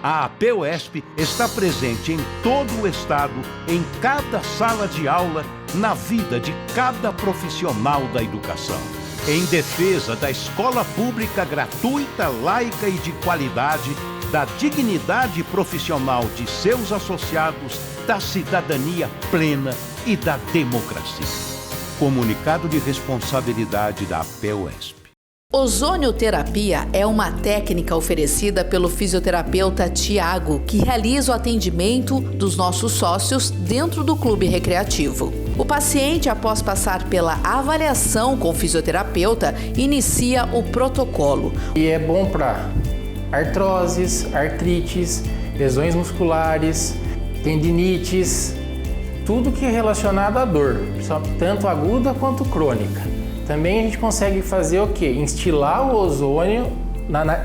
A APUESP está presente em todo o estado, em cada sala de aula, na vida de cada profissional da educação. Em defesa da escola pública gratuita, laica e de qualidade, da dignidade profissional de seus associados, da cidadania plena e da democracia. Comunicado de responsabilidade da APUESP. Ozonioterapia é uma técnica oferecida pelo fisioterapeuta Tiago, que realiza o atendimento dos nossos sócios dentro do clube recreativo. O paciente, após passar pela avaliação com o fisioterapeuta, inicia o protocolo. E é bom para artroses, artrites, lesões musculares, tendinites, tudo que é relacionado à dor, tanto aguda quanto crônica. Também a gente consegue fazer o quê? Instilar o ozônio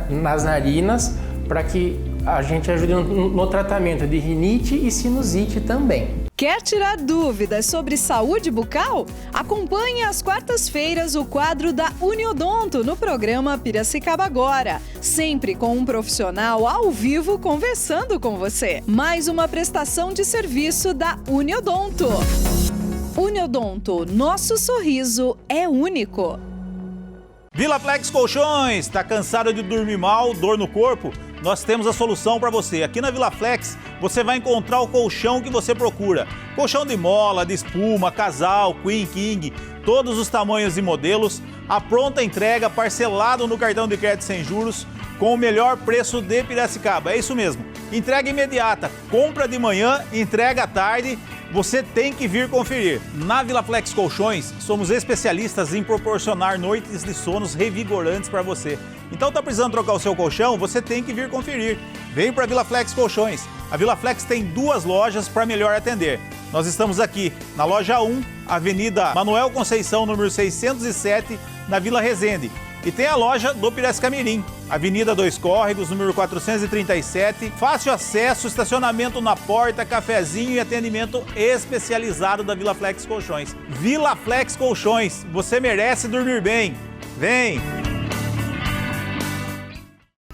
nas narinas para que a gente ajude no tratamento de rinite e sinusite também. Quer tirar dúvidas sobre saúde bucal? Acompanhe às quartas-feiras o quadro da Uniodonto no programa Piracicaba Agora, sempre com um profissional ao vivo conversando com você. Mais uma prestação de serviço da Uniodonto. Uniodonto, nosso sorriso é único. VilaFlex Colchões, tá cansado de dormir mal, dor no corpo? Nós temos a solução para você. Aqui na VilaFlex você vai encontrar o colchão que você procura. Colchão de mola, de espuma, casal, queen, king, todos os tamanhos e modelos. A pronta entrega, parcelado no cartão de crédito sem juros, com o melhor preço de Piracicaba. É isso mesmo, entrega imediata, compra de manhã, entrega à tarde. Você tem que vir conferir. Na VilaFlex Colchões, somos especialistas em proporcionar noites de sonos revigorantes para você. Então tá precisando trocar o seu colchão? Você tem que vir conferir. Vem para a VilaFlex Colchões. A VilaFlex tem 2 lojas para melhor atender. Nós estamos aqui na loja 1, Avenida Manuel Conceição, número 607, na Vila Resende. E tem a loja do Piracicamirim, Avenida 2 Córregos, número 437, fácil acesso, estacionamento na porta, cafezinho e atendimento especializado da VilaFlex Colchões. VilaFlex Colchões, você merece dormir bem. Vem!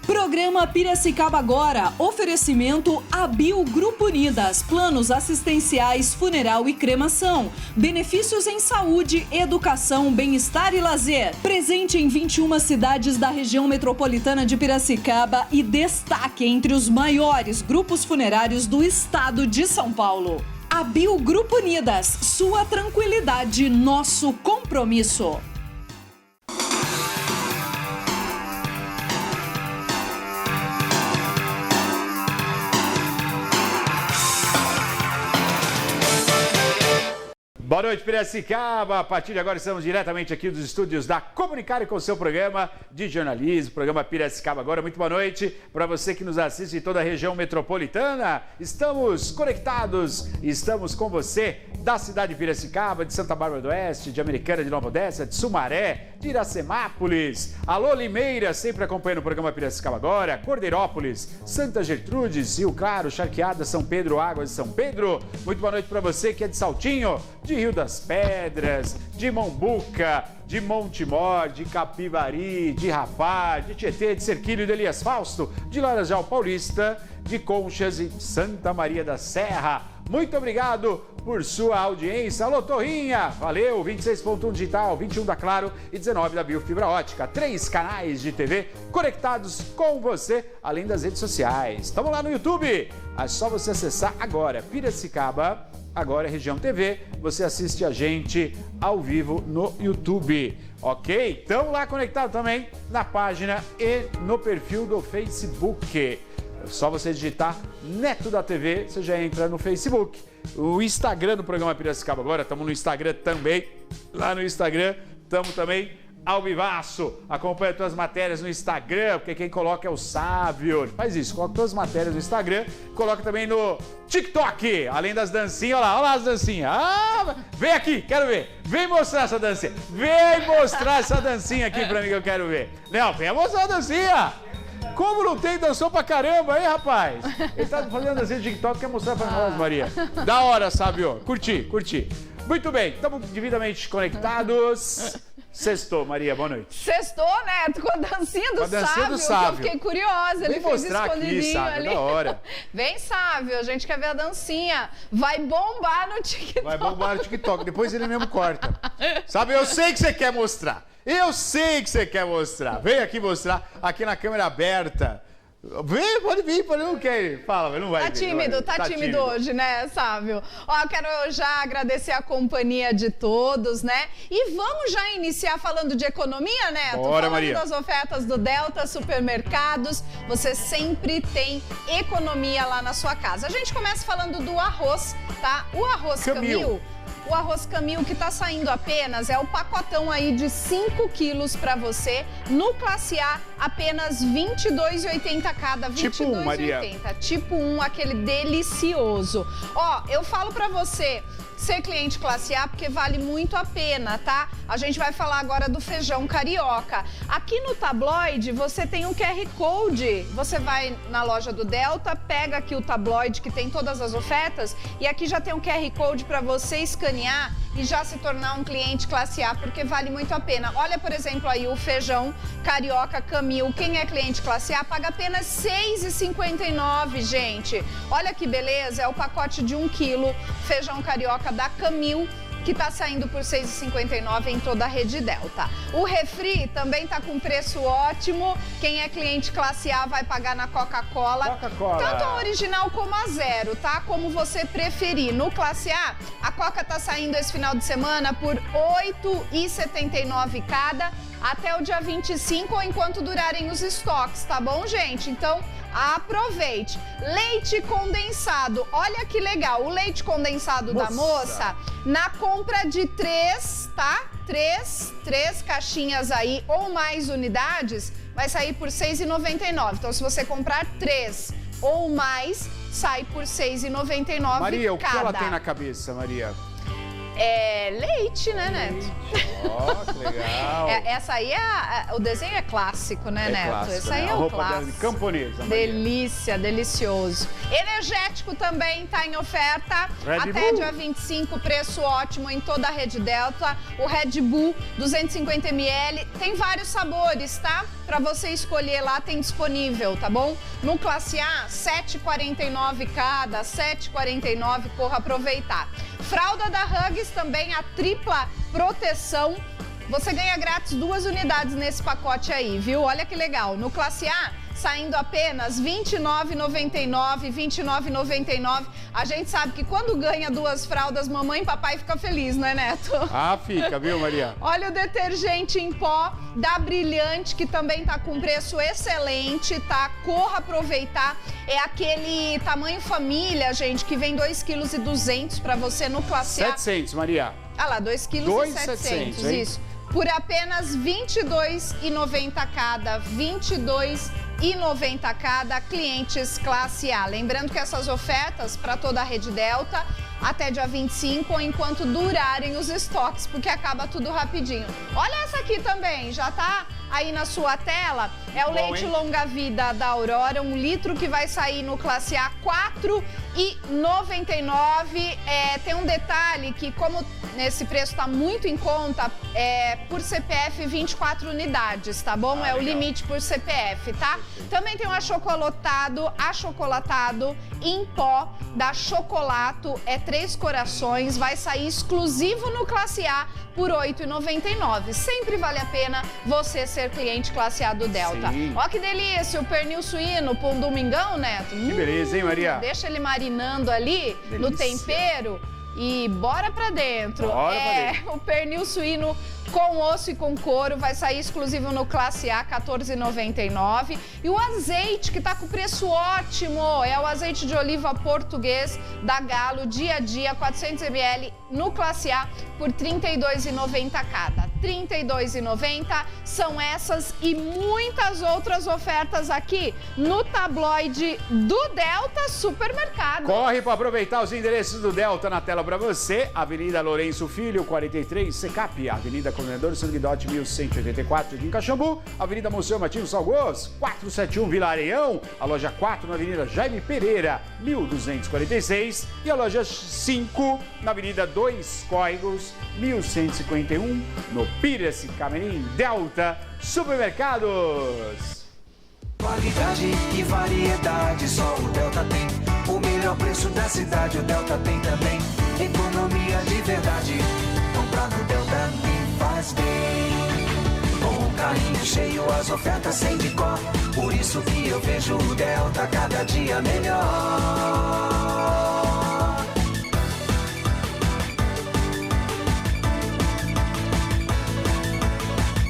Programa Piracicaba Agora, oferecimento Abil Grupo Unidas, planos assistenciais, funeral e cremação, benefícios em saúde, educação, bem-estar e lazer, presente em 21 cidades da região metropolitana de Piracicaba e destaque entre os maiores grupos funerários do estado de São Paulo. Abil Grupo Unidas, sua tranquilidade, nosso compromisso. Boa noite, Piracicaba. A partir de agora estamos diretamente aqui dos estúdios da Comunicare com o seu programa de jornalismo, programa Piracicaba Agora. Muito boa noite para você que nos assiste em toda a região metropolitana. Estamos conectados, estamos com você da cidade de Piracicaba, de Santa Bárbara do Oeste, de Americana, de Nova Odessa, de Sumaré, de Iracemápolis. Alô, Limeira, sempre acompanhando o programa Piracicaba Agora. Cordeirópolis, Santa Gertrudes, Rio Claro, Charqueada, São Pedro, Águas de São Pedro. Muito boa noite para você que é de Saltinho, de Rio das Pedras, de Mombuca, de Montemor, de Capivari, de Rapá, de Tietê, de Cerquilho, de Elias Fausto, de Laranjal Paulista, de Conchas e de Santa Maria da Serra. Muito obrigado por sua audiência. Alô, Torrinha, valeu, 26.1 digital, 21 da Claro e 19 da Biofibra Ótica. 3 canais de TV conectados com você, além das redes sociais. Estamos lá no YouTube, é só você acessar agora, Piracicaba Agora Região TV, você assiste a gente ao vivo no YouTube, ok? Estão lá conectado também na página e no perfil do Facebook. É só você digitar Neto da TV, você já entra no Facebook. O Instagram do programa Piracicaba Agora, estamos no Instagram também. Lá no Instagram, estamos também ao vivaço. Acompanha tuas matérias no Instagram, porque quem coloca é o sábio. Faz isso, coloca todas as matérias no Instagram, coloca também no TikTok, além das dancinhas, olha lá as dancinhas. Ah, vem aqui, quero ver. Vem mostrar essa dancinha. Vem mostrar essa dancinha aqui pra mim que eu quero ver. Não, vem mostrar a dancinha. Como não tem, dançou pra caramba, hein, rapaz? Ele tá fazendo dancinha de TikTok, quer mostrar pra nós, Maria. Da hora, sábio. Curti. Muito bem, estamos devidamente conectados. Sextou, Maria, boa noite. Sextou, Neto, com a dancinha do Com a dancinha do Sávio, Sávio. que eu fiquei curiosa. Ele Vem fez mostrar aqui, escondidinho Sávio, ali. da hora. Vem, Sávio, a gente quer ver a dancinha. Vai bombar no TikTok. Vai bombar no TikTok, depois ele mesmo corta. Sabe, eu sei que você quer mostrar. Eu sei que você quer mostrar. Vem aqui mostrar, aqui na câmera aberta. Vem, pode vir, não quer. Fala, não vai Tá vir, tímido, vai. tá tímido hoje, né, Sávio? Ó, quero já agradecer a companhia de todos, né? E vamos já iniciar falando de economia, Neto? Bora, falando Maria. das ofertas do Delta Supermercados, você sempre tem economia lá na sua casa. A gente começa falando do arroz, tá? O arroz Camil. O arroz Camil que tá saindo apenas é o pacotão aí de 5 quilos para você. No Classe A, apenas R$ 22,80 cada. Tipo 1, Maria. Tipo 1, aquele delicioso. Ó, eu falo para você ser cliente Classe A porque vale muito a pena, tá? A gente vai falar agora do feijão carioca. Aqui no tabloide você tem um QR Code. Você vai na loja do Delta, pega aqui o tabloide que tem todas as ofertas e aqui já tem um QR Code para você escanear e já se tornar um cliente Classe A, porque vale muito a pena. Olha, por exemplo, aí o feijão carioca Camil. Quem é cliente Classe A paga apenas R$ 6,59, gente. Olha que beleza, é o pacote de 1 quilo feijão carioca da Camil, que está saindo por R$ 6,59 em toda a rede Delta. O refri também está com preço ótimo. Quem é cliente Classe A vai pagar na Coca-Cola. Coca-Cola. Tanto a original como a zero, tá? Como você preferir. No Classe A Coca está saindo esse final de semana por R$ 8,79 cada, até o dia 25 ou enquanto durarem os estoques, tá bom, gente? Então, aproveite. Leite condensado, olha que legal, o leite condensado da moça, na compra de 3, tá? 3 caixinhas aí ou mais unidades, vai sair por R$ 6,99. Então, se você comprar 3 ou mais, sai por R$ 6,99 Maria, o que cada. ela tem na cabeça, Maria? É leite, né, Neto? Ó, que legal. Essa aí o desenho é clássico, né, Neto? Clássico, Essa aí né? é A o roupa clássico. camponesa, Maria. Delícia, delicioso. Energético também tá em oferta. Red Até Bull. dia 25, preço ótimo em toda a rede Delta. O Red Bull, 250 ml. Tem vários sabores, tá? Pra você escolher lá, tem disponível, tá bom? No Classe A, R$ 7,49 cada, R$ 7,49, corra aproveitar. Fralda da Huggies também, a tripla proteção. Você ganha grátis 2 unidades nesse pacote aí, viu? Olha que legal. No Classe A, saindo apenas R$ 29,99, R$ 29,99. A gente sabe que quando ganha 2 fraldas, mamãe e papai fica feliz, né, Neto? Ah, fica, viu, Maria? Olha o detergente em pó da Brilhante, que também tá com preço excelente, tá? Corra aproveitar. É aquele tamanho família, gente, que vem 2,2 kg para você no Classe A. 700, Maria. Ah lá, 2,7 kg, hein? isso. Por apenas R$ 22,90 cada, R$ 22,90 cada, clientes Classe A. Lembrando que essas ofertas para toda a rede Delta até dia 25 ou enquanto durarem os estoques, porque acaba tudo rapidinho. Olha essa aqui também, já tá aí na sua tela. É o leite longa vida da Aurora, 1 litro que vai sair no Classe A, R$ 4,99. Tem um detalhe que, como nesse preço tá muito em conta, por CPF 24 unidades, tá bom? É o limite por CPF, tá? Também tem um achocolatado em pó da Chocolato, 3 corações, vai sair exclusivo no Classe A por R$ 8,99. Sempre vale a pena você ser cliente Classe A do Delta. Sim. Ó que delícia, o pernil suíno para um domingão, Neto. Que beleza, hein, Maria? Deixa ele marinando ali no tempero e bora pra dentro. Bora pra dentro. O pernil suíno com osso e com couro vai sair exclusivo no Classe A, R$ 14,99. E o azeite, que tá com preço ótimo, é o azeite de oliva português da Galo, dia a dia, 400 ml no Classe A por R$ 32,90 cada. R$ 32,90. São essas e muitas outras ofertas aqui no tabloide do Delta Supermercado. Corre para aproveitar os endereços do Delta na tela para você. Avenida Lourenço Filho, 43, Secap. Avenida Comendador Sanguidote, 1184, aqui em Caxambu. Avenida Monsenhor Matinho Salgos, 471, Vila Areião. A loja 4 na Avenida Jaime Pereira, 1246. E a loja 5 na Avenida 2 Cóigos, 1151, no Piracicaba em Delta Supermercados. Qualidade e variedade, só o Delta tem. O melhor preço da cidade, o Delta tem também. Economia de verdade, comprar no Delta me faz bem. Com um carrinho cheio, as ofertas sem de cor. Por isso que eu vejo o Delta cada dia melhor.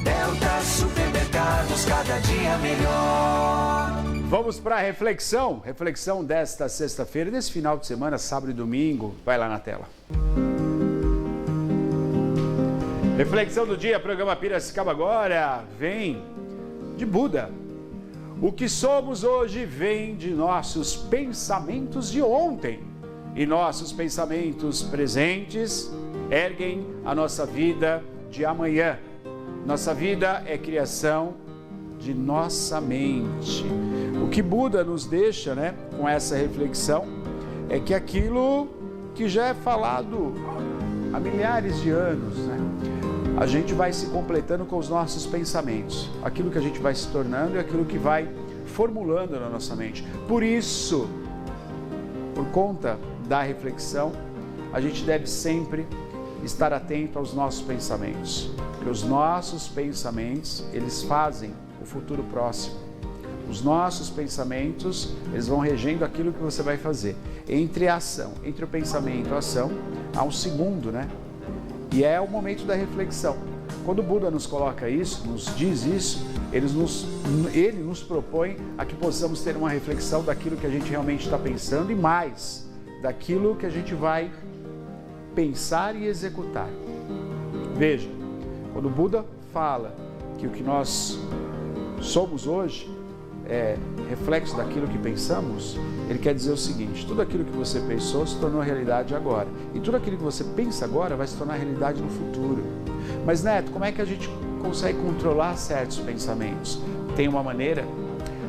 Delta Supermercados, cada dia melhor. Vamos para a reflexão desta sexta-feira, desse final de semana, sábado e domingo. Vai lá na tela. Reflexão do dia, programa Piracicaba agora, vem de Buda. O que somos hoje vem de nossos pensamentos de ontem. E nossos pensamentos presentes erguem a nossa vida de amanhã. Nossa vida é criação de nossa mente. O que Buda nos deixa, com essa reflexão, é que aquilo que já é falado há milhares de anos, a gente vai se completando com os nossos pensamentos. Aquilo que a gente vai se tornando e aquilo que vai formulando na nossa mente. Por isso, por conta da reflexão, a gente deve sempre estar atento aos nossos pensamentos. Porque os nossos pensamentos, eles fazem o futuro próximo. Os nossos pensamentos, eles vão regendo aquilo que você vai fazer. Entre a ação, entre o pensamento e a ação, há um segundo, E é o momento da reflexão. Quando o Buda nos coloca isso, nos diz isso, ele nos propõe a que possamos ter uma reflexão daquilo que a gente realmente está pensando e mais, daquilo que a gente vai pensar e executar. Veja, quando o Buda fala que o que nós somos hoje é reflexo daquilo que pensamos, ele quer dizer o seguinte: tudo aquilo que você pensou se tornou realidade agora. E tudo aquilo que você pensa agora vai se tornar realidade no futuro. Mas, Neto, como é que a gente consegue controlar certos pensamentos? Tem uma maneira,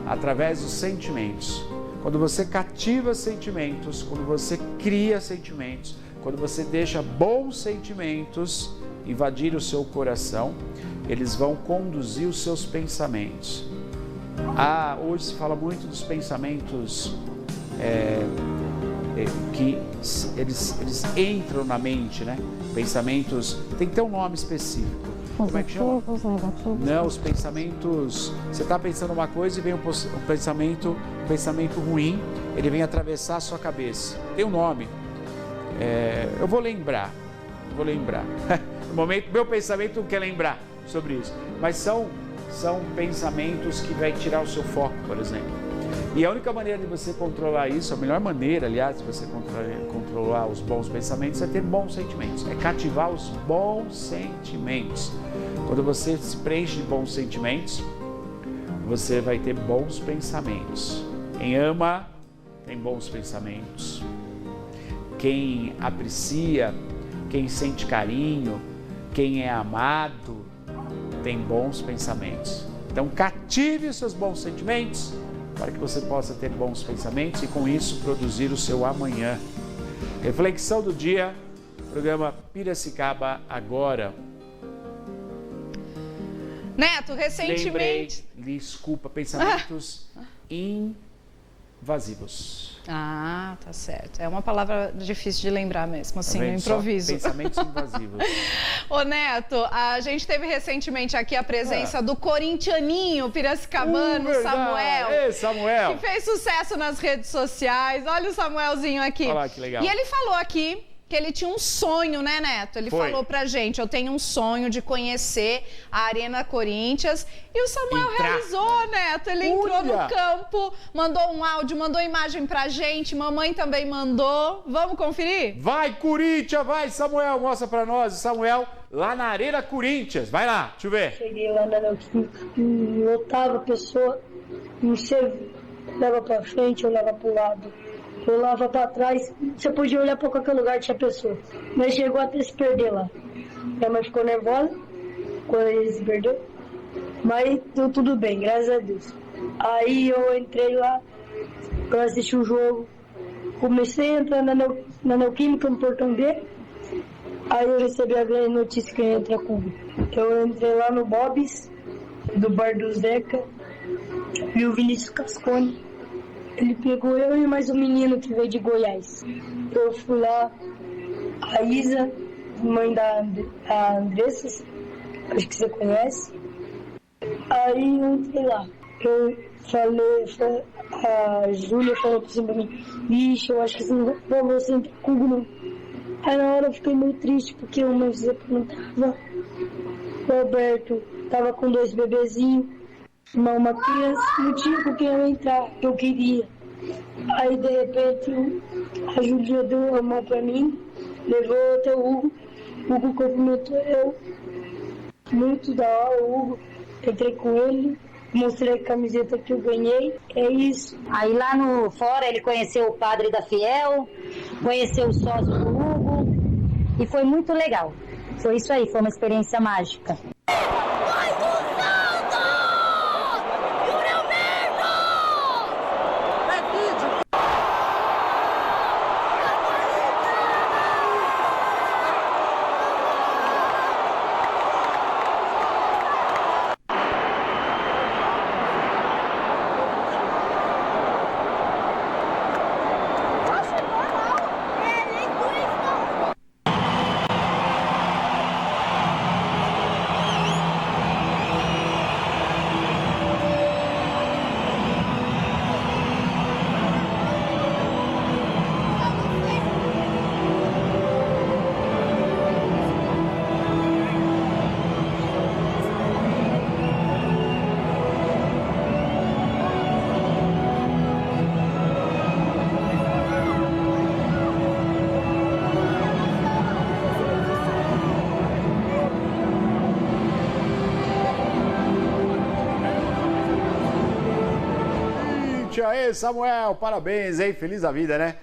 através dos sentimentos. Quando você cativa sentimentos, quando você cria sentimentos, quando você deixa bons sentimentos invadir o seu coração, eles vão conduzir os seus pensamentos. Hoje se fala muito dos pensamentos que eles entram na mente, Pensamentos, tem que ter um nome específico. Como é que chama? Não, os pensamentos, você está pensando uma coisa e vem um pensamento ruim, ele vem atravessar a sua cabeça. Tem um nome. Eu vou lembrar. No momento, meu pensamento não quer lembrar sobre isso. Mas são pensamentos que vai tirar o seu foco, por exemplo. E a única maneira de você controlar isso, a melhor maneira, aliás, de você controlar os bons pensamentos é ter bons sentimentos, é cativar os bons sentimentos. Quando você se preenche de bons sentimentos, você vai ter bons pensamentos. Quem ama tem bons pensamentos. Quem aprecia, quem sente carinho, quem é amado, tem bons pensamentos. Então cative os seus bons sentimentos para que você possa ter bons pensamentos e com isso produzir o seu amanhã. Reflexão do dia, programa Piracicaba agora. Neto, recentemente... Desculpa, pensamentos invasivos. Tá certo. É uma palavra difícil de lembrar mesmo, assim, no improviso. Pensamentos invasivos. Ô Neto, a gente teve recentemente aqui a presença do corintianinho piracicabano, Samuel. Ei, Samuel! Que fez sucesso nas redes sociais. Olha o Samuelzinho aqui. Olha lá, que legal. E ele falou aqui que ele tinha um sonho, né, Neto? Ele falou pra gente, eu tenho um sonho de conhecer a Arena Corinthians. E o Samuel realizou, Neto. Ele entrou no campo, mandou um áudio, mandou imagem pra gente. Mamãe também mandou. Vamos conferir? Vai, Corinthians! Vai, Samuel! Mostra pra nós. Samuel, lá na Arena Corinthians. Vai lá, deixa eu ver. Cheguei lá na e lotava a pessoa. E você leva pra frente, eu leva pro lado. Eu olhava pra trás, você podia olhar pra qualquer lugar, tinha pessoa. Mas chegou até se perder lá. Minha mãe ficou nervosa quando ele se perdeu. Mas deu tudo bem, graças a Deus. Aí eu entrei lá pra assistir o jogo. Comecei a entrar na Neoquímica, no portão B. Aí eu recebi a grande notícia que eu ia entrar com. Eu entrei lá no Bob's, do bar do Zeca, e o Vinícius Cascone. Ele pegou eu e mais um menino que veio de Goiás. Eu fui lá, a Isa, mãe da Andressa, acho que você conhece. Aí eu entrei lá. Eu falei, a Júlia falou pra mim, vixe, eu acho que você entra comigo não. Aí na hora eu fiquei meio triste, porque o meu Zé não tava. O Alberto tava com 2 bebezinhos, uma criança, não tinha com quem eu entrar, que eu queria. Aí de repente a Júlia deu a mão pra mim, levou até o Hugo cumprimentou eu. Muito da hora, o Hugo. Entrei com ele, mostrei a camiseta que eu ganhei, é isso. Aí lá no fora ele conheceu o padre da Fiel, conheceu o sócio do Hugo e foi muito legal. Foi isso aí, foi uma experiência mágica. Aê, Samuel, parabéns, hein? Feliz da vida, né?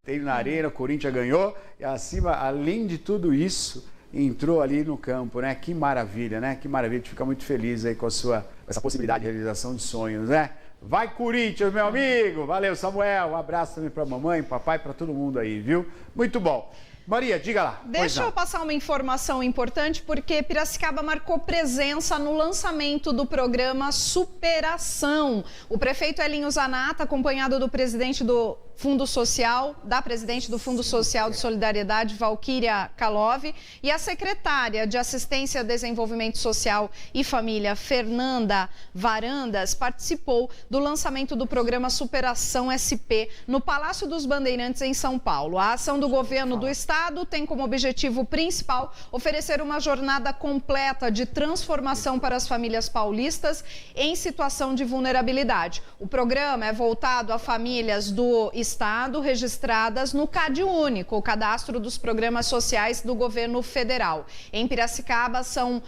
Tem na arena, o Corinthians ganhou e acima, além de tudo isso, entrou ali no campo, né? Que maravilha, né? Que maravilha, a gente fica muito feliz aí com essa possibilidade de realização de sonhos, né? Vai Corinthians, meu amigo! Valeu, Samuel, um abraço também pra mamãe, papai, pra todo mundo aí, viu? Muito bom. Maria, diga lá. Deixa eu passar uma informação importante, porque Piracicaba marcou presença no lançamento do programa Superação. O prefeito Elinho Zanata, acompanhado do presidente do Fundo Social, presidente do Fundo Social de Solidariedade, Valquíria Kalov, e a secretária de Assistência, Desenvolvimento Social e Família, Fernanda Varandas, participou do lançamento do programa Superação SP no Palácio dos Bandeirantes, em São Paulo. A ação do governo do estado tem como objetivo principal oferecer uma jornada completa de transformação para as famílias paulistas em situação de vulnerabilidade. O programa é voltado a famílias do estado registradas no CAD Único, o Cadastro dos Programas Sociais do Governo Federal. Em Piracicaba, são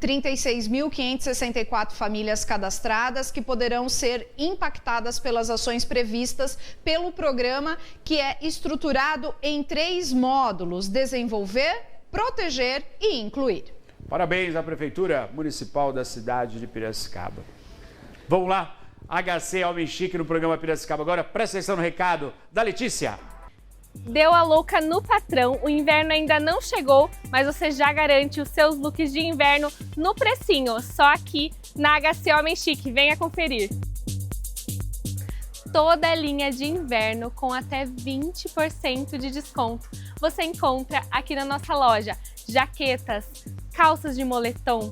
36.564 famílias cadastradas que poderão ser impactadas pelas ações previstas pelo programa, que é estruturado em 3 módulos: desenvolver, proteger e incluir. Parabéns à Prefeitura Municipal da cidade de Piracicaba. Vamos lá. HC Homem Chique no programa Piracicaba agora. Presta atenção no recado da Letícia. Deu a louca no patrão, o inverno ainda não chegou, mas você já garante os seus looks de inverno no precinho, só aqui na HC Homem Chique. Venha conferir. Toda a linha de inverno com até 20% de desconto você encontra aqui na nossa loja. Jaquetas, calças de moletom,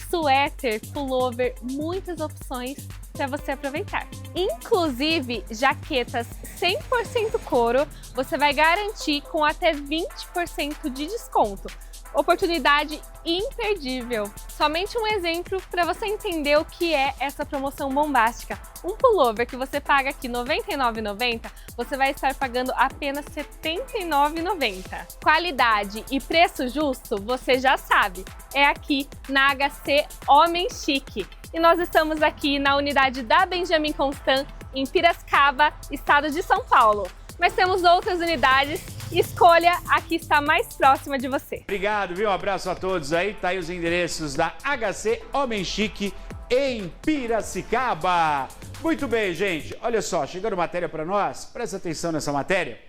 suéter, pullover, muitas opções para você aproveitar. Inclusive, jaquetas 100% couro, você vai garantir com até 20% de desconto. Oportunidade imperdível. Somente um exemplo para você entender o que é essa promoção bombástica. Um pullover que você paga aqui R$ 99,90, você vai estar pagando apenas R$ 79,90. Qualidade e preço justo, você já sabe, é aqui na HC Homem Chique. E nós estamos aqui na unidade da Benjamin Constant, em Piracicaba, estado de São Paulo. Mas temos outras unidades. Escolha a que está mais próxima de você. Obrigado, viu? Um abraço a todos aí. Tá aí os endereços da HC Homem Chique em Piracicaba. Muito bem, gente. Olha só, chegando matéria para nós. Presta atenção nessa matéria.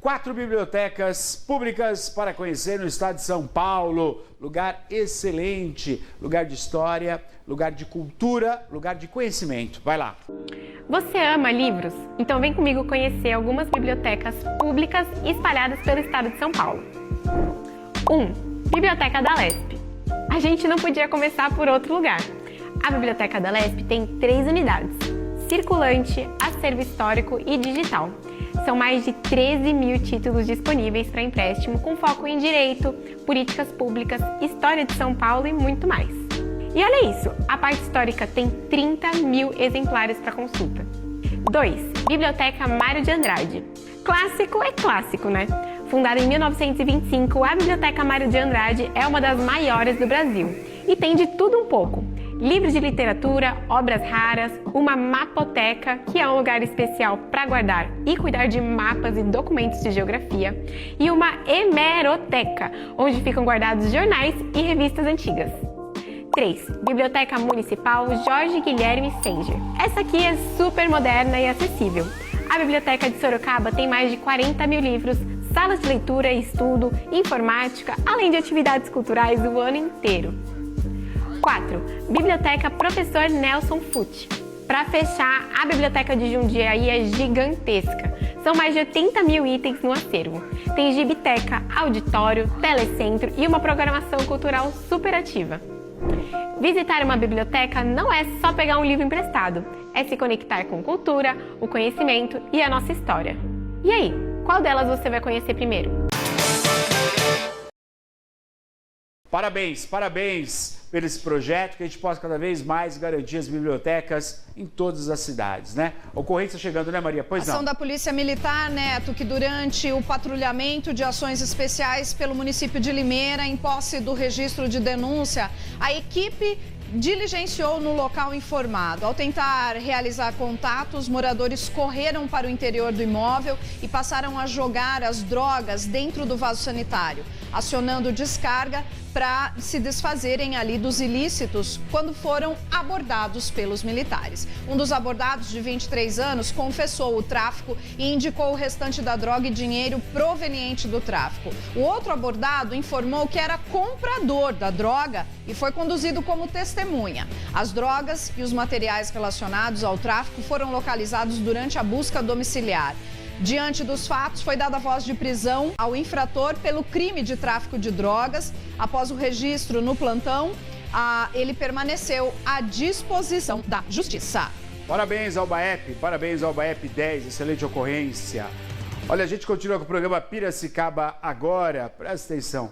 4 bibliotecas públicas para conhecer no estado de São Paulo. Lugar excelente, lugar de história, lugar de cultura, lugar de conhecimento. Vai lá. Você ama livros? Então vem comigo conhecer algumas bibliotecas públicas espalhadas pelo estado de São Paulo. 1. Biblioteca da Lesp. A gente não podia começar por outro lugar. A Biblioteca da Lesp tem 3 unidades: circulante, acervo histórico e digital. São mais de 13 mil títulos disponíveis para empréstimo, com foco em direito, políticas públicas, história de São Paulo e muito mais. E olha isso, a parte histórica tem 30 mil exemplares para consulta. 2. Biblioteca Mário de Andrade. Clássico é clássico, né? Fundada em 1925, a Biblioteca Mário de Andrade é uma das maiores do Brasil e tem de tudo um pouco. Livros de literatura, obras raras, uma mapoteca, que é um lugar especial para guardar e cuidar de mapas e documentos de geografia, e uma hemeroteca, onde ficam guardados jornais e revistas antigas. 3. Biblioteca Municipal Jorge Guilherme Senger. Essa aqui é super moderna e acessível. A Biblioteca de Sorocaba tem mais de 40 mil livros, salas de leitura e estudo, informática, além de atividades culturais o ano inteiro. 4. Biblioteca Professor Nelson Fucci. Para fechar, a Biblioteca de Jundiaí é gigantesca. São mais de 80 mil itens no acervo. Tem gibiteca, auditório, telecentro e uma programação cultural super ativa. Visitar uma biblioteca não é só pegar um livro emprestado, é se conectar com cultura, o conhecimento e a nossa história. E aí, qual delas você vai conhecer primeiro? Parabéns, parabéns pelo esse projeto, que a gente possa cada vez mais garantir as bibliotecas em todas as cidades, né? Ocorrência chegando, né, Maria? Pois não. Ação da Polícia Militar, Neto, que durante o patrulhamento de ações especiais pelo município de Limeira, em posse do registro de denúncia, a equipe diligenciou no local informado. Ao tentar realizar contatos, moradores correram para o interior do imóvel e passaram a jogar as drogas dentro do vaso sanitário, acionando descarga para se desfazerem ali dos ilícitos quando foram abordados pelos militares. Um dos abordados, de 23 anos, confessou o tráfico e indicou o restante da droga e dinheiro proveniente do tráfico. O outro abordado informou que era comprador da droga e foi conduzido como testemunha. As drogas e os materiais relacionados ao tráfico foram localizados durante a busca domiciliar. Diante dos fatos, foi dada voz de prisão ao infrator pelo crime de tráfico de drogas. Após o registro no plantão, ele permaneceu à disposição da Justiça. Parabéns ao BAEP 10, excelente ocorrência. Olha, a gente continua com o programa Piracicaba agora. Presta atenção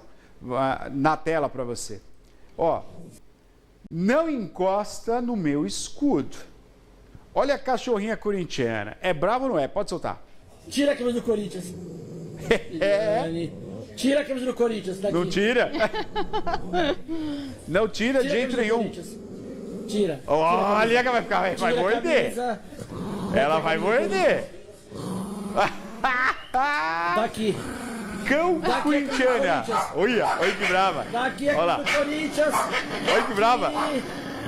na tela para você. Ó, não encosta no meu escudo. Olha a cachorrinha corintiana. É bravo ou não é? Pode soltar. Tira a camisa do Corinthians. Tira a camisa do Corinthians daqui. Não tira? Não tira de jeito nenhum. Tira. Olha que vai ficar, vai morder. Ela vai morder. Daqui. Cão corintiana. Olha que brava. Daqui é do Corinthians. Olha que brava.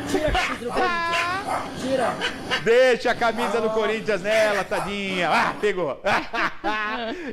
Tira a camisa do Corinthians. Tira. Deixa a camisa do Corinthians nela, tadinha. Pegou.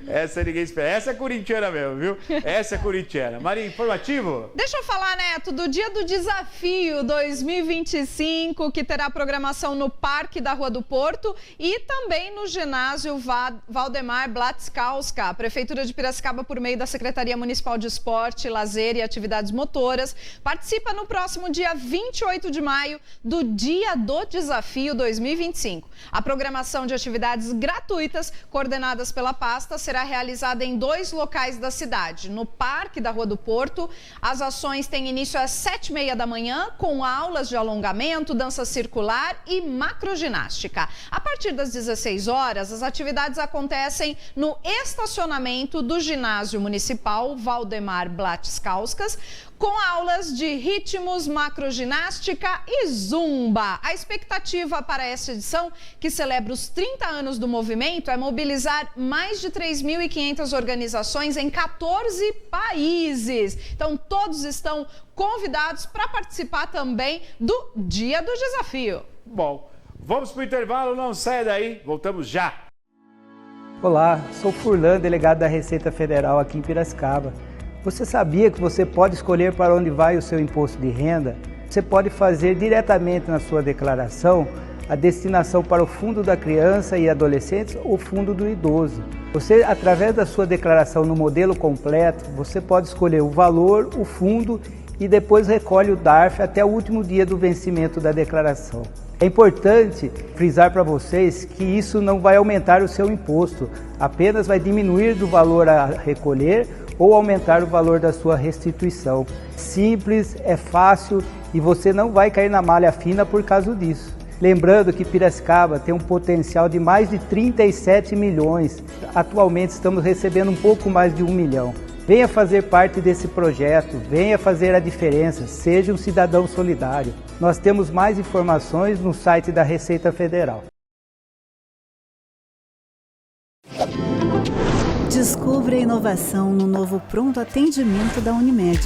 Essa ninguém espera. Essa é corintiana mesmo, viu? Essa é corintiana. Maria, informativo? Deixa eu falar, Neto, do Dia do Desafio 2025, que terá programação no Parque da Rua do Porto e também no ginásio Valdemar Blatzkowska. A Prefeitura de Piracicaba, por meio da Secretaria Municipal de Esporte, Lazer e Atividades Motoras, participa no próximo dia 28 de maio do Dia do Desafio 2025. A programação de atividades gratuitas, coordenadas pela pasta, será realizada em 2 locais da cidade. No Parque da Rua do Porto, as ações têm início às 7h30 da manhã, com aulas de alongamento, dança circular e macroginástica. A partir das 16 horas, as atividades acontecem no estacionamento do ginásio municipal Valdemar Blatzkauskas, com aulas de ritmos, macroginástica e zumba. A expectativa para esta edição, que celebra os 30 anos do movimento, é mobilizar mais de 3.500 organizações em 14 países. Então, todos estão convidados para participar também do Dia do Desafio. Bom, vamos para o intervalo, não saia daí, voltamos já. Olá, sou Furlan, delegado da Receita Federal aqui em Piracicaba. Você sabia que você pode escolher para onde vai o seu imposto de renda? Você pode fazer diretamente na sua declaração a destinação para o Fundo da Criança e Adolescentes ou Fundo do Idoso. Você, através da sua declaração no modelo completo, você pode escolher o valor, o fundo e depois recolhe o DARF até o último dia do vencimento da declaração. É importante frisar para vocês que isso não vai aumentar o seu imposto, apenas vai diminuir do valor a recolher ou aumentar o valor da sua restituição. Simples, é fácil e você não vai cair na malha fina por causa disso. Lembrando que Piracicaba tem um potencial de mais de 37 milhões. Atualmente estamos recebendo um pouco mais de 1 milhão. Venha fazer parte desse projeto, venha fazer a diferença, seja um cidadão solidário. Nós temos mais informações no site da Receita Federal. Descubra a inovação no novo pronto atendimento da Unimed.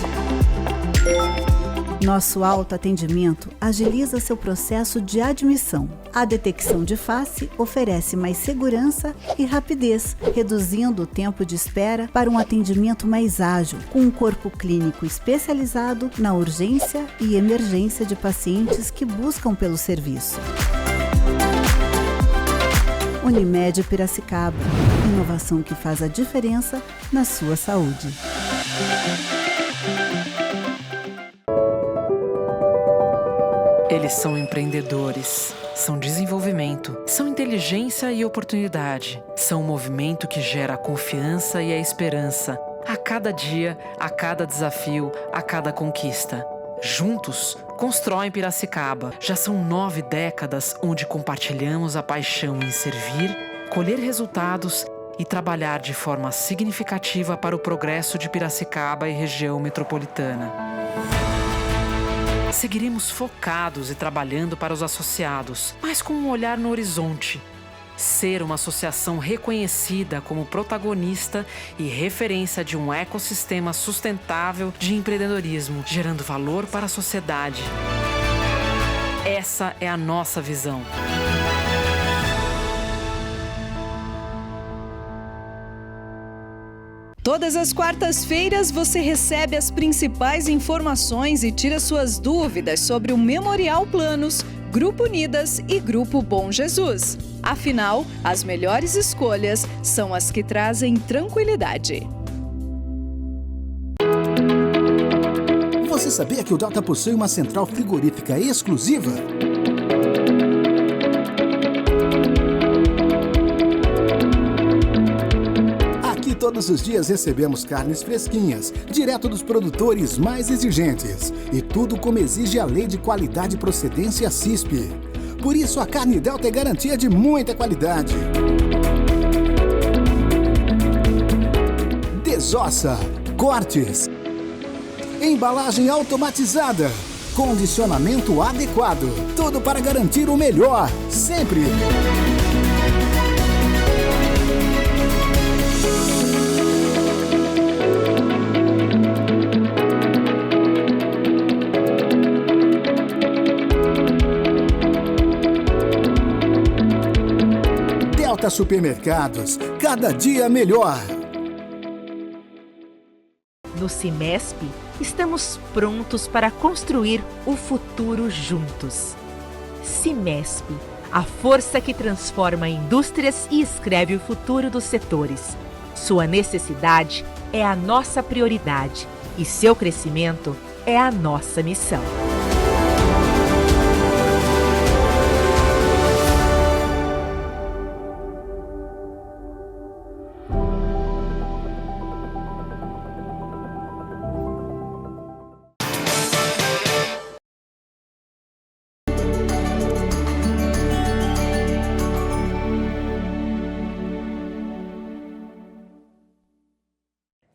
Nosso autoatendimento agiliza seu processo de admissão. A detecção de face oferece mais segurança e rapidez, reduzindo o tempo de espera para um atendimento mais ágil, com um corpo clínico especializado na urgência e emergência de pacientes que buscam pelo serviço. Unimed Piracicaba. Inovação que faz a diferença na sua saúde. Eles são empreendedores, são desenvolvimento, são inteligência e oportunidade, são um movimento que gera a confiança e a esperança, a cada dia, a cada desafio, a cada conquista. Juntos, constroem Piracicaba. Já são 9 décadas onde compartilhamos a paixão em servir, colher resultados e trabalhar de forma significativa para o progresso de Piracicaba e região metropolitana. Seguiremos focados e trabalhando para os associados, mas com um olhar no horizonte. Ser uma associação reconhecida como protagonista e referência de um ecossistema sustentável de empreendedorismo, gerando valor para a sociedade. Essa é a nossa visão. Todas as quartas-feiras você recebe as principais informações e tira suas dúvidas sobre o Memorial Planos, Grupo Unidas e Grupo Bom Jesus. Afinal, as melhores escolhas são as que trazem tranquilidade. Você sabia que o Delta possui uma central frigorífica exclusiva? Todos os dias recebemos carnes fresquinhas, direto dos produtores mais exigentes. E tudo como exige a Lei de Qualidade e Procedência CISP. Por isso, a carne Delta é garantia de muita qualidade. Desossa, cortes, embalagem automatizada, condicionamento adequado. Tudo para garantir o melhor, sempre. Supermercados, cada dia melhor. No Cimesp, estamos prontos para construir o futuro juntos. Cimesp, a força que transforma indústrias e escreve o futuro dos setores. Sua necessidade é a nossa prioridade e seu crescimento é a nossa missão.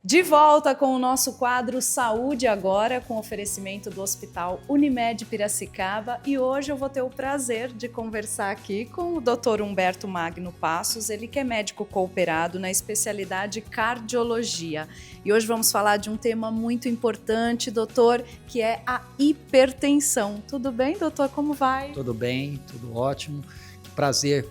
De volta com o nosso quadro Saúde Agora, com oferecimento do Hospital Unimed Piracicaba. E hoje eu vou ter o prazer de conversar aqui com o Dr. Humberto Magno Passos, ele que é médico cooperado na especialidade cardiologia. E hoje vamos falar de um tema muito importante, doutor, que é a hipertensão. Tudo bem, doutor? Como vai? Tudo bem, tudo ótimo. prazer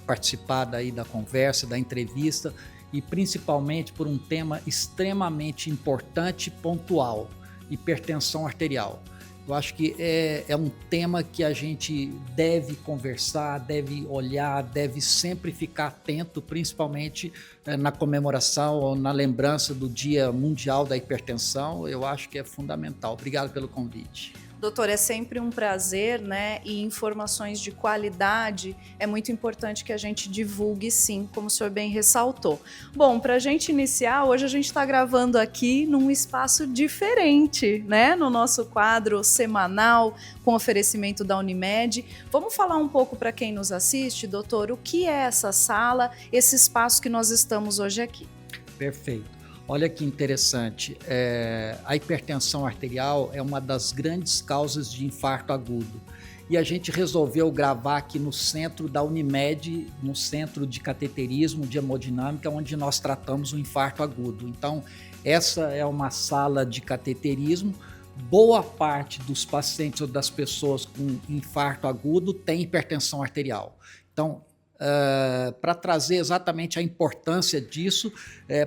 participar daí da conversa, da entrevista, e principalmente por um tema extremamente importante e pontual, hipertensão arterial. Eu acho que é um tema que a gente deve conversar, deve olhar, deve sempre ficar atento, principalmente na comemoração ou na lembrança do Dia Mundial da Hipertensão. Eu acho que é fundamental. Obrigado pelo convite. Doutor, é sempre um prazer, né? E informações de qualidade é muito importante que a gente divulgue, sim, como o senhor bem ressaltou. Bom, para a gente iniciar, hoje a gente está gravando aqui num espaço diferente, né? No nosso quadro semanal, com oferecimento da Unimed. Vamos falar um pouco para quem nos assiste, doutor, o que é essa sala, esse espaço que nós estamos hoje aqui? Perfeito. Olha que interessante, a hipertensão arterial é uma das grandes causas de infarto agudo. E a gente resolveu gravar aqui no centro da Unimed, no centro de cateterismo, de hemodinâmica, onde nós tratamos o infarto agudo. Então, essa é uma sala de cateterismo. Boa parte dos pacientes ou das pessoas com infarto agudo tem hipertensão arterial. Então, para trazer exatamente a importância disso,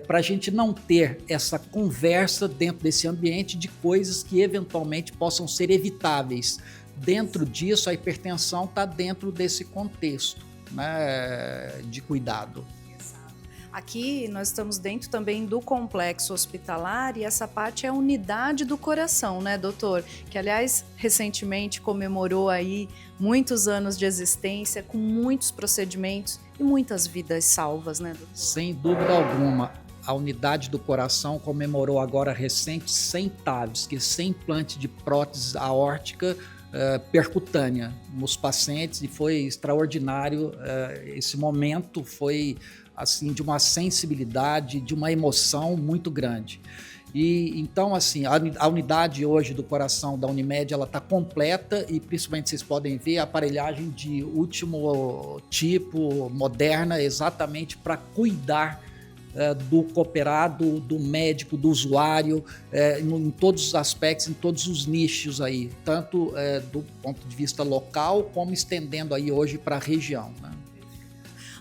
para a gente não ter essa conversa dentro desse ambiente de coisas que eventualmente possam ser evitáveis. Dentro disso, a hipertensão está dentro desse contexto, né, de cuidado. Aqui nós estamos dentro também do complexo hospitalar e essa parte é a unidade do coração, né, doutor? Que, aliás, recentemente comemorou aí muitos anos de existência, com muitos procedimentos e muitas vidas salvas, né, doutor? Sem dúvida alguma. A unidade do coração comemorou agora recente 100 TAVs, que é 100 implantes de prótese aórtica percutânea nos pacientes, e foi extraordinário. Esse momento foi assim de uma sensibilidade, de uma emoção muito grande. E então, assim, a unidade hoje do coração da Unimed, ela está completa, e principalmente vocês podem ver a aparelhagem de último tipo, moderna, exatamente para cuidar do cooperado, do médico, do usuário, em todos os aspectos, em todos os nichos aí, tanto do ponto de vista local, como estendendo aí hoje para a região, né?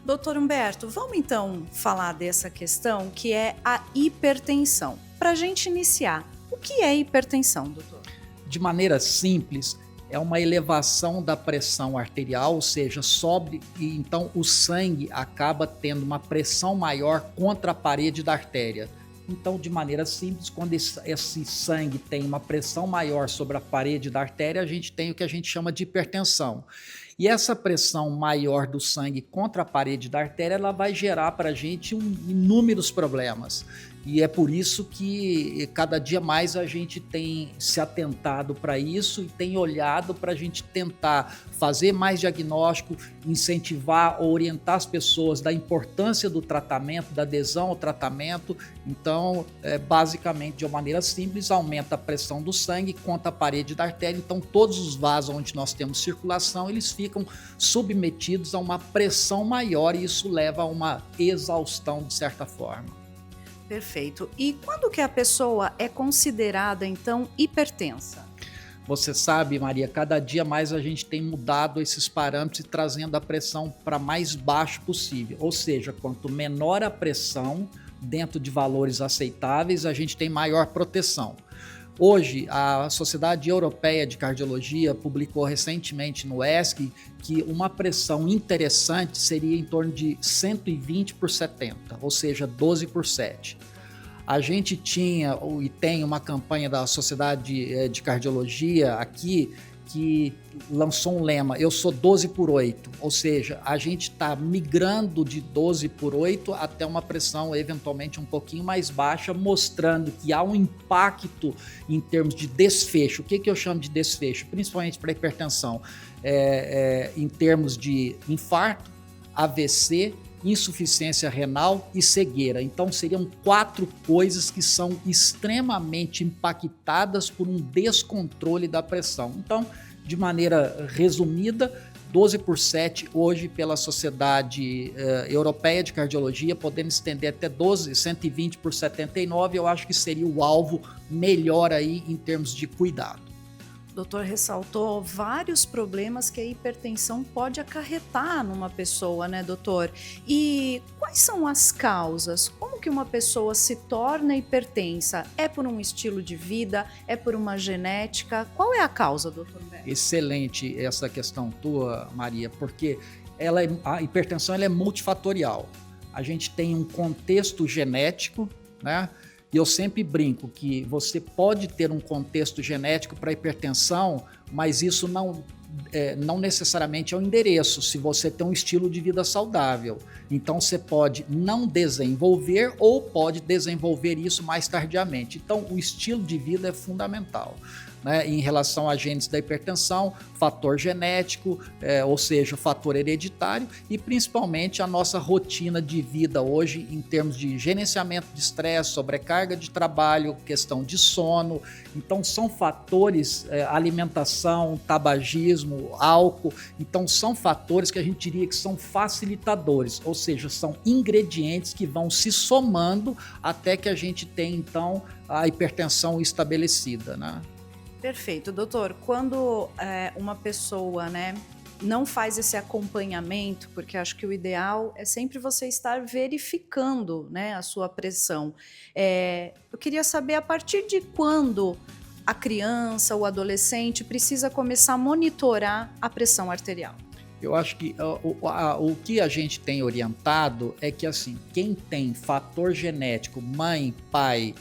Doutor Humberto, vamos então falar dessa questão que é a hipertensão. Para a gente iniciar, o que é hipertensão, doutor? De maneira simples, é uma elevação da pressão arterial, ou seja, sobe e então o sangue acaba tendo uma pressão maior contra a parede da artéria. Então, de maneira simples, quando esse sangue tem uma pressão maior sobre a parede da artéria, a gente tem o que a gente chama de hipertensão. E essa pressão maior do sangue contra a parede da artéria, ela vai gerar para a gente inúmeros problemas. E é por isso que cada dia mais a gente tem se atentado para isso e tem olhado para a gente tentar fazer mais diagnóstico, incentivar ou orientar as pessoas da importância do tratamento, da adesão ao tratamento. Então, basicamente, de uma maneira simples, aumenta a pressão do sangue contra a parede da artéria. Então, todos os vasos onde nós temos circulação, eles ficam submetidos a uma pressão maior, e isso leva a uma exaustão de certa forma. Perfeito. E quando que a pessoa é considerada, então, hipertensa? Você sabe, Maria, cada dia mais a gente tem mudado esses parâmetros e trazendo a pressão para mais baixo possível. Ou seja, quanto menor a pressão, dentro de valores aceitáveis, a gente tem maior proteção. Hoje, a Sociedade Europeia de Cardiologia publicou recentemente no ESC que uma pressão interessante seria em torno de 120/70, ou seja, 12/7. A gente tinha e tem uma campanha da Sociedade de Cardiologia aqui que lançou um lema, eu sou 12/8, ou seja, a gente está migrando de 12/8 até uma pressão eventualmente um pouquinho mais baixa, mostrando que há um impacto em termos de desfecho. O que eu chamo de desfecho? Principalmente para hipertensão, em termos de infarto, AVC, insuficiência renal e cegueira. Então seriam 4 coisas que são extremamente impactadas por um descontrole da pressão. Então, de maneira resumida, 12/7 hoje pela Sociedade Europeia de Cardiologia, podendo estender até 120/79, eu acho que seria o alvo melhor aí em termos de cuidado. O doutor ressaltou vários problemas que a hipertensão pode acarretar numa pessoa, né, doutor? E quais são as causas? Como que uma pessoa se torna hipertensa? É por um estilo de vida? É por uma genética? Qual é a causa, doutor Humberto? Excelente essa questão tua, Maria, porque a hipertensão ela é multifatorial. A gente tem um contexto genético, né? E eu sempre brinco que você pode ter um contexto genético para hipertensão, mas isso não necessariamente é o endereço, se você tem um estilo de vida saudável. Então você pode não desenvolver ou pode desenvolver isso mais tardiamente. Então o estilo de vida é fundamental. Né, em relação a genes da hipertensão, fator genético, ou seja, o fator hereditário e principalmente a nossa rotina de vida hoje em termos de gerenciamento de estresse, sobrecarga de trabalho, questão de sono. Então são fatores, alimentação, tabagismo, álcool, então são fatores que a gente diria que são facilitadores, ou seja, são ingredientes que vão se somando até que a gente tenha então a hipertensão estabelecida, né? Perfeito, doutor. Quando uma pessoa, né, não faz esse acompanhamento, porque acho que o ideal é sempre você estar verificando, né, a sua pressão. Eu queria saber a partir de quando a criança, o adolescente precisa começar a monitorar a pressão arterial. Eu acho que o que a gente tem orientado é que assim, quem tem fator genético, mãe, pai,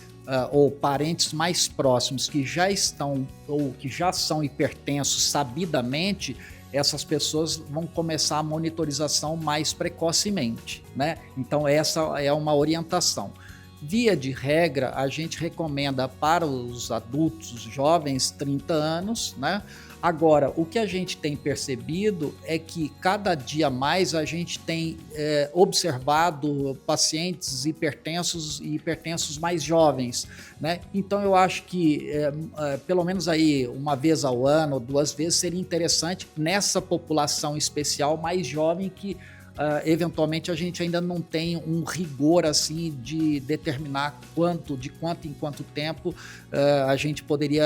ou parentes mais próximos que já estão ou que já são hipertensos sabidamente, essas pessoas vão começar a monitorização mais precocemente, né? Então essa é uma orientação. Via de regra, a gente recomenda para os adultos jovens 30 anos, né? Agora, o que a gente tem percebido é que cada dia mais a gente tem observado pacientes hipertensos e hipertensos mais jovens, né? Então eu acho que pelo menos aí uma vez ao ano ou 2 vezes seria interessante nessa população especial mais jovem que eventualmente a gente ainda não tem um rigor assim de determinar de quanto em quanto tempo a gente poderia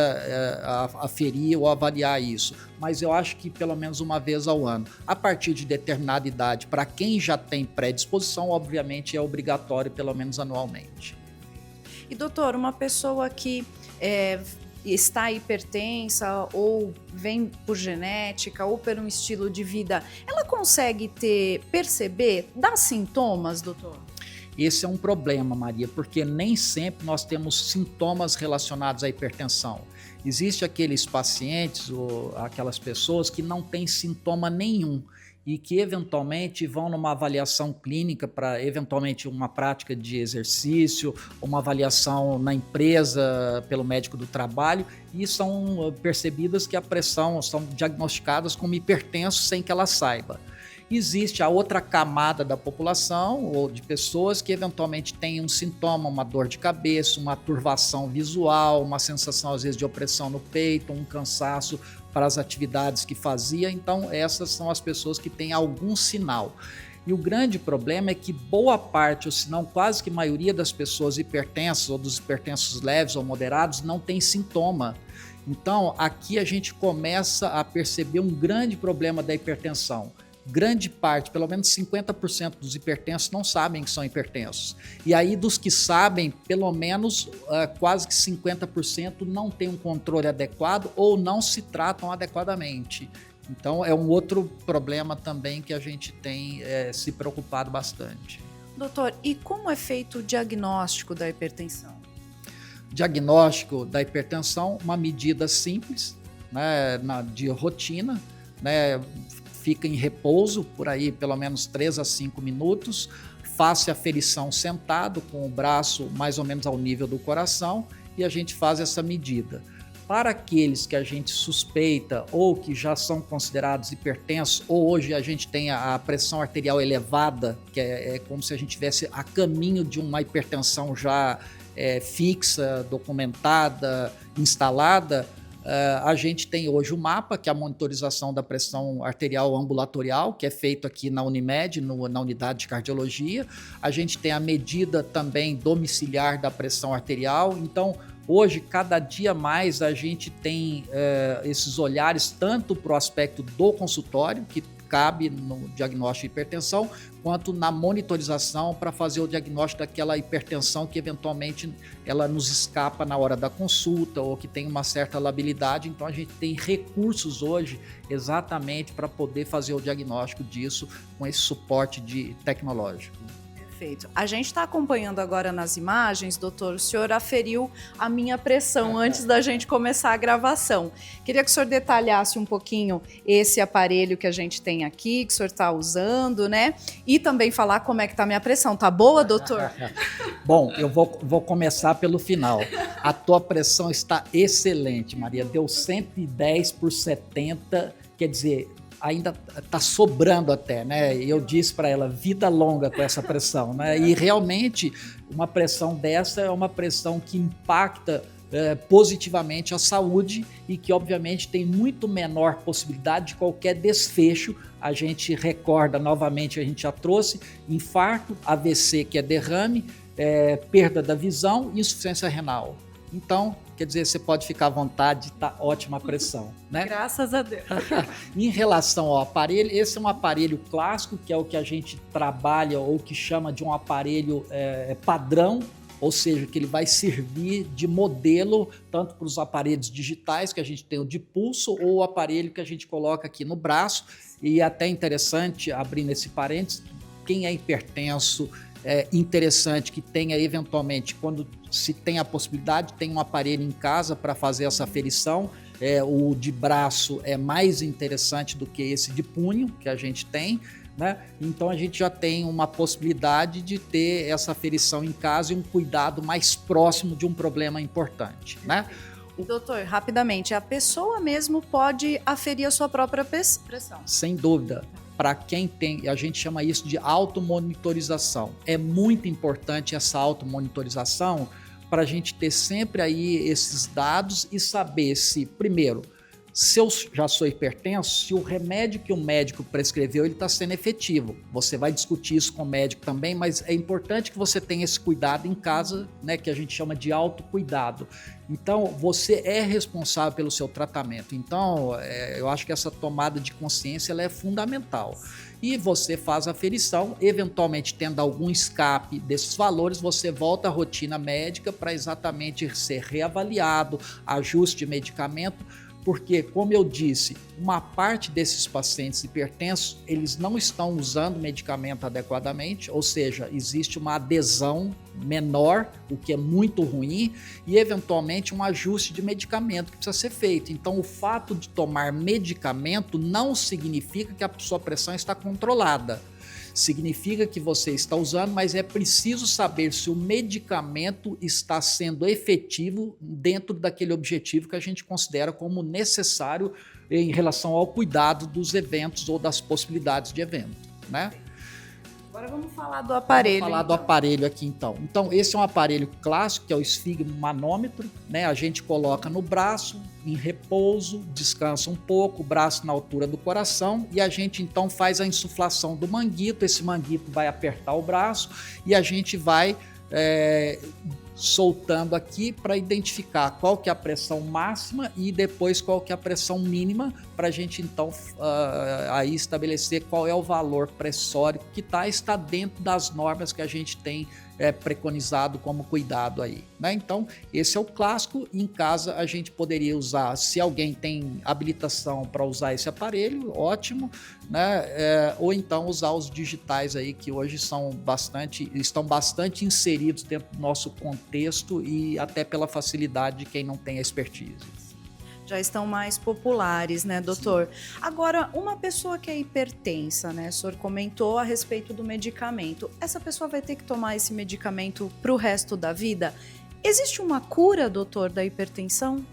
aferir ou avaliar isso. Mas eu acho que pelo menos uma vez ao ano. A partir de determinada idade, para quem já tem predisposição, obviamente é obrigatório pelo menos anualmente. E doutor, uma pessoa que está hipertensa ou vem por genética ou por um estilo de vida, ela consegue perceber, dar sintomas, doutor? Esse é um problema, Maria, porque nem sempre nós temos sintomas relacionados à hipertensão. Existem aqueles pacientes ou aquelas pessoas que não têm sintoma nenhum e que eventualmente vão numa avaliação clínica para eventualmente uma prática de exercício, uma avaliação na empresa pelo médico do trabalho e são percebidas que a pressão, são diagnosticadas como hipertenso sem que ela saiba. Existe a outra camada da população ou de pessoas que eventualmente têm um sintoma, uma dor de cabeça, uma turvação visual, uma sensação às vezes de opressão no peito, um cansaço para as atividades que fazia. Então essas são as pessoas que têm algum sinal. E o grande problema é que boa parte, ou se não quase que a maioria das pessoas hipertensas ou dos hipertensos leves ou moderados não tem sintoma. Então aqui a gente começa a perceber um grande problema da hipertensão. Grande parte, pelo menos 50% dos hipertensos não sabem que são hipertensos. E aí dos que sabem, pelo menos quase que 50% não tem um controle adequado ou não se tratam adequadamente. Então é um outro problema também que a gente tem se preocupado bastante. Doutor, e como é feito o diagnóstico da hipertensão? Diagnóstico da hipertensão, uma medida simples, né, de rotina, né, fica em repouso por aí pelo menos 3 a 5 minutos, faça a aferição sentado com o braço mais ou menos ao nível do coração e a gente faz essa medida. Para aqueles que a gente suspeita ou que já são considerados hipertensos, ou hoje a gente tem a pressão arterial elevada, que é como se a gente estivesse a caminho de uma hipertensão já fixa, documentada, instalada, a gente tem hoje o MAPA, que é a monitorização da pressão arterial ambulatorial, que é feito aqui na Unimed, na unidade de cardiologia. A gente tem a medida também domiciliar da pressão arterial. Então, Hoje, cada dia mais, a gente tem esses olhares tanto para o aspecto do consultório, que cabe no diagnóstico de hipertensão, quanto na monitorização para fazer o diagnóstico daquela hipertensão que eventualmente ela nos escapa na hora da consulta ou que tem uma certa labilidade. Então a gente tem recursos hoje exatamente para poder fazer o diagnóstico disso com esse suporte tecnológico. Perfeito. A gente está acompanhando agora nas imagens, doutor, o senhor aferiu a minha pressão antes da gente começar a gravação. Queria que o senhor detalhasse um pouquinho esse aparelho que a gente tem aqui, que o senhor está usando, né? E também falar como é que está a minha pressão. Tá boa, doutor? Bom, eu vou começar pelo final. A tua pressão está excelente, Maria. Deu 110/70, quer dizer, ainda está sobrando até, né? Eu disse para ela, vida longa com essa pressão, né? E realmente uma pressão dessa é uma pressão que impacta positivamente a saúde e que obviamente tem muito menor possibilidade de qualquer desfecho. A gente recorda novamente, a gente já trouxe, infarto, AVC, que é derrame, perda da visão e insuficiência renal. Então, quer dizer, você pode ficar à vontade, tá ótima a pressão, né? Graças a Deus. Em relação ao aparelho, esse é um aparelho clássico, que é o que a gente trabalha ou que chama de um aparelho padrão, ou seja, que ele vai servir de modelo tanto para os aparelhos digitais, que a gente tem o de pulso, ou o aparelho que a gente coloca aqui no braço. E é até interessante, abrindo esse parênteses, quem é hipertenso, é interessante que tenha eventualmente, quando se tem a possibilidade, tem um aparelho em casa para fazer essa aferição. O de braço é mais interessante do que esse de punho que a gente tem, né? Então a gente já tem uma possibilidade de ter essa aferição em casa e um cuidado mais próximo de um problema importante, né? Doutor, rapidamente, a pessoa mesmo pode aferir a sua própria pressão? Sem dúvida. Para quem tem, a gente chama isso de automonitorização. É muito importante essa automonitorização para a gente ter sempre aí esses dados e saber se, primeiro, se eu já sou hipertenso, se o remédio que o médico prescreveu ele está sendo efetivo. Você vai discutir isso com o médico também, mas é importante que você tenha esse cuidado em casa, né, que a gente chama de autocuidado. Então, você é responsável pelo seu tratamento. Então, eu acho que essa tomada de consciência ela é fundamental. E você faz a aferição, eventualmente tendo algum escape desses valores, você volta à rotina médica para exatamente ser reavaliado, ajuste de medicamento, porque, como eu disse, uma parte desses pacientes hipertensos, eles não estão usando medicamento adequadamente, ou seja, existe uma adesão menor, o que é muito ruim, e eventualmente um ajuste de medicamento que precisa ser feito. Então, o fato de tomar medicamento não significa que a sua pressão está controlada. Significa que você está usando, mas é preciso saber se o medicamento está sendo efetivo dentro daquele objetivo que a gente considera como necessário em relação ao cuidado dos eventos ou das possibilidades de evento, né? Agora vamos falar do aparelho. Vamos falar do aparelho aqui então. Então, esse é um aparelho clássico, que é o esfigmomanômetro, né? A gente coloca no braço, em repouso, descansa um pouco, o braço na altura do coração, e a gente então faz a insuflação do manguito. Esse manguito vai apertar o braço e a gente vai soltando aqui para identificar qual que é a pressão máxima e depois qual que é a pressão mínima, para a gente então aí estabelecer qual é o valor pressórico que está dentro das normas que a gente tem preconizado como cuidado aí, né? Então, esse é o clássico. Em casa a gente poderia usar, se alguém tem habilitação para usar esse aparelho, ótimo, né? Ou então usar os digitais aí, que hoje estão bastante inseridos dentro do nosso contexto e até pela facilidade de quem não tem a expertise. Já estão mais populares, né, doutor? Sim. Agora, uma pessoa que é hipertensa, né, o senhor comentou a respeito do medicamento. Essa pessoa vai ter que tomar esse medicamento para o resto da vida? Existe uma cura, doutor, da hipertensão?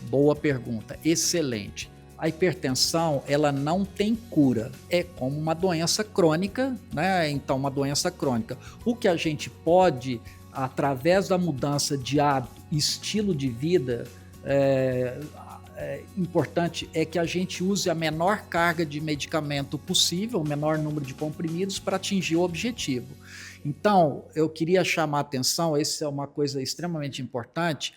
Boa pergunta, excelente. A hipertensão, ela não tem cura, é como uma doença crônica, né? Então, uma doença crônica. O que a gente pode, através da mudança de hábito, estilo de vida, importante é que a gente use a menor carga de medicamento possível, o menor número de comprimidos para atingir o objetivo. Então, eu queria chamar a atenção, essa é uma coisa extremamente importante,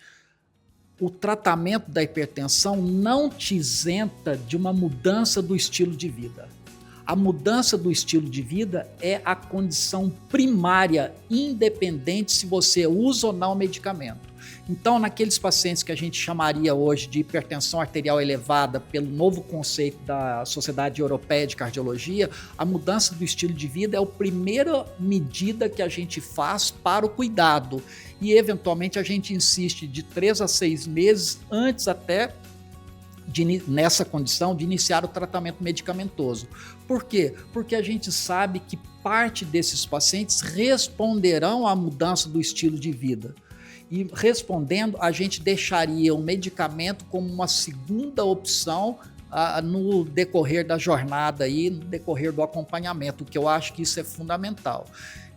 o tratamento da hipertensão não te isenta de uma mudança do estilo de vida. A mudança do estilo de vida é a condição primária, independente se você usa ou não medicamento. Então, naqueles pacientes que a gente chamaria hoje de hipertensão arterial elevada, pelo novo conceito da Sociedade Europeia de Cardiologia, a mudança do estilo de vida é a primeira medida que a gente faz para o cuidado. E, eventualmente, a gente insiste de 3 a 6 meses antes até nessa condição de iniciar o tratamento medicamentoso. Por quê? Porque a gente sabe que parte desses pacientes responderão à mudança do estilo de vida. E respondendo, a gente deixaria o medicamento como uma segunda opção no decorrer da jornada e no decorrer do acompanhamento, que eu acho que isso é fundamental.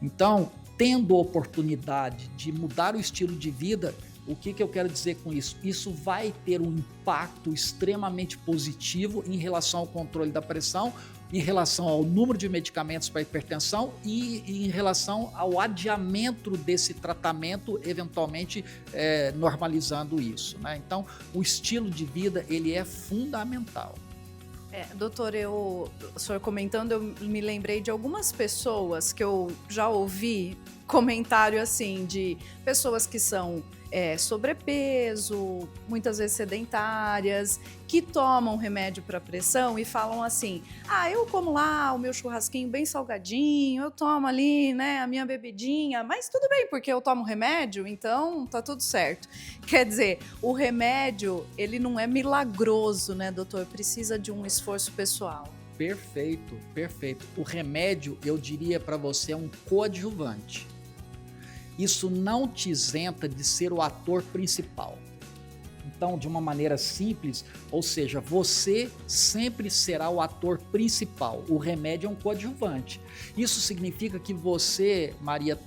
Então, tendo a oportunidade de mudar o estilo de vida, o que eu quero dizer com isso? Isso vai ter um impacto extremamente positivo em relação ao controle da pressão, em relação ao número de medicamentos para hipertensão e em relação ao adiamento desse tratamento, eventualmente normalizando isso, né? Então, o estilo de vida, ele é fundamental. Doutor, o senhor comentando, eu me lembrei de algumas pessoas que eu já ouvi comentário assim, de pessoas que são sobrepeso, muitas vezes sedentárias, que tomam remédio para pressão e falam assim: eu como lá o meu churrasquinho bem salgadinho, eu tomo ali, né, a minha bebidinha, mas tudo bem, porque eu tomo remédio, então tá tudo certo. Quer dizer, o remédio, ele não é milagroso, né, doutor? Precisa de um esforço pessoal. Perfeito, perfeito. O remédio, eu diria para você, é um coadjuvante. Isso não te isenta de ser o ator principal. Então, de uma maneira simples, ou seja, você sempre será o ator principal. O remédio é um coadjuvante. Isso significa que você, Maria,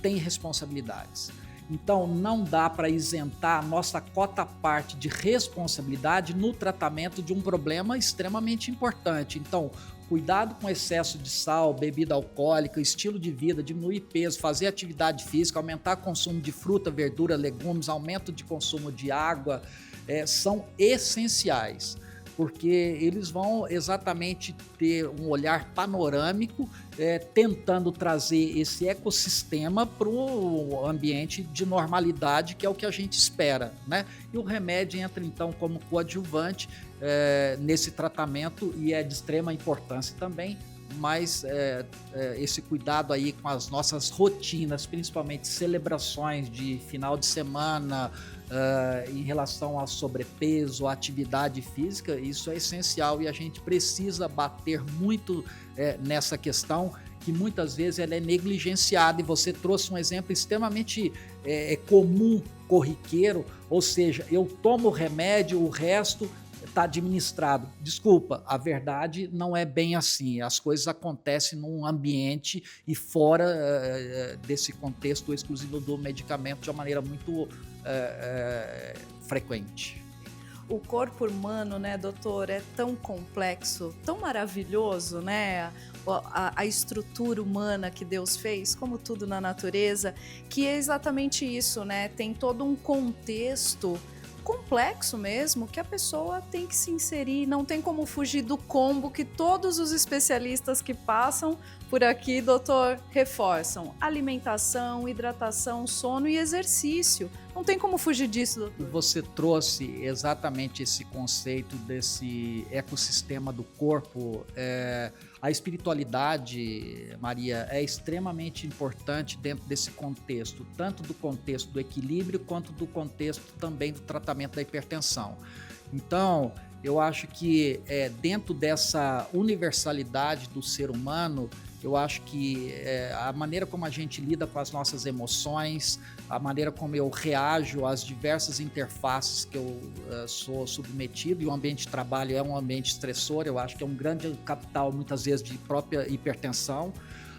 tem responsabilidades. Então, não dá para isentar a nossa cota-parte de responsabilidade no tratamento de um problema extremamente importante. Então, cuidado com excesso de sal, bebida alcoólica, estilo de vida, diminuir peso, fazer atividade física, aumentar o consumo de fruta, verdura, legumes, aumento de consumo de água, são essenciais, porque eles vão exatamente ter um olhar panorâmico, tentando trazer esse ecossistema para o ambiente de normalidade, que é o que a gente espera, né? E o remédio entra então como coadjuvante nesse tratamento e é de extrema importância também, mas esse cuidado aí com as nossas rotinas, principalmente celebrações de final de semana, em relação a sobrepeso, a atividade física, isso é essencial e a gente precisa bater muito nessa questão, que muitas vezes ela é negligenciada, e você trouxe um exemplo extremamente comum, corriqueiro, ou seja, eu tomo o remédio, o resto está administrado. Desculpa, a verdade não é bem assim. As coisas acontecem num ambiente e fora desse contexto exclusivo do medicamento de uma maneira muito frequente. O corpo humano, né, doutor, é tão complexo, tão maravilhoso, né? A estrutura humana que Deus fez, como tudo na natureza, que é exatamente isso, né? Tem todo um contexto complexo mesmo, que a pessoa tem que se inserir, não tem como fugir do combo que todos os especialistas que passam por aqui, doutor, reforçam: alimentação, hidratação, sono e exercício. Não tem como fugir disso, doutor. Você trouxe exatamente esse conceito desse ecossistema do corpo. A espiritualidade, Maria, é extremamente importante dentro desse contexto, tanto do contexto do equilíbrio quanto do contexto também do tratamento da hipertensão. Então, eu acho que dentro dessa universalidade do ser humano, eu acho que a maneira como a gente lida com as nossas emoções, a maneira como eu reajo às diversas interfaces que eu sou submetido, e o ambiente de trabalho é um ambiente estressor, eu acho que é um grande capital, muitas vezes, de própria hipertensão.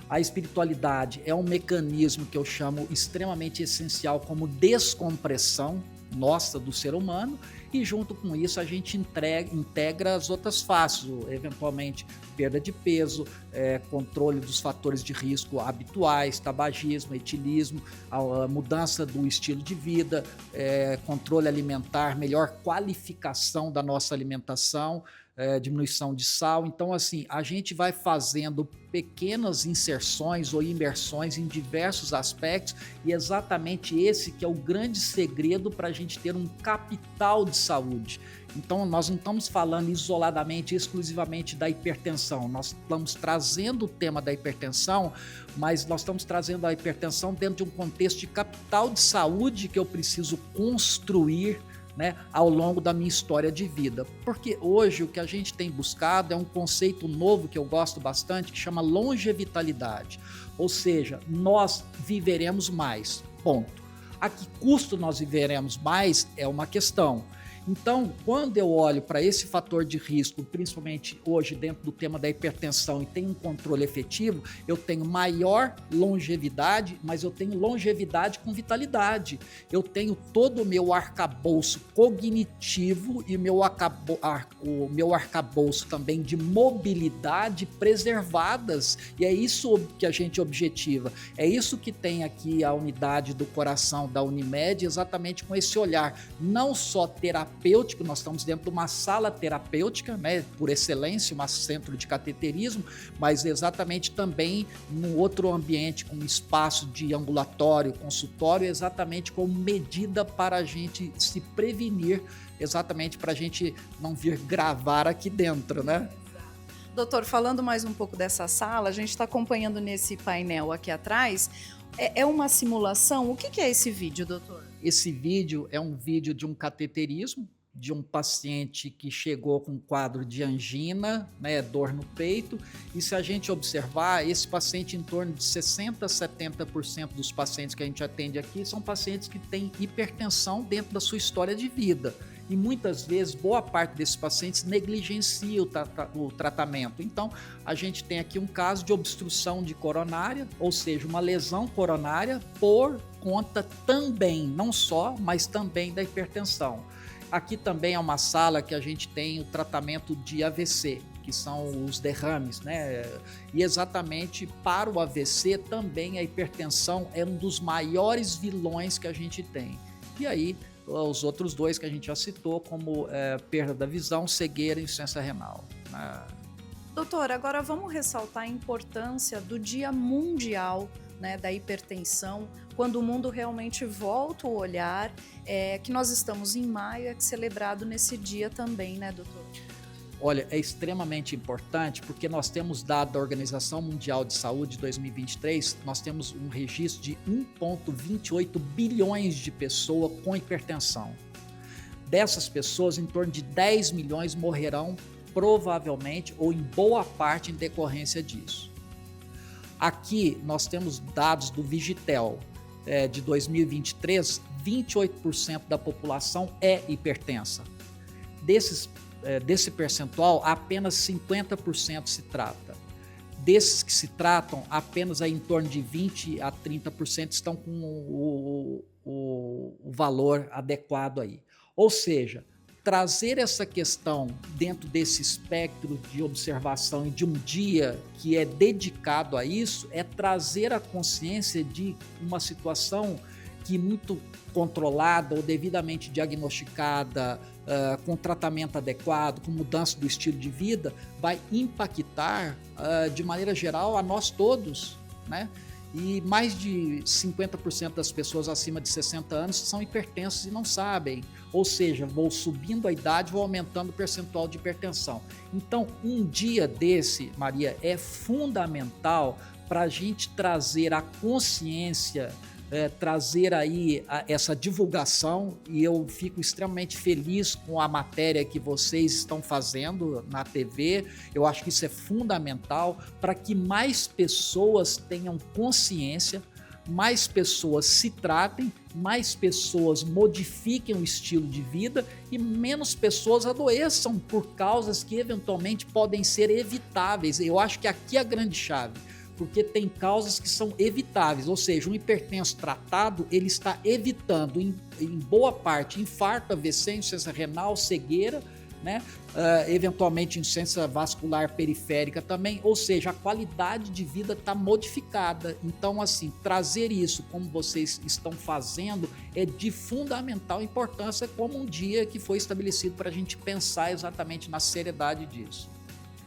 A espiritualidade é um mecanismo que eu chamo extremamente essencial como descompressão, nossa, do ser humano, e junto com isso a gente integra as outras faces, eventualmente perda de peso, controle dos fatores de risco habituais, tabagismo, etilismo, a mudança do estilo de vida, controle alimentar, melhor qualificação da nossa alimentação, diminuição de sal. Então, assim, a gente vai fazendo pequenas inserções ou imersões em diversos aspectos, e exatamente esse que é o grande segredo para a gente ter um capital de saúde. Então, nós não estamos falando isoladamente, exclusivamente da hipertensão, nós estamos trazendo o tema da hipertensão, mas nós estamos trazendo a hipertensão dentro de um contexto de capital de saúde que eu preciso construir, né, ao longo da minha história de vida. Porque hoje o que a gente tem buscado é um conceito novo que eu gosto bastante, que chama longevitalidade. Ou seja, nós viveremos mais, ponto. A que custo nós viveremos mais é uma questão. Então, quando eu olho para esse fator de risco, principalmente hoje dentro do tema da hipertensão, e tenho um controle efetivo, eu tenho maior longevidade, mas eu tenho longevidade com vitalidade. Eu tenho todo o meu arcabouço cognitivo e o meu arcabouço também de mobilidade preservadas. E é isso que a gente objetiva. É isso que tem aqui a unidade do coração da Unimed, exatamente com esse olhar, não só terapêutico, nós estamos dentro de uma sala terapêutica, né, por excelência, um centro de cateterismo, mas exatamente também num outro ambiente com espaço de ambulatório, consultório, exatamente como medida para a gente se prevenir, exatamente para a gente não vir gravar aqui dentro, né? Doutor, falando mais um pouco dessa sala, a gente está acompanhando nesse painel aqui atrás, é uma simulação. O que é esse vídeo, doutor? Esse vídeo é um vídeo de um cateterismo, de um paciente que chegou com um quadro de angina, né, dor no peito, e se a gente observar, esse paciente, em torno de 60% a 70% dos pacientes que a gente atende aqui são pacientes que têm hipertensão dentro da sua história de vida. E muitas vezes, boa parte desses pacientes negligencia o tratamento. Então, a gente tem aqui um caso de obstrução de coronária, ou seja, uma lesão coronária por conta também, não só, mas também da hipertensão. Aqui também é uma sala que a gente tem o tratamento de AVC, que são os derrames, né? E exatamente para o AVC também a hipertensão é um dos maiores vilões que a gente tem. E aí, os outros dois que a gente já citou, como perda da visão, cegueira e insuficiência renal. Doutor, agora vamos ressaltar a importância do Dia Mundial, né, da hipertensão, quando o mundo realmente volta o olhar, que nós estamos em maio, é celebrado nesse dia também, né, doutor? Olha, é extremamente importante porque nós temos dado da Organização Mundial de Saúde 2023, nós temos um registro de 1,28 bilhões de pessoas com hipertensão. Dessas pessoas, em torno de 10 milhões morrerão provavelmente ou em boa parte em decorrência disso. Aqui nós temos dados do Vigitel de 2023, 28% da população é hipertensa. Desse percentual, apenas 50% se trata. Desses que se tratam, apenas aí em torno de 20% a 30% estão com o valor adequado aí. Ou seja, trazer essa questão dentro desse espectro de observação e de um dia que é dedicado a isso, é trazer a consciência de uma situação que muito controlada ou devidamente diagnosticada, com tratamento adequado, com mudança do estilo de vida, vai impactar de maneira geral a nós todos, né? E mais de 50% das pessoas acima de 60 anos são hipertensas e não sabem. Ou seja, vou subindo a idade, vou aumentando o percentual de hipertensão. Então, um dia desse, Maria, é fundamental para a gente trazer a consciência, trazer aí essa divulgação, e eu fico extremamente feliz com a matéria que vocês estão fazendo na TV. Eu acho que isso é fundamental para que mais pessoas tenham consciência, mais pessoas se tratem, mais pessoas modifiquem o estilo de vida e menos pessoas adoeçam por causas que eventualmente podem ser evitáveis. Eu acho que aqui é a grande chave. porque tem causas que são evitáveis, ou seja, um hipertenso tratado, ele está evitando em boa parte infarto, AVC, insuficiência renal, cegueira, né? Eventualmente insuficiência vascular periférica também, ou seja, a qualidade de vida está modificada. Então, assim, trazer isso como vocês estão fazendo é de fundamental importância, como um dia que foi estabelecido para a gente pensar exatamente na seriedade disso.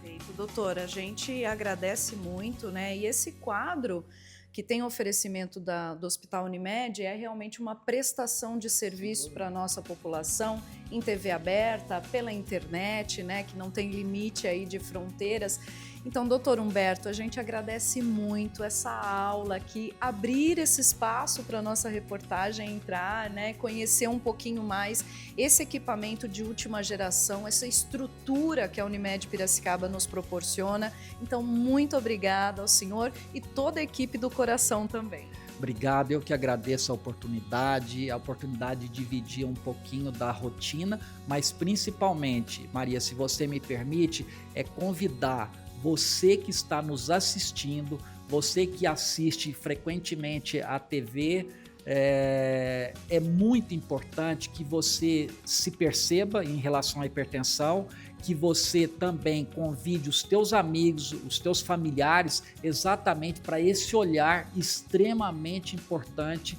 Perfeito, doutor, a gente agradece muito, né? E esse quadro que tem oferecimento do Hospital Unimed é realmente uma prestação de serviço para a nossa população em TV aberta, pela internet, né, que não tem limite aí de fronteiras. Então, doutor Humberto, a gente agradece muito essa aula aqui, abrir esse espaço para a nossa reportagem entrar, né, conhecer um pouquinho mais esse equipamento de última geração, essa estrutura que a Unimed Piracicaba nos proporciona. Então, muito obrigada ao senhor e toda a equipe do Coração também. Obrigado, eu que agradeço a oportunidade de dividir um pouquinho da rotina, mas principalmente, Maria, se você me permite, é convidar você que está nos assistindo, você que assiste frequentemente a TV, é muito importante que você se perceba em relação à hipertensão, que você também convide os teus amigos, os teus familiares, exatamente para esse olhar extremamente importante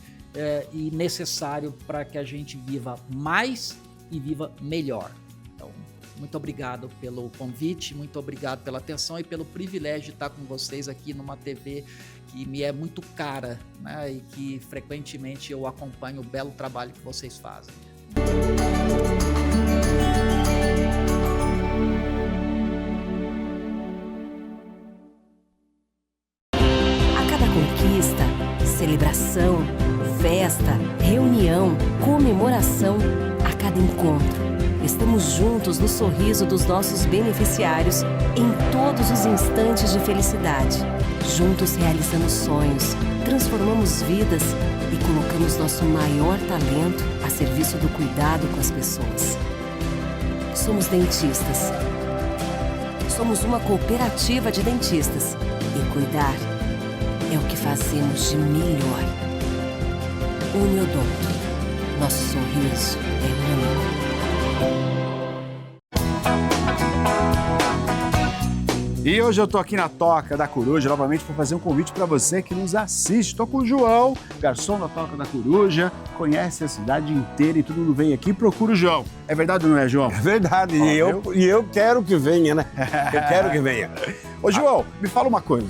e necessário para que a gente viva mais e viva melhor. Então, muito obrigado pelo convite, muito obrigado pela atenção e pelo privilégio de estar com vocês aqui numa TV que me é muito cara, né, e que frequentemente eu acompanho o belo trabalho que vocês fazem. A cada conquista, celebração, festa, reunião, comemoração, a cada encontro, estamos juntos no sorriso dos nossos beneficiários em todos os instantes de felicidade. Juntos realizamos sonhos, transformamos vidas e colocamos nosso maior talento a serviço do cuidado com as pessoas. Somos dentistas. Somos uma cooperativa de dentistas. E cuidar é o que fazemos de melhor. Uniodonto. Nosso sorriso é único. E hoje eu tô aqui na Toca da Coruja, novamente, para fazer um convite para você que nos assiste. Tô com o João, garçom da Toca da Coruja, conhece a cidade inteira e todo mundo vem aqui e procura o João. É verdade ou não é, João? É verdade, e eu quero que venha, né? Eu quero que venha. Ô, João, me fala uma coisa.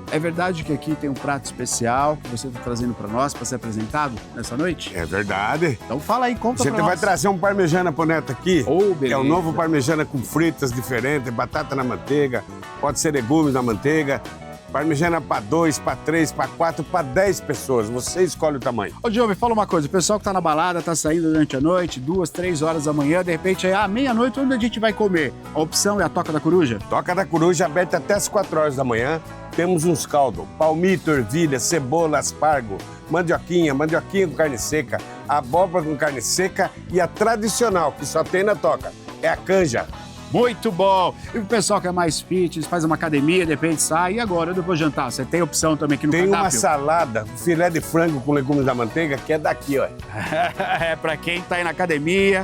É verdade que aqui tem um prato especial que você está trazendo para nós, para ser apresentado nessa noite? É verdade. Então fala aí, conta pra nós. A gente vai trazer um parmegiana pro Neto aqui. Beleza. É um novo parmegiana com fritas diferentes, batata na manteiga, pode ser legumes na manteiga. Parmegiana para 2, para 3, para 4, para 10 pessoas. Você escolhe o tamanho. Ô, Diogo, me fala uma coisa. O pessoal que tá na balada, tá saindo durante a noite, 2, 3 horas da manhã, de repente, meia-noite, onde a gente vai comer? A opção é a Toca da Coruja? Toca da Coruja, aberta até as 4 horas da manhã. Temos uns caldos, palmito, ervilha, cebola, aspargo, mandioquinha com carne seca, abóbora com carne seca e a tradicional, que só tem na Toca, é a canja. Muito bom! E o pessoal que é mais fitness, faz uma academia, de repente sai, e agora, depois de jantar? Você tem opção também aqui no cardápio? Tem uma salada, filé de frango com legumes da manteiga, que é daqui, ó. É pra quem tá aí na academia,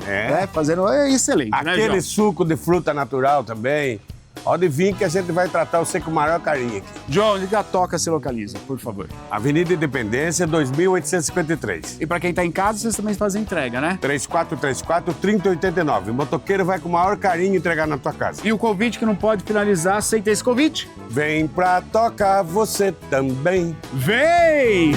fazendo... É excelente, né, Aquele João? suco de fruta natural também. Pode vir que a gente vai tratar você com o maior carinho aqui. João, onde a Toca se localiza, por favor? Avenida Independência, 2853. E pra quem tá em casa, vocês também fazem entrega, né? 3434-3089. O motoqueiro vai com o maior carinho entregar na tua casa. E o convite que não pode finalizar, aceita esse convite? Vem pra Toca você também. Vem!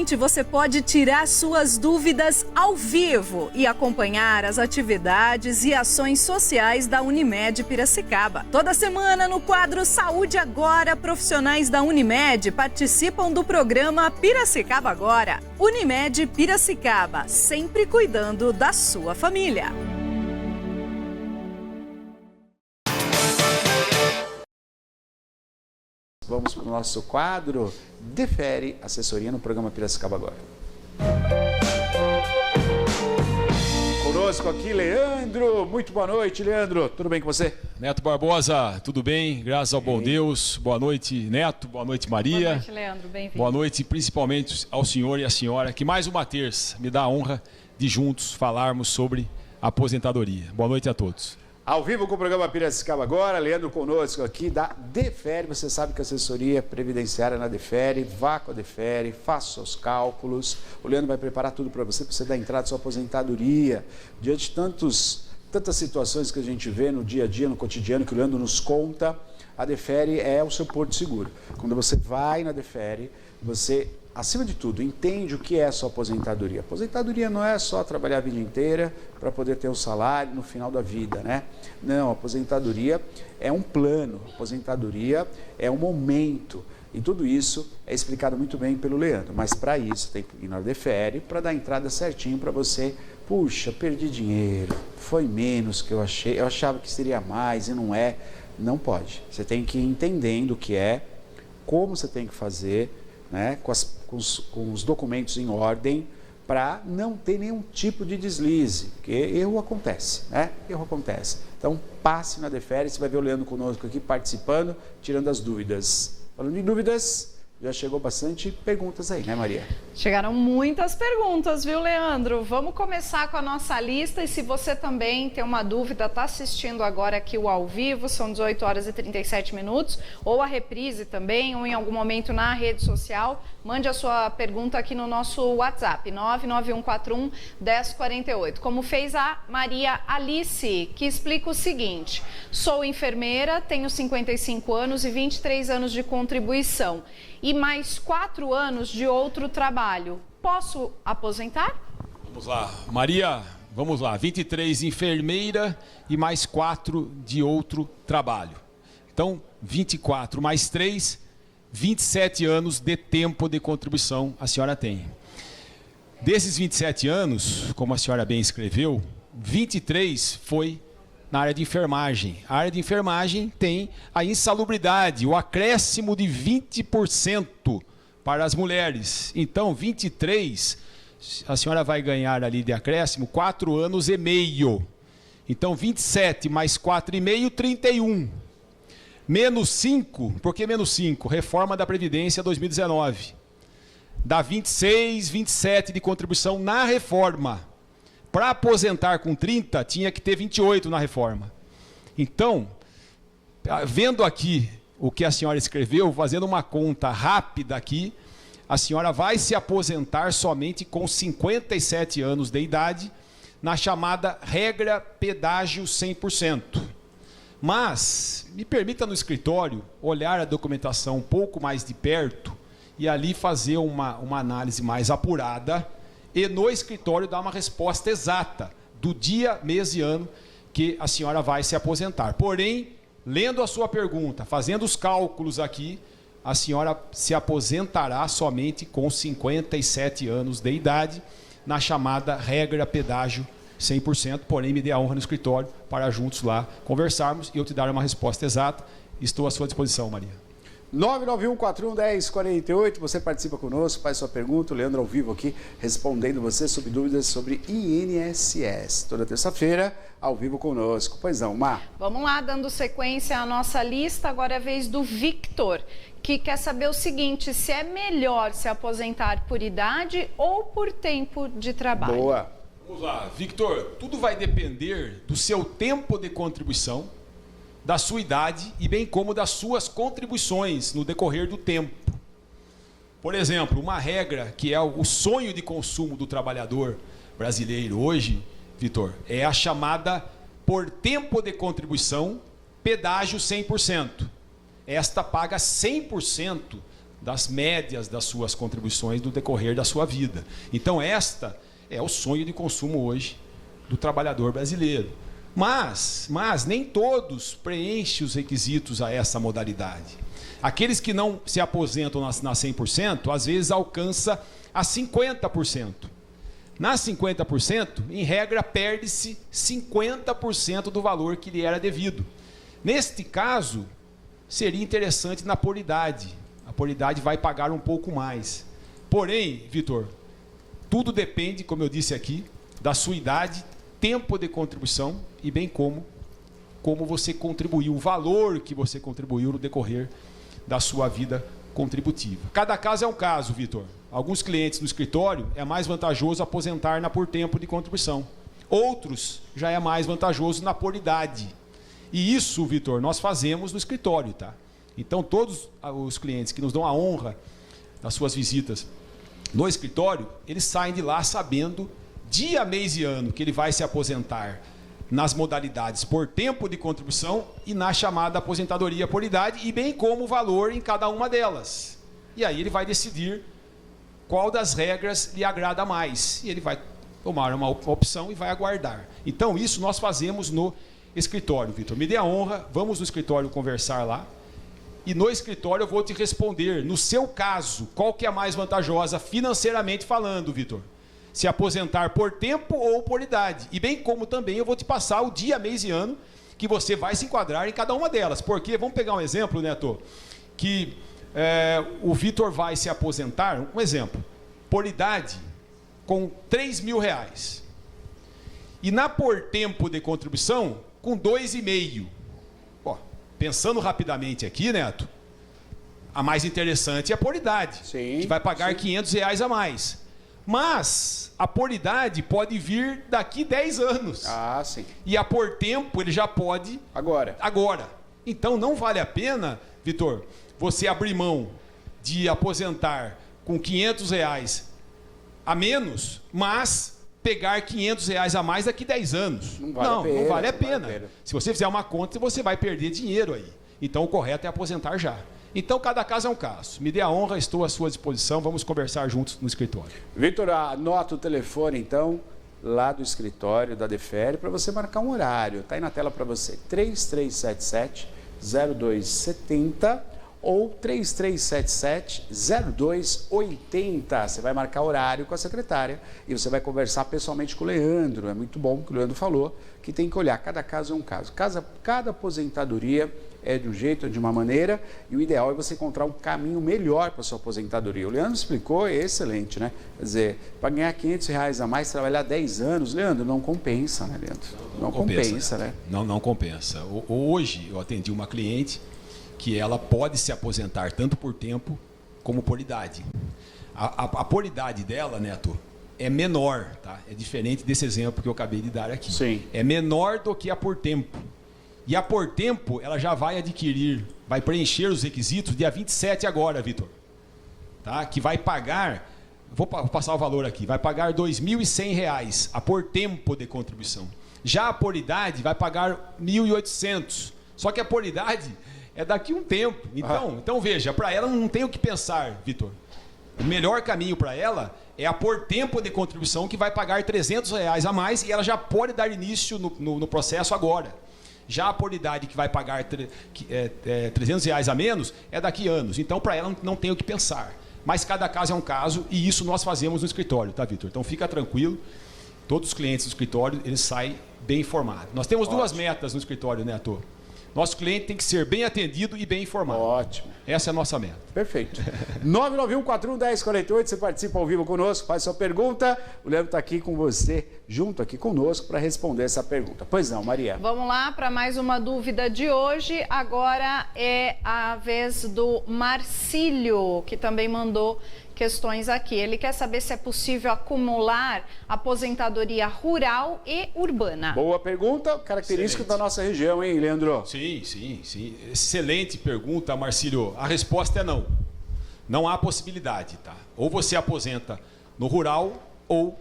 gente, você pode tirar suas dúvidas ao vivo e acompanhar as atividades e ações sociais da Unimed Piracicaba. Toda semana, no quadro Saúde Agora, profissionais da Unimed participam do programa Piracicaba Agora. Unimed Piracicaba, sempre cuidando da sua família. Vamos para o nosso quadro Defere Assessoria no programa Piracicaba Agora. Conosco aqui, Leandro. Muito boa noite, Leandro. Tudo bem com você? Neto Barbosa, tudo bem? Graças ao bom Deus. Boa noite, Neto. Boa noite, Maria. Boa noite, Leandro. Bem-vindo. Boa noite, principalmente ao senhor e à senhora, que mais uma terça me dá a honra de juntos falarmos sobre aposentadoria. Boa noite a todos. Ao vivo com o programa Piracicaba Agora, Leandro conosco aqui da Defere. Você sabe que a assessoria previdenciária na Defere, vá com a Defere, faça seus cálculos. O Leandro vai preparar tudo para você dar entrada à sua aposentadoria. Diante de tantas situações que a gente vê no dia a dia, no cotidiano, que o Leandro nos conta, a Defere é o seu porto seguro. Quando você vai na Defere, você, acima de tudo, entende o que é a sua aposentadoria. Aposentadoria não é só trabalhar a vida inteira para poder ter um salário no final da vida, né? Não, a aposentadoria é um plano, a aposentadoria é um momento. E tudo isso é explicado muito bem pelo Leandro. Mas para isso tem que ir na Defere para dar a entrada certinho para você. Puxa, perdi dinheiro, foi menos que eu achei, eu achava que seria mais e não é. Não pode. Você tem que ir entendendo o que é, como você tem que fazer, né, com os documentos em ordem, para não ter nenhum tipo de deslize, porque erro acontece, né? Erro acontece. Então, passe na Defere, você vai ver o Leandro conosco aqui participando, tirando as dúvidas. Falando em dúvidas, já chegou bastante perguntas aí, né, Maria? Chegaram muitas perguntas, viu, Leandro? Vamos começar com a nossa lista e se você também tem uma dúvida, está assistindo agora aqui o ao vivo, são 18 horas e 37 minutos, ou a reprise também, ou em algum momento na rede social, mande a sua pergunta aqui no nosso WhatsApp, 99141-1048. Como fez a Maria Alice, que explica o seguinte: sou enfermeira, tenho 55 anos e 23 anos de contribuição e mais 4 anos de outro trabalho. Posso aposentar? Vamos lá, Maria, vamos lá. 23 enfermeira e mais 4 de outro trabalho. Então, 24 mais 3, 27 anos de tempo de contribuição a senhora tem. Desses 27 anos, como a senhora bem escreveu, 23 foi na área de enfermagem. A área de enfermagem tem a insalubridade, o acréscimo de 20% para as mulheres. Então, 23, a senhora vai ganhar ali de acréscimo 4 anos e meio. Então, 27 mais 4,5, 31. Menos 5, por que menos 5? Reforma da Previdência 2019. Dá 26, 27 de contribuição na reforma. Para aposentar com 30, tinha que ter 28 na reforma. Então, vendo aqui o que a senhora escreveu, fazendo uma conta rápida aqui, a senhora vai se aposentar somente com 57 anos de idade, na chamada regra pedágio 100%. Mas, me permita no escritório olhar a documentação um pouco mais de perto e ali fazer uma análise mais apurada e no escritório dar uma resposta exata do dia, mês e ano que a senhora vai se aposentar. Porém, lendo a sua pergunta, fazendo os cálculos aqui, a senhora se aposentará somente com 57 anos de idade, na chamada regra pedágio 100%, porém me dê a honra no escritório para juntos lá conversarmos e eu te dar uma resposta exata. Estou à sua disposição, Maria. 99141-1048, você participa conosco, faz sua pergunta, o Leandro ao vivo aqui, respondendo você sobre dúvidas sobre INSS. Toda terça-feira, ao vivo conosco. Pois não, Má? Vamos lá, dando sequência à nossa lista, agora é a vez do Victor, que quer saber o seguinte: se é melhor se aposentar por idade ou por tempo de trabalho? Boa. Vamos lá, Victor, tudo vai depender do seu tempo de contribuição, da sua idade e bem como das suas contribuições no decorrer do tempo. Por exemplo, uma regra que é o sonho de consumo do trabalhador brasileiro hoje, Vitor, é a chamada por tempo de contribuição pedágio 100%. Esta paga 100% das médias das suas contribuições no decorrer da sua vida. Então, esta é o sonho de consumo hoje do trabalhador brasileiro. Mas nem todos preenchem os requisitos a essa modalidade. Aqueles que não se aposentam na 100%, às vezes alcança a 50%. Nas 50%, em regra, perde-se 50% do valor que lhe era devido. Neste caso, seria interessante na poridade. A poridade vai pagar um pouco mais. Porém, Vitor, tudo depende, como eu disse aqui, da sua idade, tempo de contribuição e bem como você contribuiu, o valor que você contribuiu no decorrer da sua vida contributiva. Cada caso é um caso, Vitor. Alguns clientes no escritório é mais vantajoso aposentar na por tempo de contribuição. Outros já é mais vantajoso na por idade. E isso, Vitor, nós fazemos no escritório, tá? Então, todos os clientes que nos dão a honra das suas visitas no escritório, eles saem de lá sabendo dia, mês e ano que ele vai se aposentar nas modalidades por tempo de contribuição e na chamada aposentadoria por idade, e bem como o valor em cada uma delas. E aí ele vai decidir qual das regras lhe agrada mais. E ele vai tomar uma opção e vai aguardar. Então, isso nós fazemos no escritório, Vitor. Me dê a honra, vamos no escritório conversar lá. E no escritório eu vou te responder, no seu caso, qual que é a mais vantajosa financeiramente falando, Vitor? Se aposentar por tempo ou por idade. E bem como também eu vou te passar o dia, mês e ano que você vai se enquadrar em cada uma delas. Porque, vamos pegar um exemplo, Neto, que o Vitor vai se aposentar, um exemplo, por idade, com R$3.000. E na por tempo de contribuição, com 2,5. Pensando rapidamente aqui, Neto, a mais interessante é a por idade, que vai pagar R$500 a mais. Mas a por idade pode vir daqui 10 anos. Ah, sim. E a por tempo ele já pode agora. Então não vale a pena, Vitor, você abrir mão de aposentar com R$500 a menos, mas pegar R$500 a mais daqui 10 anos. Não vale a pena. Se você fizer uma conta, você vai perder dinheiro aí. Então o correto é aposentar já. Então, cada caso é um caso. Me dê a honra, estou à sua disposição. Vamos conversar juntos no escritório. Vitor, anota o telefone, então, lá do escritório da Defere, para você marcar um horário. Está aí na tela para você. 3377-0270 ou 3377-0280. Você vai marcar horário com a secretária e você vai conversar pessoalmente com o Leandro. É muito bom que o Leandro falou que tem que olhar. Cada caso é um caso. Cada aposentadoria é de um jeito, é de uma maneira, e o ideal é você encontrar um caminho melhor para a sua aposentadoria. O Leandro explicou, é excelente, né? Quer dizer, para ganhar R$500 a mais, trabalhar 10 anos, Leandro, não compensa, né, Leandro? Não compensa, né? Não compensa. Hoje, eu atendi uma cliente que ela pode se aposentar tanto por tempo como por idade. A por idade dela, Neto, é menor, tá? É diferente desse exemplo que eu acabei de dar aqui. Sim. É menor do que a por tempo. E a por tempo, ela já vai vai preencher os requisitos dia 27 agora, Vitor. Tá? Que vai pagar, vou passar o valor aqui, vai pagar R$2.100 a por tempo de contribuição. Já a por idade vai pagar R$1.800. Só que a por idade é daqui um tempo. Então veja, para ela não tem o que pensar, Vitor. O melhor caminho para ela é a por tempo de contribuição, que vai pagar R$300 a mais, e ela já pode dar início no processo agora. Já a por idade, que vai pagar R$300 a menos, é daqui anos. Então, para ela, não tem o que pensar. Mas cada caso é um caso, e isso nós fazemos no escritório, tá, Vitor? Então, fica tranquilo. Todos os clientes do escritório, eles saem bem informados. Nós temos duas metas no escritório, né, Arthur? Nosso cliente tem que ser bem atendido e bem informado. Ótimo. Essa é a nossa meta. Perfeito. 991-41-1048, você participa ao vivo conosco, faz sua pergunta. O Leandro está aqui com você, junto aqui conosco, para responder essa pergunta. Pois não, Maria. Vamos lá para mais uma dúvida de hoje. Agora é a vez do Marcílio, que também mandou questões aqui. Ele quer saber se é possível acumular aposentadoria rural e urbana. Boa pergunta, característica da nossa região, hein, Leandro? Sim. Excelente pergunta, Marcílio. A resposta é não. Não há possibilidade, tá? Ou você aposenta no rural ou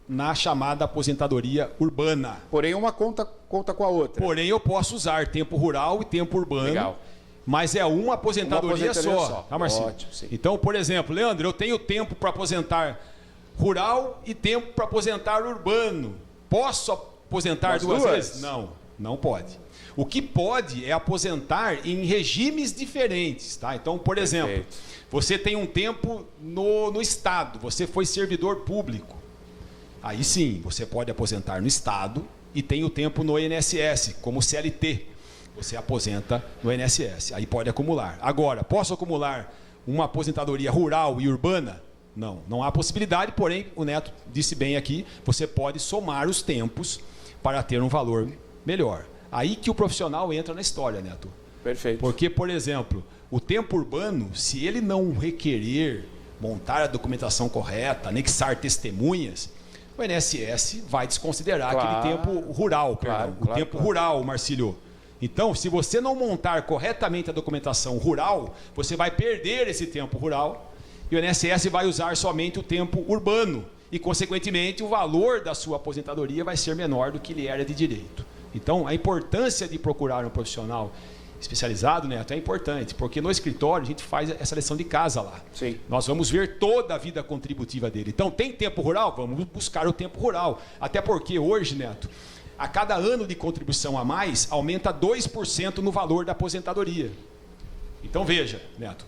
na chamada aposentadoria urbana. Porém, uma conta com a outra. Porém, eu posso usar tempo rural e tempo urbano. Legal. mas é uma aposentadoria, só. Tá, Marcinho? Ótimo, sim. Então, por exemplo, Leandro, eu tenho tempo para aposentar rural e tempo para aposentar urbano. Posso aposentar duas vezes? Não, não pode. O que pode é aposentar em regimes diferentes, tá? Então, por exemplo, você tem um tempo no Estado, você foi servidor público. Aí sim, você pode aposentar no Estado e tem o tempo no INSS, como CLT. Você aposenta no INSS, aí pode acumular. Agora, posso acumular uma aposentadoria rural e urbana? Não, não há possibilidade, porém, o Neto disse bem aqui, você pode somar os tempos para ter um valor melhor. Aí que o profissional entra na história, Neto. Perfeito. Porque, por exemplo, o tempo urbano, se ele não requerer montar a documentação correta, anexar testemunhas, o INSS vai desconsiderar aquele tempo rural, o tempo rural, Marcílio. Então, se você não montar corretamente a documentação rural, você vai perder esse tempo rural e o INSS vai usar somente o tempo urbano e, consequentemente, o valor da sua aposentadoria vai ser menor do que ele era de direito. Então, a importância de procurar um profissional especializado, Neto, é importante, porque no escritório a gente faz essa lição de casa lá. Sim. Nós vamos ver toda a vida contributiva dele. Então, tem tempo rural? Vamos buscar o tempo rural. Até porque hoje, Neto, a cada ano de contribuição a mais, aumenta 2% no valor da aposentadoria. Então, veja, Neto,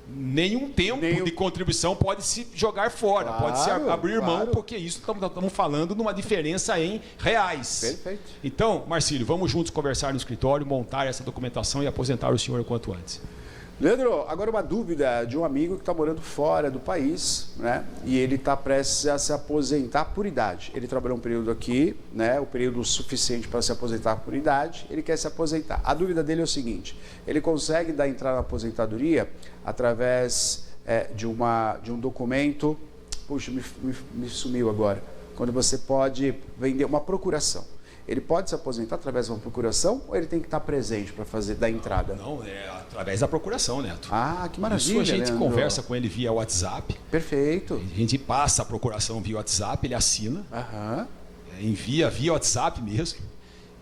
nenhum tempo de contribuição pode se jogar fora, pode se abrir mão, porque isso estamos falando numa diferença em reais. Perfeito. Então, Marcílio, vamos juntos conversar no escritório, montar essa documentação e aposentar o senhor o quanto antes. Leandro, agora uma dúvida de um amigo que está morando fora do país, né? E ele está prestes a se aposentar por idade. Ele trabalhou um período aqui, né? O período suficiente para se aposentar por idade. Ele quer se aposentar. A dúvida dele é o seguinte: ele consegue dar entrada na aposentadoria através de um documento? Puxa, me sumiu agora. Quando você pode vender uma procuração. Ele pode se aposentar através de uma procuração ou ele tem que estar presente para dar entrada? Não, é através da procuração, Neto. Ah, que maravilha, Isso a gente Leandro. conversa com ele via WhatsApp. Perfeito. A gente passa a procuração via WhatsApp, ele assina. Envia via WhatsApp mesmo.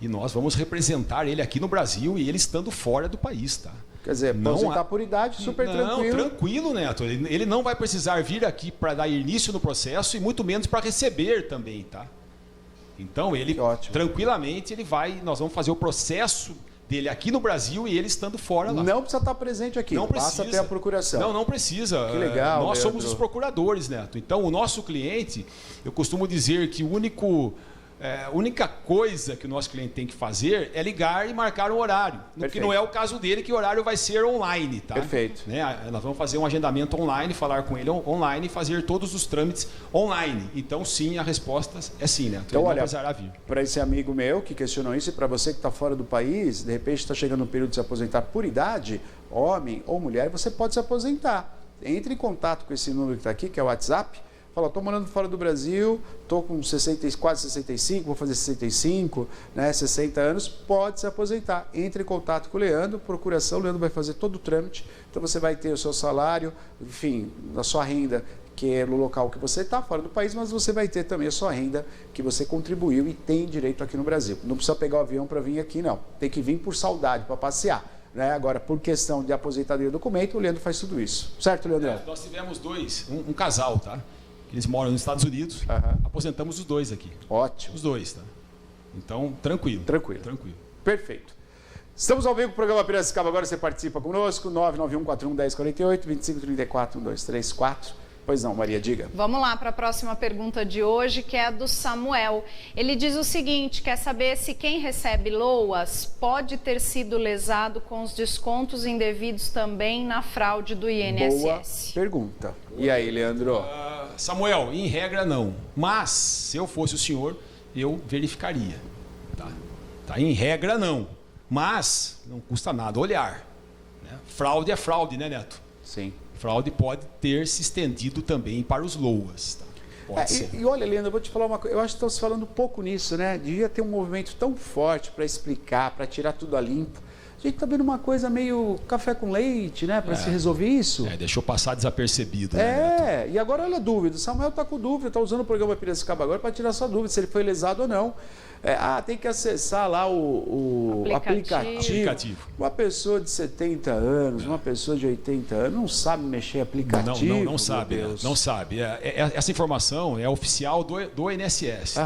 E nós vamos representar ele aqui no Brasil e ele estando fora do país, tá? Quer dizer, aposentar por idade, super tranquilo. Não, tranquilo, Neto. Ele não vai precisar vir aqui para dar início no processo e muito menos para receber também, tá? Então, ele tranquilamente, nós vamos fazer o processo dele aqui no Brasil e ele estando fora lá. Não precisa estar presente aqui, não passa até a procuração. Não precisa. Que legal, nós Leandro. somos os procuradores, Neto. Então, o nosso cliente, eu costumo dizer que a única coisa que o nosso cliente tem que fazer é ligar e marcar um horário. Que não é o caso dele, que o horário vai ser online, tá? Perfeito. Né? Nós vamos fazer um agendamento online, falar com ele online e fazer todos os trâmites online. Então, sim, a resposta é sim, Neto. Então, olha, vir. Para esse amigo meu que questionou isso e para você que está fora do país, de repente está chegando no período de se aposentar por idade, homem ou mulher, você pode se aposentar. Entre em contato com esse número que está aqui, que é o WhatsApp. Fala, estou morando fora do Brasil, estou com quase 65, vou fazer 65, né, 60 anos, pode se aposentar. Entre em contato com o Leandro, procuração, o Leandro vai fazer todo o trâmite, então você vai ter o seu salário, enfim, a sua renda, que é no local que você está, fora do país, mas você vai ter também a sua renda que você contribuiu e tem direito aqui no Brasil. Não precisa pegar o avião para vir aqui, não. Tem que vir por saudade, para passear. Né? Agora, por questão de aposentadoria do documento, o Leandro faz tudo isso. Certo, Leandro? Nós tivemos um casal, tá? Eles moram nos Estados Unidos, aposentamos os dois aqui. Ótimo. Os dois, tá? Então, tranquilo. Tranquilo. Perfeito. Estamos ao vivo com o programa Piracicaba. Agora você participa conosco, 991411048, 2534-1234. Pois não, Maria, diga. Vamos lá para a próxima pergunta de hoje, que é a do Samuel. Ele diz o seguinte, quer saber se quem recebe LOAS pode ter sido lesado com os descontos indevidos também na fraude do INSS. Boa pergunta. E aí, Leandro? Samuel, em regra não. Mas, se eu fosse o senhor, eu verificaria. Tá? Em regra não. Mas, não custa nada olhar. Né? Fraude é fraude, né, Neto? Sim. Fraude pode ter se estendido também para os LOAS. Tá? Pode ser. E olha, Leandro, eu vou te falar uma coisa. Eu acho que estamos falando pouco nisso, né? Devia ter um movimento tão forte para explicar, para tirar tudo a limpo. A gente está vendo uma coisa meio café com leite, né? Para se resolver isso. Deixou passar desapercebido. Né, Neto? E agora olha a dúvida. O Samuel está com dúvida, está usando o programa Piracicaba agora para tirar sua dúvida, se ele foi lesado ou não. Tem que acessar lá o aplicativo. Uma pessoa de 70 anos, uma pessoa de 80 anos, não sabe mexer em aplicativo. Não sabe, não sabe. Essa informação é oficial do INSS.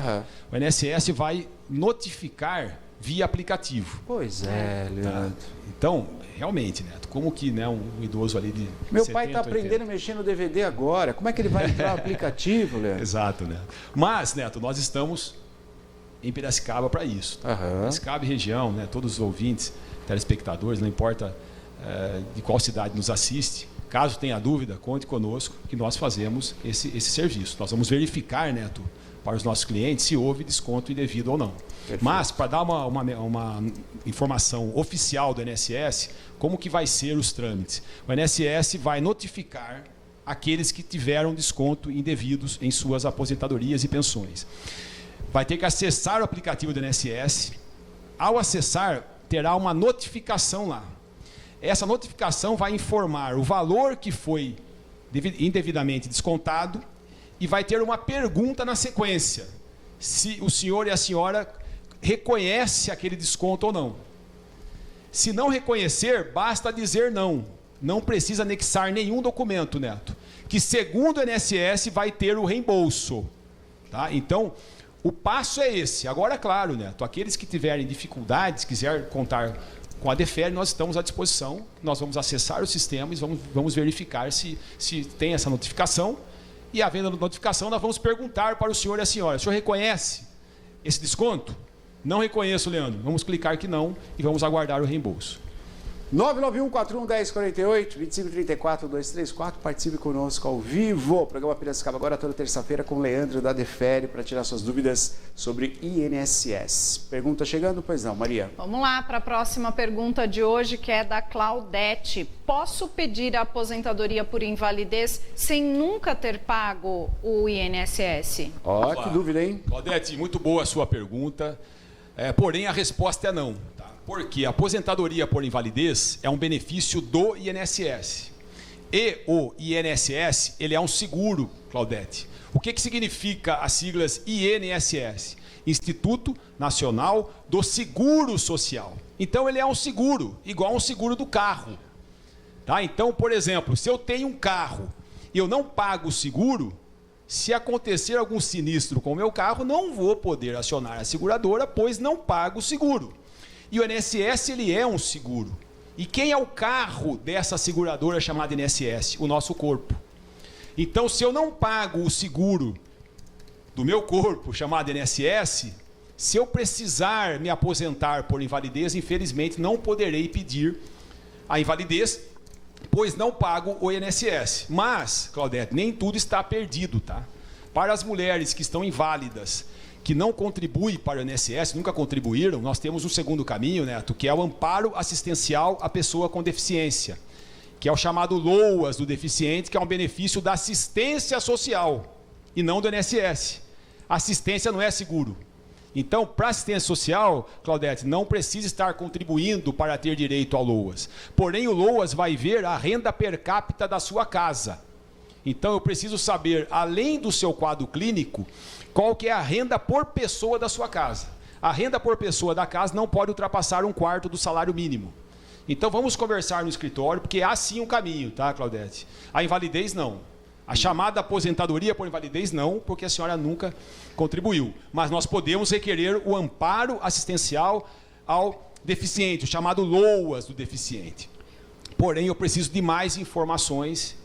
O INSS vai notificar via aplicativo. Pois é, Leandro. Então, realmente, Neto, como que um idoso ali de Meu pai está aprendendo a mexer no DVD agora. Como é que ele vai entrar no aplicativo, Leandro? Exato, Neto. Mas, Neto, nós estamos em Piracicaba para isso. Piracicaba e região, todos os ouvintes, telespectadores, não importa de qual cidade nos assiste, caso tenha dúvida, conte conosco que nós fazemos esse serviço. Nós vamos verificar, Neto, para os nossos clientes se houve desconto indevido ou não. Perfeito. Mas, para dar uma informação oficial do INSS, como que vai ser os trâmites? O INSS vai notificar aqueles que tiveram desconto indevidos em suas aposentadorias e pensões. Vai ter que acessar o aplicativo do INSS. Ao acessar, terá uma notificação lá. Essa notificação vai informar o valor que foi indevidamente descontado e vai ter uma pergunta na sequência, se o senhor e a senhora reconhece aquele desconto ou não. Se não reconhecer, basta dizer não. Não precisa anexar nenhum documento, Neto, que segundo o INSS vai ter o reembolso. Tá? Então, o passo é esse. Agora, claro, Neto, aqueles que tiverem dificuldades, quiserem contar com a DEFERE, nós estamos à disposição. Nós vamos acessar o sistema e vamos verificar se tem essa notificação. E havendo notificação, nós vamos perguntar para o senhor e a senhora: o senhor reconhece esse desconto? Não reconheço, Leandro. Vamos clicar que não e vamos aguardar o reembolso. 991-41-1048, 2534-234. Participe conosco ao vivo. O programa Piracicaba agora toda terça-feira com o Leandro da DEFERE para tirar suas dúvidas sobre INSS. Pergunta chegando, pois não, Maria? Vamos lá para a próxima pergunta de hoje, que é da Claudete. Posso pedir a aposentadoria por invalidez sem nunca ter pago o INSS? Que dúvida, hein? Claudete, muito boa a sua pergunta. Porém, a resposta é não. Porque a aposentadoria por invalidez é um benefício do INSS. E o INSS, ele é um seguro, Claudete. O que significa as siglas INSS? Instituto Nacional do Seguro Social. Então, ele é um seguro, igual um seguro do carro. Tá? Então, por exemplo, se eu tenho um carro e eu não pago o seguro, se acontecer algum sinistro com o meu carro, não vou poder acionar a seguradora, pois não pago o seguro. E o INSS, ele é um seguro. E quem é o carro dessa seguradora chamada INSS? O nosso corpo. Então, se eu não pago o seguro do meu corpo, chamado INSS, se eu precisar me aposentar por invalidez, infelizmente não poderei pedir a invalidez, pois não pago o INSS. Mas, Claudete, nem tudo está perdido, tá? Para as mulheres que estão inválidas, que não contribuem para o INSS, nunca contribuíram, nós temos um segundo caminho, Neto, que é o amparo assistencial à pessoa com deficiência, que é o chamado LOAS do deficiente, que é um benefício da assistência social e não do INSS. Assistência não é seguro. Então, para assistência social, Claudete, não precisa estar contribuindo para ter direito ao LOAS. Porém, o LOAS vai ver a renda per capita da sua casa. Então, eu preciso saber, além do seu quadro clínico, qual que é a renda por pessoa da sua casa. A renda por pessoa da casa não pode ultrapassar 1/4 do salário mínimo. Então, vamos conversar no escritório, porque há sim um caminho, tá, Claudete? A invalidez, não. A chamada aposentadoria por invalidez, não, porque a senhora nunca contribuiu. Mas nós podemos requerer o amparo assistencial ao deficiente, o chamado LOAS do deficiente. Porém, eu preciso de mais informações.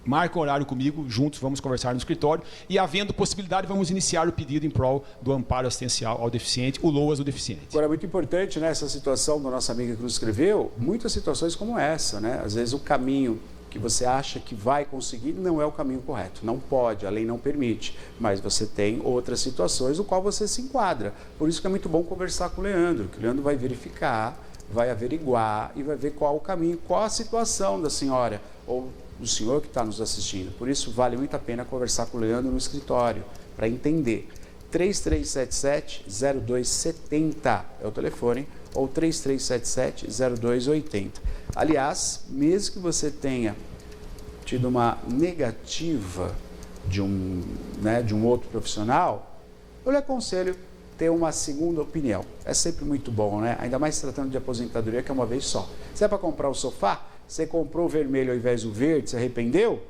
Marca um horário comigo, juntos vamos conversar no escritório e, havendo possibilidade, vamos iniciar o pedido em prol do amparo assistencial ao deficiente, o LOAS do deficiente. Agora, é muito importante, né, essa situação da nossa amiga que nos escreveu, muitas situações como essa, né? Às vezes o caminho que você acha que vai conseguir não é o caminho correto, não pode, a lei não permite, mas você tem outras situações no qual você se enquadra. Por isso que é muito bom conversar com o Leandro, que o Leandro vai verificar, vai averiguar e vai ver qual o caminho, qual a situação da senhora ou do senhor que está nos assistindo. Por isso, vale muito a pena conversar com o Leandro no escritório, para entender. 3377-0270 é o telefone, ou 3377-0280. Aliás, mesmo que você tenha tido uma negativa de um outro profissional, eu lhe aconselho ter uma segunda opinião. É sempre muito bom, né? Ainda mais se tratando de aposentadoria, que é uma vez só. Se é para comprar o sofá, você comprou o vermelho ao invés do verde, se arrependeu,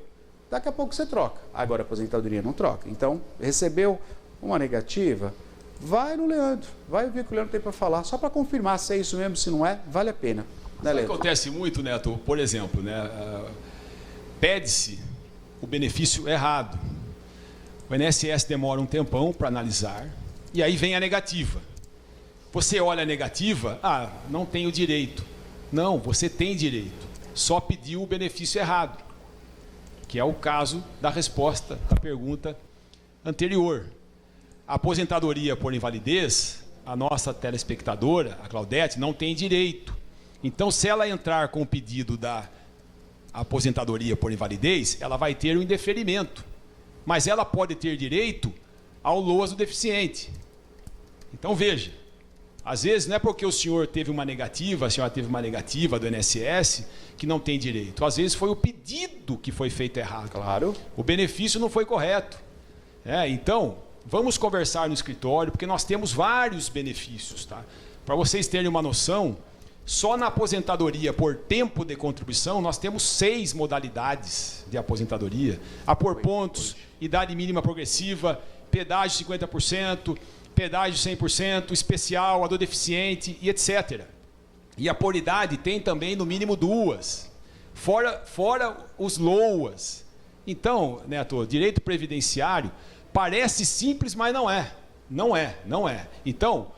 daqui a pouco você troca. Agora a aposentadoria não troca. Então, recebeu uma negativa, vai no Leandro, vai ver o que o Leandro tem para falar, só para confirmar se é isso mesmo, se não é, vale a pena. Né, Leandro? Acontece muito, Neto, por exemplo, né, pede-se o benefício errado. O INSS demora um tempão para analisar e aí vem a negativa. Você olha a negativa, não tenho direito. Não, você tem direito, só pediu o benefício errado, que é o caso da resposta da pergunta anterior. A aposentadoria por invalidez, a nossa telespectadora, a Claudete, não tem direito. Então, se ela entrar com o pedido da aposentadoria por invalidez, ela vai ter um indeferimento. Mas ela pode ter direito ao LOAS do deficiente. Então, veja, às vezes não é porque o senhor teve uma negativa, a senhora teve uma negativa do INSS, que não tem direito. Às vezes foi o pedido que foi feito errado. Claro. O benefício não foi correto. Então, vamos conversar no escritório, porque nós temos vários benefícios, tá? Para vocês terem uma noção, só na aposentadoria por tempo de contribuição, nós temos 6 modalidades de aposentadoria. A por pontos, idade mínima progressiva, pedágio 50%, pedágio 100%, especial, a do deficiente e etc. E a por idade tem também no mínimo 2, fora os LOAS. Então, Neto, direito previdenciário parece simples, mas não é. Não é. Então,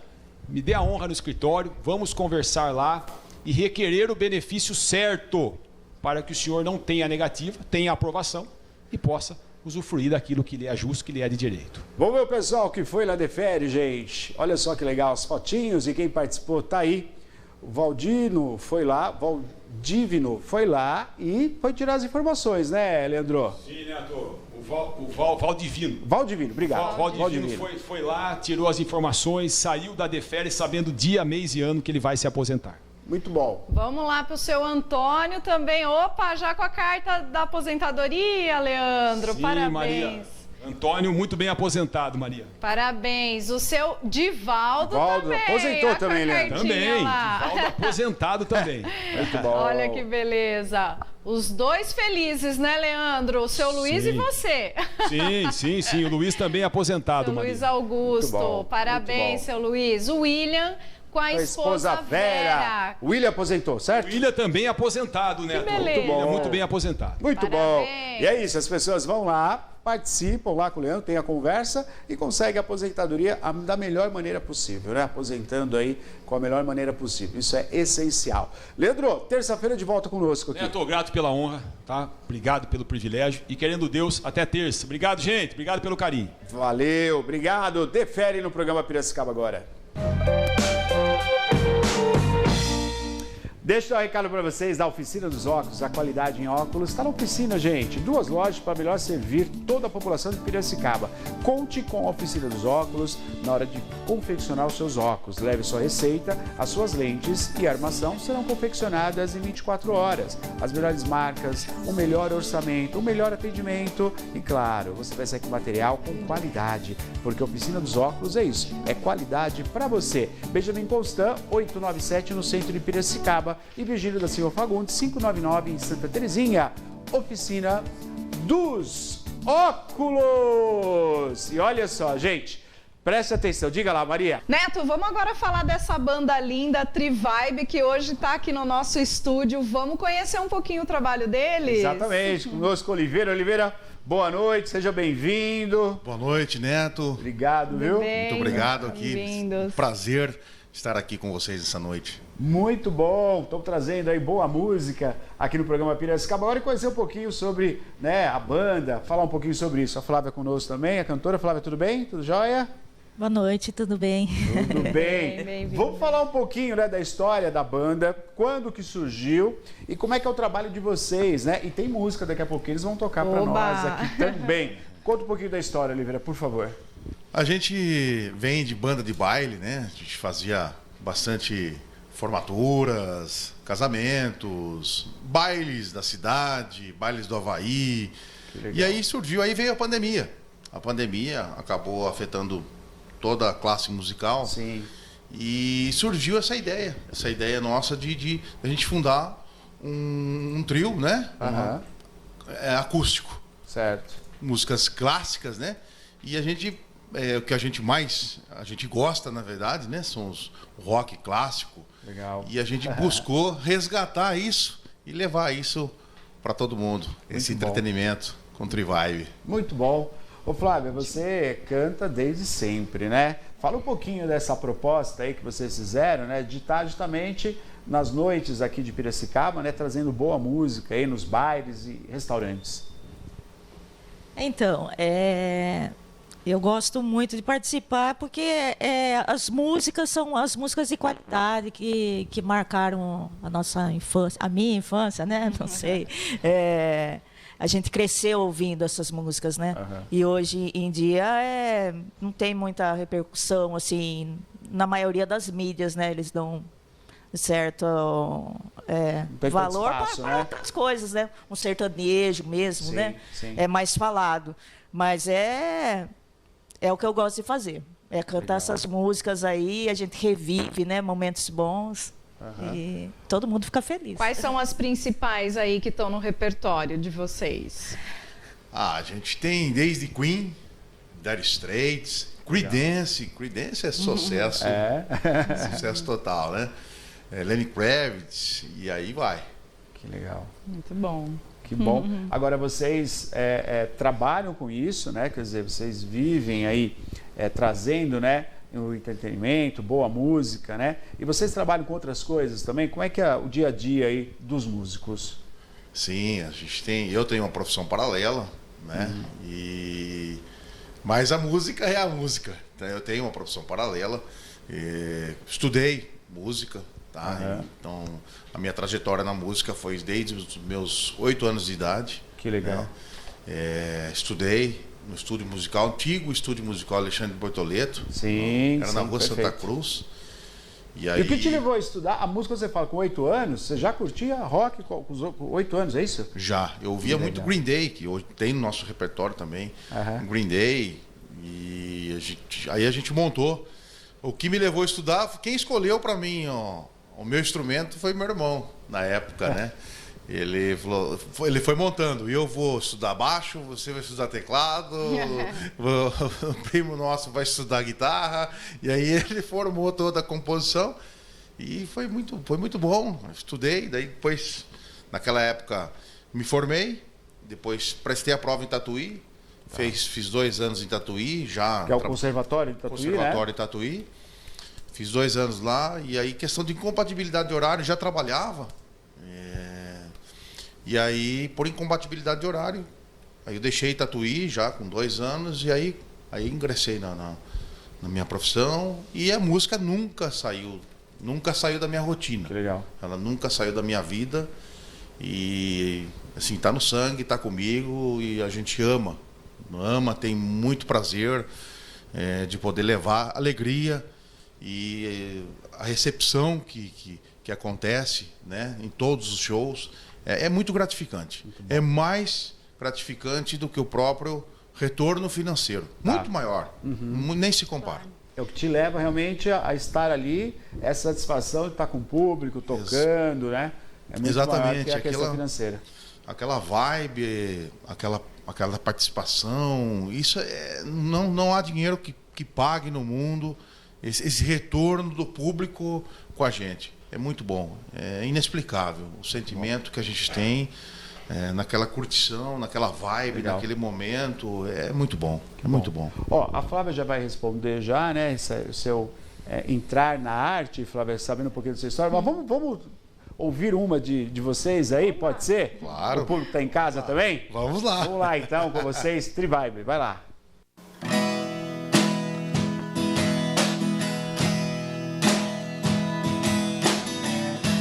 me dê a honra no escritório, vamos conversar lá e requerer o benefício certo para que o senhor não tenha negativa, tenha aprovação e possa usufruir daquilo que lhe é justo, que lhe é de direito. Vamos ver o pessoal que foi lá de férias, gente. Olha só que legal, as fotinhos e quem participou tá aí. O Valdivino foi lá e foi tirar as informações, né, Leandro? Sim, Neto. O Valdivino. Valdivino, obrigado. Valdivino foi lá, tirou as informações, saiu da DEFERES sabendo dia, mês e ano que ele vai se aposentar. Muito bom. Vamos lá para o seu Antônio também. Opa, já com a carta da aposentadoria, Leandro. Sim, parabéns. Maria. Antônio, muito bem aposentado, Maria. Parabéns. O seu Divaldo também. Aposentou também, Leandro. Também. Lá. Divaldo aposentado também. Muito bom. Olha que beleza. Os dois felizes, né, Leandro? O seu Luiz e você. Sim. O Luiz também aposentado, Maria. Luiz Augusto. Parabéns, seu Luiz. O William com a esposa Vera. O William aposentou, certo? O William também aposentado, né? Muito bom. Muito bem aposentado. Muito bom. E é isso, as pessoas vão lá, participam lá com o Leandro, tem a conversa e conseguem a aposentadoria da melhor maneira possível, né? Aposentando aí com a melhor maneira possível. Isso é essencial. Leandro, terça-feira de volta conosco aqui. Neto, grato pela honra, tá? Obrigado pelo privilégio e querendo Deus, até terça. Obrigado, gente. Obrigado pelo carinho. Valeu, obrigado. Defere no programa Piracicaba agora. Deixa eu dar um recado para vocês da Oficina dos Óculos, a qualidade em óculos está na oficina, gente. 2 lojas para melhor servir toda a população de Piracicaba. Conte com a Oficina dos Óculos na hora de confeccionar os seus óculos. Leve sua receita, as suas lentes e a armação serão confeccionadas em 24 horas. As melhores marcas, o melhor orçamento, o melhor atendimento e, claro, você vai sair com material com qualidade, porque a Oficina dos Óculos é isso, é qualidade para você. Benjamin Constant, 897 no centro de Piracicaba. E Virgílio da Silva Fagundes, 599 em Santa Terezinha. Oficina dos Óculos. E olha só, gente, preste atenção. Diga lá, Maria. Neto, vamos agora falar dessa banda linda, Trivibe, que hoje está aqui no nosso estúdio. Vamos conhecer um pouquinho o trabalho deles? Exatamente. Conosco, Oliveira. Oliveira, boa noite, seja bem-vindo. Boa noite, Neto. Obrigado, viu? Muito obrigado aqui. Prazer estar aqui com vocês essa noite. Muito bom, estou trazendo aí boa música aqui no programa Piracicaba. Agora conhecer um pouquinho sobre, né, a banda, falar um pouquinho sobre isso. A Flávia conosco também, a cantora. Flávia, tudo bem? Tudo jóia? Boa noite, tudo bem? Tudo bem. Vamos falar um pouquinho, né, da história da banda, quando que surgiu e como é que é o trabalho de vocês, né? E tem música daqui a pouco, eles vão tocar para nós aqui também. Conta um pouquinho da história, Oliveira, por favor. A gente vem de banda de baile, né? A gente fazia bastante formaturas, casamentos, bailes da cidade, bailes do Havaí. E aí surgiu, aí veio a pandemia. A pandemia acabou afetando toda a classe musical. Sim. E surgiu essa ideia nossa de a gente fundar um trio, né? Acústico. Certo. Músicas clássicas, né? E o que a gente gosta, na verdade, né? São o rock clássico. Legal. E a gente buscou resgatar isso e levar isso para todo mundo. Esse entretenimento com Trivibe. Muito bom. Ô Flávia, você canta desde sempre, né? Fala um pouquinho dessa proposta aí que vocês fizeram, né? De estar justamente nas noites aqui de Piracicaba, né? Trazendo boa música aí nos bailes e restaurantes. Então, eu gosto muito de participar porque as músicas são as músicas de qualidade que marcaram a nossa infância, a minha infância, né? Não sei. A gente cresceu ouvindo essas músicas, né? E hoje em dia não tem muita repercussão, assim, na maioria das mídias, né? Eles dão certo valor para outras coisas, né? Um sertanejo mesmo, sim, né? Sim. É mais falado. Mas é o que eu gosto de fazer. É cantar essas músicas aí, a gente revive, né? Momentos bons. E todo mundo fica feliz. Quais são as principais aí que estão no repertório de vocês? A gente tem desde Queen, Dire Straits, Creedence. Creedence é sucesso. Sucesso total, né? Lenny Kravitz, e aí vai. Que legal. Muito bom. Que bom. Agora, vocês trabalham com isso, né? Quer dizer, vocês vivem aí trazendo, né? O entretenimento, boa música, né? E vocês trabalham com outras coisas também? Como é que é o dia a dia aí dos músicos? Sim, eu tenho uma profissão paralela, né? Mas a música é a música. Então, eu tenho uma profissão paralela, estudei música, tá? Então, a minha trajetória na música foi desde os meus 8 anos de idade. Que legal. Né? Estudei no estúdio musical, antigo estúdio musical Alexandre Bortoleto. Sim, era na rua Santa Cruz. E o que te levou a estudar? A música, você fala, com 8 anos, você já curtia rock com 8 anos, é isso? Já. Eu ouvia muito Green Day, que hoje tem no nosso repertório também. Green Day. E aí a gente montou. O que me levou a estudar, quem escolheu para mim o meu instrumento foi meu irmão, na época, né? Ele foi montando, eu vou estudar baixo, você vai estudar teclado, o primo nosso vai estudar guitarra, e aí ele formou toda a composição e foi muito bom. Estudei, daí depois, naquela época, me formei, depois prestei a prova em Tatuí, fiz 2 anos em Tatuí, já... Que é o Conservatório de Tatuí, Conservatório de Tatuí. Fiz 2 anos lá, e aí questão de incompatibilidade de horário, já trabalhava. E aí, por incompatibilidade de horário, aí eu deixei Tatuí já com 2 anos, e aí ingressei na minha profissão, e a música nunca saiu da minha rotina. Que legal. Ela nunca saiu da minha vida, e assim, tá no sangue, tá comigo, e a gente ama, tem muito prazer de poder levar alegria, e a recepção que acontece, né, em todos os shows é muito gratificante. É mais gratificante do que o próprio retorno financeiro. Muito maior. Nem se compara. É o que te leva realmente a estar ali, essa satisfação de estar com o público, tocando, né? É muito maior que a questão financeira. Aquela vibe, aquela participação, isso não há dinheiro que pague no mundo esse retorno do público com a gente. É muito bom, é inexplicável o sentimento que a gente tem naquela curtição, naquela vibe, naquele momento. É muito bom, muito bom. Ó, a Flávia já vai responder já, né? O seu entrar na arte, Flávia, sabendo um pouquinho da sua história. Mas vamos ouvir uma de vocês aí, pode ser? Claro. O público está em casa também? Vamos lá. Vamos lá então com vocês, Trivibe, vai lá.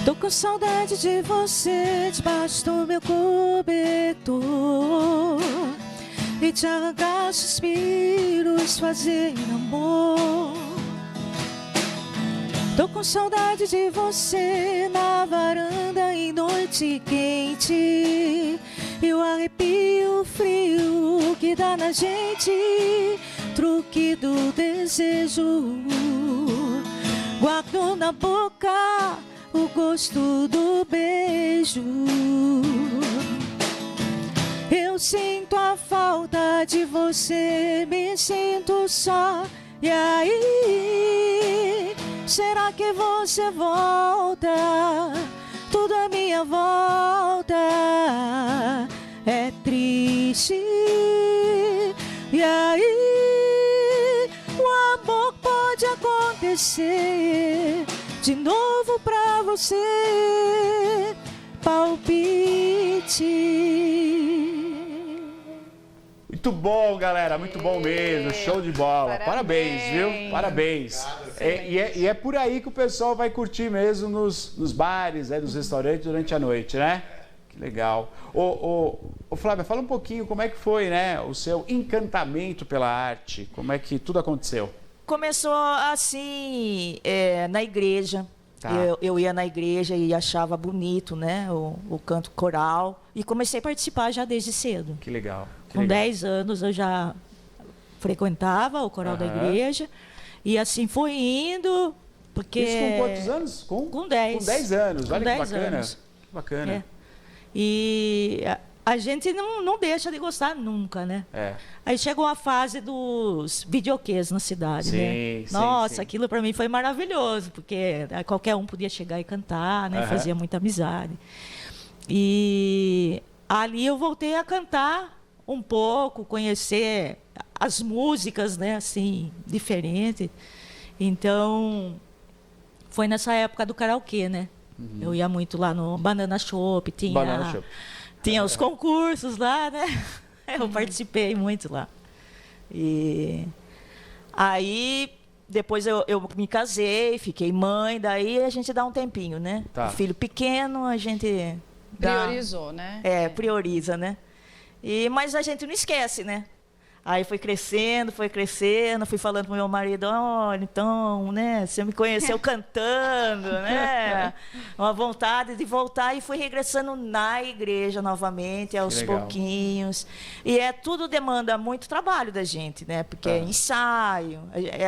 Tô com saudade de você debaixo do meu cobertor e te arrancar suspiros, fazer amor. Tô com saudade de você na varanda em noite quente e o arrepio frio que dá na gente truque do desejo. Guardo na boca o gosto do beijo. Eu sinto a falta de você, me sinto só. E aí, será que você volta? Tudo à minha volta é triste. E aí, o amor pode acontecer de novo pra você. Palpite. Muito bom, galera, muito bom mesmo, show de bola. Parabéns, viu? Parabéns. E é por aí que o pessoal vai curtir mesmo nos bares, nos restaurantes durante a noite, né? Que legal. Ô, Flávia, fala um pouquinho como é que foi, né, o seu encantamento pela arte, como é que tudo aconteceu? Começou assim, na igreja. Tá. Eu ia na igreja e achava bonito, né, o canto coral. E comecei a participar já desde cedo. Que legal. Com 10 anos eu já frequentava o coral da igreja. E assim foi indo, porque... Isso com quantos anos? Com 10. Com 10 anos, olha que bacana. Anos. Que bacana. É. E a gente não deixa de gostar nunca, né? Aí chegou a fase dos videoquês na cidade, né? Nossa, aquilo para mim foi maravilhoso, porque qualquer um podia chegar e cantar, né? Fazia muita amizade. E ali eu voltei a cantar um pouco, conhecer as músicas, né? Assim, diferentes. Então, foi nessa época do karaokê, né? Eu ia muito lá no Banana Shop, tinha os concursos lá, né? Eu participei muito lá. E aí, depois eu me casei, fiquei mãe, daí a gente dá um tempinho, né? Tá. O filho pequeno, a gente... Priorizou, né? Prioriza, né? Mas a gente não esquece, né? Aí foi crescendo, fui falando pro meu marido, olha, então, né, você me conheceu cantando, né? Uma vontade de voltar, e fui regressando na igreja novamente, aos pouquinhos. E tudo demanda muito trabalho da gente, né? Porque é ensaio.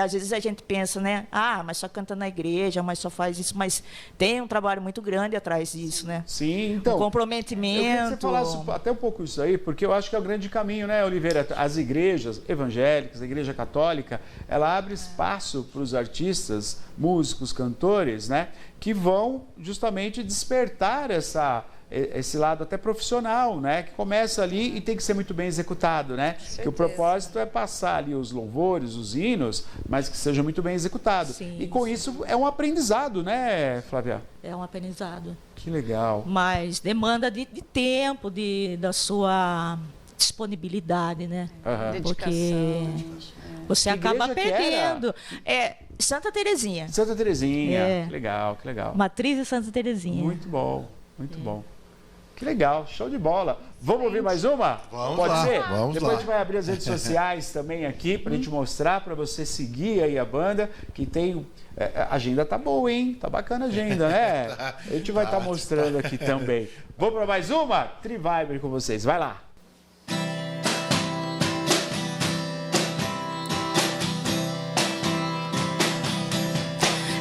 Às vezes a gente pensa, né? Mas só canta na igreja, mas só faz isso. Mas tem um trabalho muito grande atrás disso, né? Sim, então... Um comprometimento. Eu queria que você falasse até um pouco isso aí, porque eu acho que é o grande caminho, né, Oliveira? As igrejas evangélicas, a igreja católica, ela abre espaço para os artistas, músicos, cantores, né, que vão justamente despertar esse lado até profissional, né, que começa ali e tem que ser muito bem executado, né, que o propósito é passar ali os louvores, os hinos, mas que seja muito bem executado. E com isso é um aprendizado, né, Flávia? É um aprendizado. Que legal. Mas demanda de tempo, da sua disponibilidade, né? Porque você acaba perdendo. Santa Terezinha. Santa Terezinha, que legal, que legal. Matriz de Santa Terezinha. Muito bom, muito bom. Que legal, show de bola. Vamos ouvir mais uma? Vamos Pode lá, ser? vamos Depois lá. a gente vai abrir as redes sociais também aqui para a gente mostrar, para você seguir aí a banda, que tem... A agenda tá boa, hein? Tá bacana a agenda, né? A gente vai estar mostrando aqui também. Vamos para mais uma? Triviber com vocês, vai lá.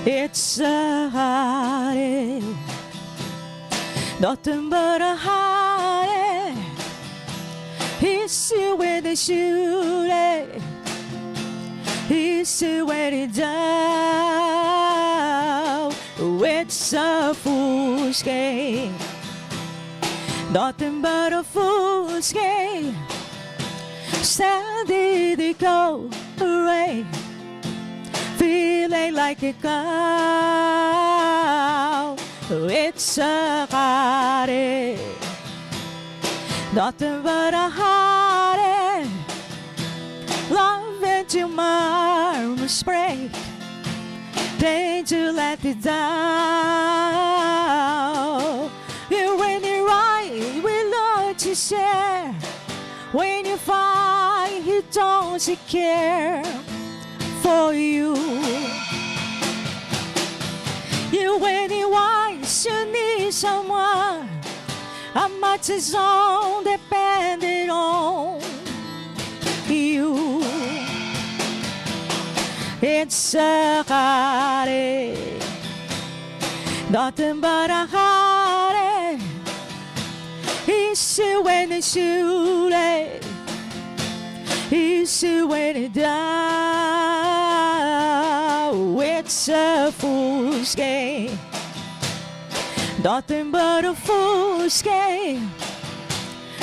It's a heartache, nothing but a heartache. He's still where they shoot it. He's still waiting down. Oh, it's a fool's game, nothing but a fool's game. Standing the cold rain, feeling like a clown. It's a heartache, nothing but a heartache. Love until my arms break, danger let it down. You when you right, we love to share. When you find he don't care for you. You when you wise, you need someone. How much is on depending on you. It's a heartache, nothing but a heartache. It's you when it's too late. It's you when it's down. It's a fool's game, nothing but a fool's game.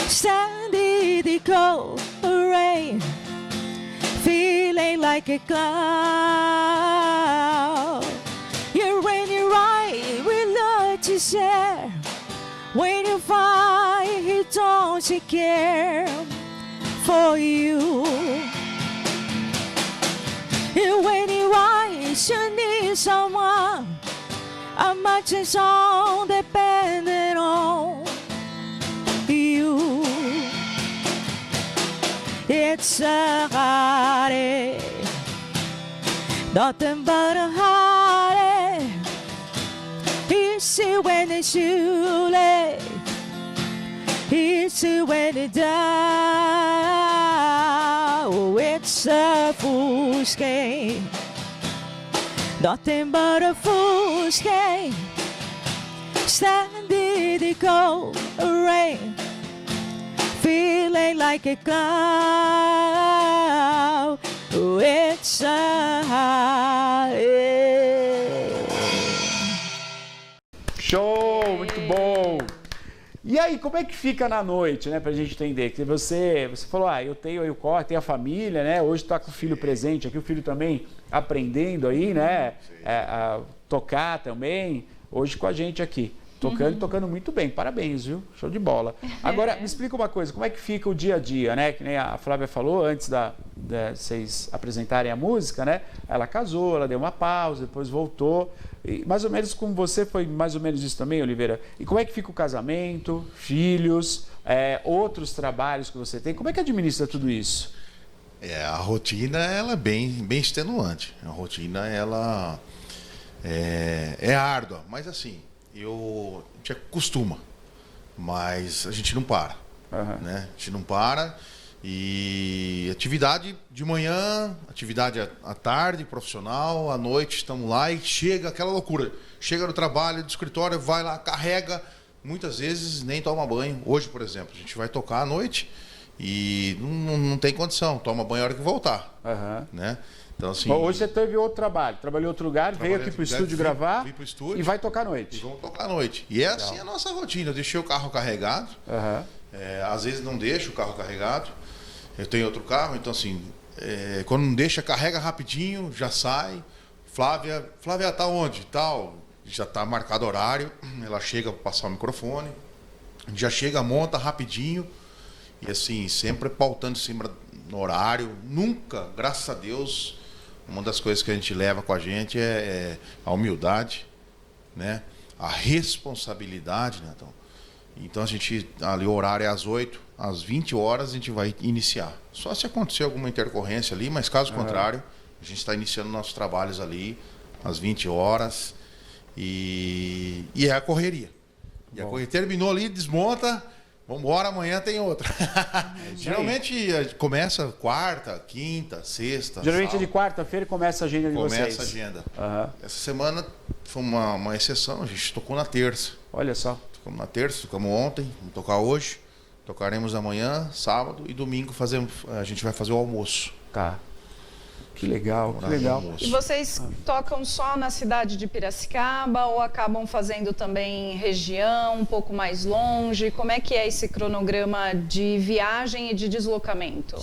Standing the cold rain, feeling like a cloud. You're rainy right with love to share. When you find he don't care for you. And when you rise, you need someone. How much is all dependent on you. It's a heartache, nothing but a heartache. It's you when it's too late. It's you when it's down. Oh, it's a fool's game, nothing but a fool's game. Standing the cold rain, feeling like a cloud. Oh, it's a heartache. Show, muito bom. E aí, como é que fica na noite, né, pra gente entender? Que você falou, eu tenho aí o corre, tenho a família, né? Hoje tá com o filho presente aqui, o filho também aprendendo aí, né? A tocar também, hoje com a gente aqui. Tocando, tocando muito bem. Parabéns, viu? Show de bola. Agora, me explica uma coisa, como é que fica o dia a dia, né? Que nem a Flávia falou antes de vocês apresentarem a música, né? Ela casou, ela deu uma pausa, depois voltou. E mais ou menos com você foi mais ou menos isso também, Oliveira? E como é que fica o casamento, filhos, outros trabalhos que você tem? Como é que administra tudo isso? A rotina, ela é bem extenuante. A rotina, ela é árdua, mas assim... a gente acostuma, mas a gente não para, né? A gente não para e atividade de manhã, atividade à tarde, profissional, à noite estamos lá e chega aquela loucura. Chega no trabalho, do escritório, vai lá, carrega, muitas vezes nem toma banho. Hoje, por exemplo, a gente vai tocar à noite e não tem condição, toma banho a hora que voltar, né? Então, assim, bom, hoje você teve outro trabalho, trabalhou em outro lugar, veio aqui para o estúdio gravar e vai tocar à noite. E vamos tocar à noite. E é assim a nossa rotina. Eu deixei o carro carregado, às vezes não deixo o carro carregado, eu tenho outro carro, então assim, quando não deixa, carrega rapidinho, já sai. Flávia tá onde? Tal, já tá marcado horário, ela chega para passar o microfone, já chega, monta rapidinho e assim, sempre pautando em cima no horário, nunca, graças a Deus. Uma das coisas que a gente leva com a gente é a humildade, né? A responsabilidade, né? Então a gente, ali o horário é às 8, às 20 horas a gente vai iniciar. Só se acontecer alguma intercorrência ali, mas caso contrário, a gente está iniciando nossos trabalhos ali às 20 horas e é a correria. E a correria terminou ali, desmonta. Vamos embora, amanhã tem outra. Geralmente começa quarta, quinta, sexta. Geralmente sábado. De quarta-feira começa a agenda de vocês. Começa a agenda. Essa semana foi uma exceção, a gente tocou na terça. Olha só. Tocamos na terça, tocamos ontem, vamos tocar hoje. Tocaremos amanhã, sábado e domingo a gente vai fazer o almoço. Tá. Que legal, que legal. E vocês tocam só na cidade de Piracicaba ou acabam fazendo também região, um pouco mais longe? Como é que é esse cronograma de viagem e de deslocamento?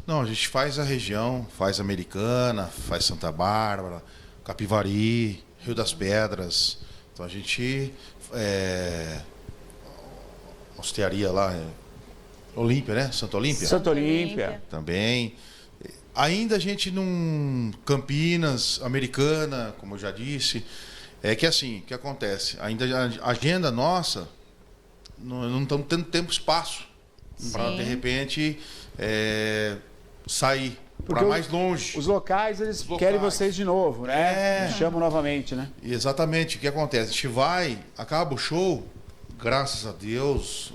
Não, a gente faz a região, faz Americana, faz Santa Bárbara, Capivari, Rio das Pedras. Então a gente... hostearia lá, Olímpia, né? Santa Olímpia? Santa Olímpia. Também... Ainda a gente Campinas, Americana, como eu já disse, é que assim, o que acontece? Ainda a agenda nossa, não estamos tendo tempo e espaço para, de repente, sair para mais longe. Os locais, eles querem vocês de novo, né? Chamam novamente, né? Exatamente. O que acontece? A gente vai, acaba o show, graças a Deus,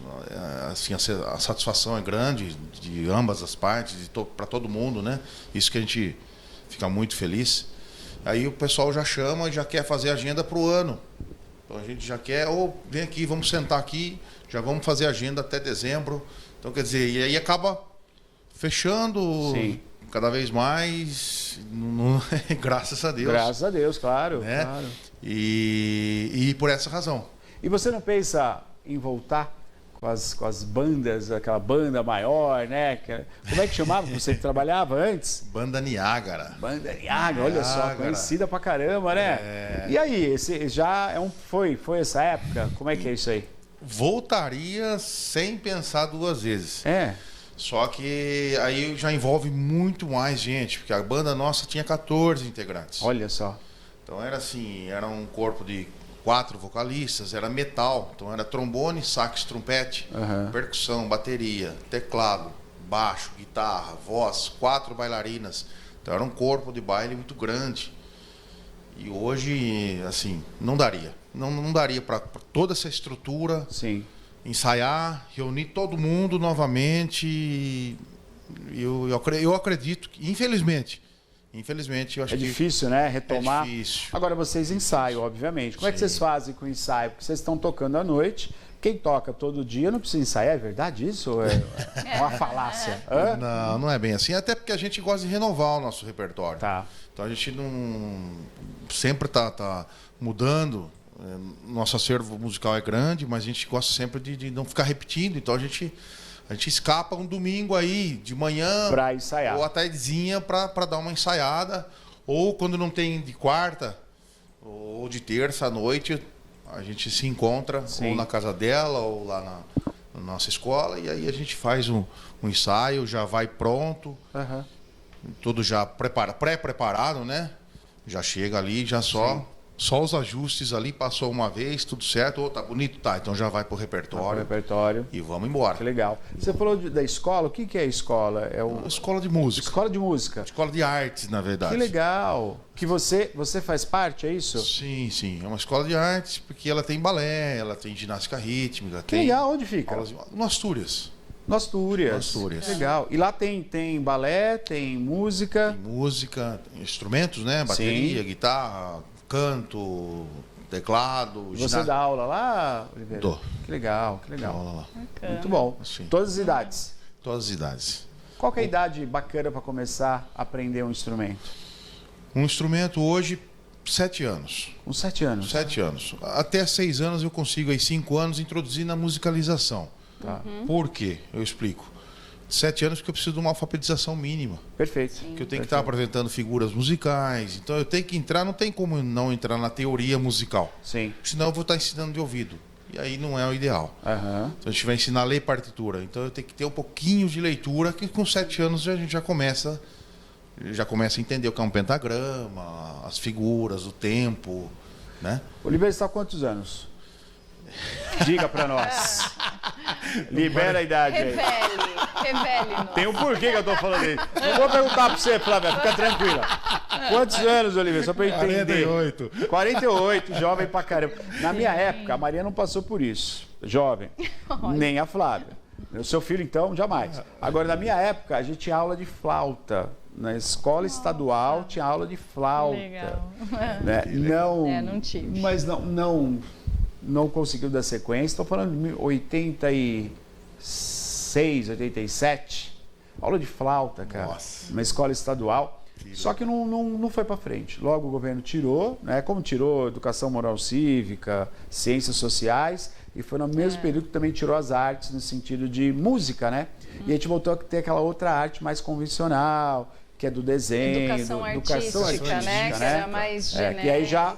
assim, a satisfação é grande de ambas as partes, para todo mundo, né? Isso que a gente fica muito feliz. Aí o pessoal já chama e já quer fazer agenda para o ano. Então a gente já quer, vem aqui, vamos sentar aqui, já vamos fazer agenda até dezembro. Então, quer dizer, e aí acaba fechando cada vez mais, graças a Deus. Graças a Deus, claro. Né? Claro. E por essa razão. E você não pensa em voltar com as bandas, aquela banda maior, né? Como é que chamava que você trabalhava antes? Banda Niágara. Banda Niágara, olha só, conhecida pra caramba, né? E aí, esse já foi essa época? Como é que é isso aí? Voltaria sem pensar duas vezes. Só que aí já envolve muito mais gente, porque a banda nossa tinha 14 integrantes. Olha só. Então era assim, era um corpo de 4 vocalistas, era metal, então era trombone, sax, trompete, percussão, bateria, teclado, baixo, guitarra, voz, 4 bailarinas. Então era um corpo de baile muito grande. E hoje, assim, não daria. Não daria para toda essa estrutura ensaiar, reunir todo mundo novamente. Eu acredito que, infelizmente, eu acho que... É difícil, né? Retomar. É difícil. Agora, vocês ensaiam, obviamente. Como é que vocês fazem com o ensaio? Porque vocês estão tocando à noite. Quem toca todo dia não precisa ensaiar. É verdade isso? Ou é uma falácia? Não é bem assim. Até porque a gente gosta de renovar o nosso repertório. Então a gente não... Sempre tá mudando. Nosso acervo musical é grande, mas a gente gosta sempre de não ficar repetindo. Então a gente escapa um domingo aí, de manhã, para ensaiar. Ou à tardezinha para dar uma ensaiada. Ou quando não tem de quarta, ou de terça à noite, a gente se encontra ou na casa dela, ou lá na nossa escola. E aí a gente faz um ensaio, já vai pronto. Tudo já pré-preparado, né? Já chega ali, já só os ajustes ali, passou uma vez, tudo certo, tá bonito, tá, então já vai pro repertório. E vamos embora. Que legal. Você falou da escola, o que é a escola? Escola de música. Escola de música. Escola de artes, na verdade. Que legal. Que você faz parte, é isso? Sim. É uma escola de artes, porque ela tem balé, ela tem ginástica rítmica. Que legal, onde fica? No Astúrias. No Astúrias. Legal. E lá tem balé, tem música. Tem música, instrumentos, né? Bateria, guitarra, canto, teclado. Você dá aula lá, Oliveira? Dou. Que legal. Aula lá. Muito bom. Todas as idades? Todas as idades. Qual que é a idade bacana para começar a aprender um instrumento? Um instrumento hoje, 7 anos. Com 7 anos? 7 anos. Até 6 anos eu consigo, aí 5 anos, introduzir na musicalização. Por quê? Eu explico. 7 anos porque eu preciso de uma alfabetização mínima. Perfeito. Que eu tenho que estar apresentando figuras musicais. Então eu tenho que entrar, não tem como não entrar na teoria musical. Senão eu vou estar ensinando de ouvido. E aí não é o ideal. Então a gente vai ensinar a ler partitura. Então eu tenho que ter um pouquinho de leitura, que com 7 anos a gente já começa a entender o que é um pentagrama, as figuras, o tempo, né? Oliveira está há quantos anos? Diga pra nós. Libera a idade aí. Revele. Tem um porquê que eu tô falando isso. Não vou perguntar pra você, Flávia, fica tranquila. Quantos anos, Oliveira? Só pra eu entender. 48, jovem pra caramba. Na minha época, a Maria não passou por isso. Jovem. Nem a Flávia. O seu filho, então, jamais. Agora, na minha época, a gente tinha aula de flauta. Na escola estadual tinha aula de flauta. Legal. Né? Não tive. Mas não conseguiu dar sequência. Estou falando de 86, 87. Aula de flauta, cara. Nossa. Uma escola estadual. Só que não foi para frente. Logo o governo tirou, né? Como tirou educação moral cívica, ciências sociais, e foi no mesmo período que também tirou as artes no sentido de música, né? E a gente voltou a ter aquela outra arte mais convencional, que é do desenho, Educação artística, né? Que era mais genérica. Que aí já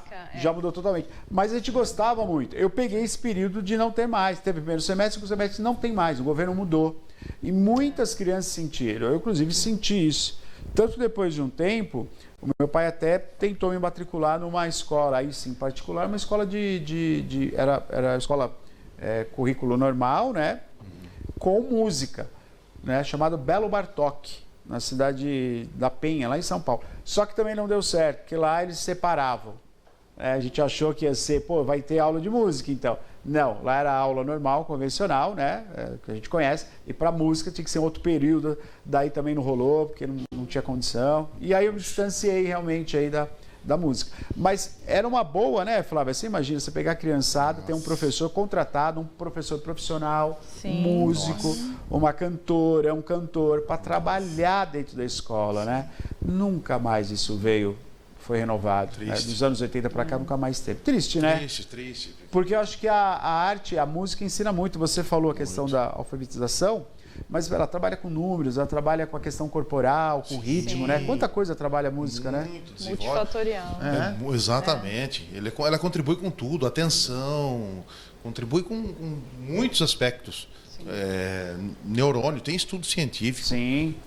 mudou totalmente. Mas a gente gostava muito. Eu peguei esse período de não ter mais. Teve o primeiro semestre, o segundo semestre não tem mais. O governo mudou. E muitas crianças sentiram. Eu, inclusive, senti isso. Tanto depois de um tempo, o meu pai até tentou me matricular numa escola, aí sim, particular, uma escola era escola currículo normal, né? Com música, né? Chamado Belo Bartok, na cidade da Penha, lá em São Paulo. Só que também não deu certo, porque lá eles separavam. A gente achou que ia ser, vai ter aula de música, então. Não, lá era aula normal, convencional, né? Que a gente conhece. E para música tinha que ser um outro período. Daí também não rolou, porque não tinha condição. E aí eu me distanciei realmente aí da música. Mas era uma boa, né, Flávia? Você imagina, você pegar a criançada, ter um professor contratado, um professor profissional, um músico, uma cantora, um cantor, para trabalhar dentro da escola, né? Nunca mais isso foi renovado. Né? Dos anos 80 para cá, nunca mais teve. Triste, né? Triste. Porque eu acho que a arte, a música ensina muito. Você falou a questão da alfabetização, mas ela trabalha com números, ela trabalha com a questão corporal, com ritmo, né? Quanta coisa trabalha a música, né? Multifatorial. Exatamente. Ela contribui com tudo, atenção, contribui com muitos aspectos. Neurônio, tem estudo científico.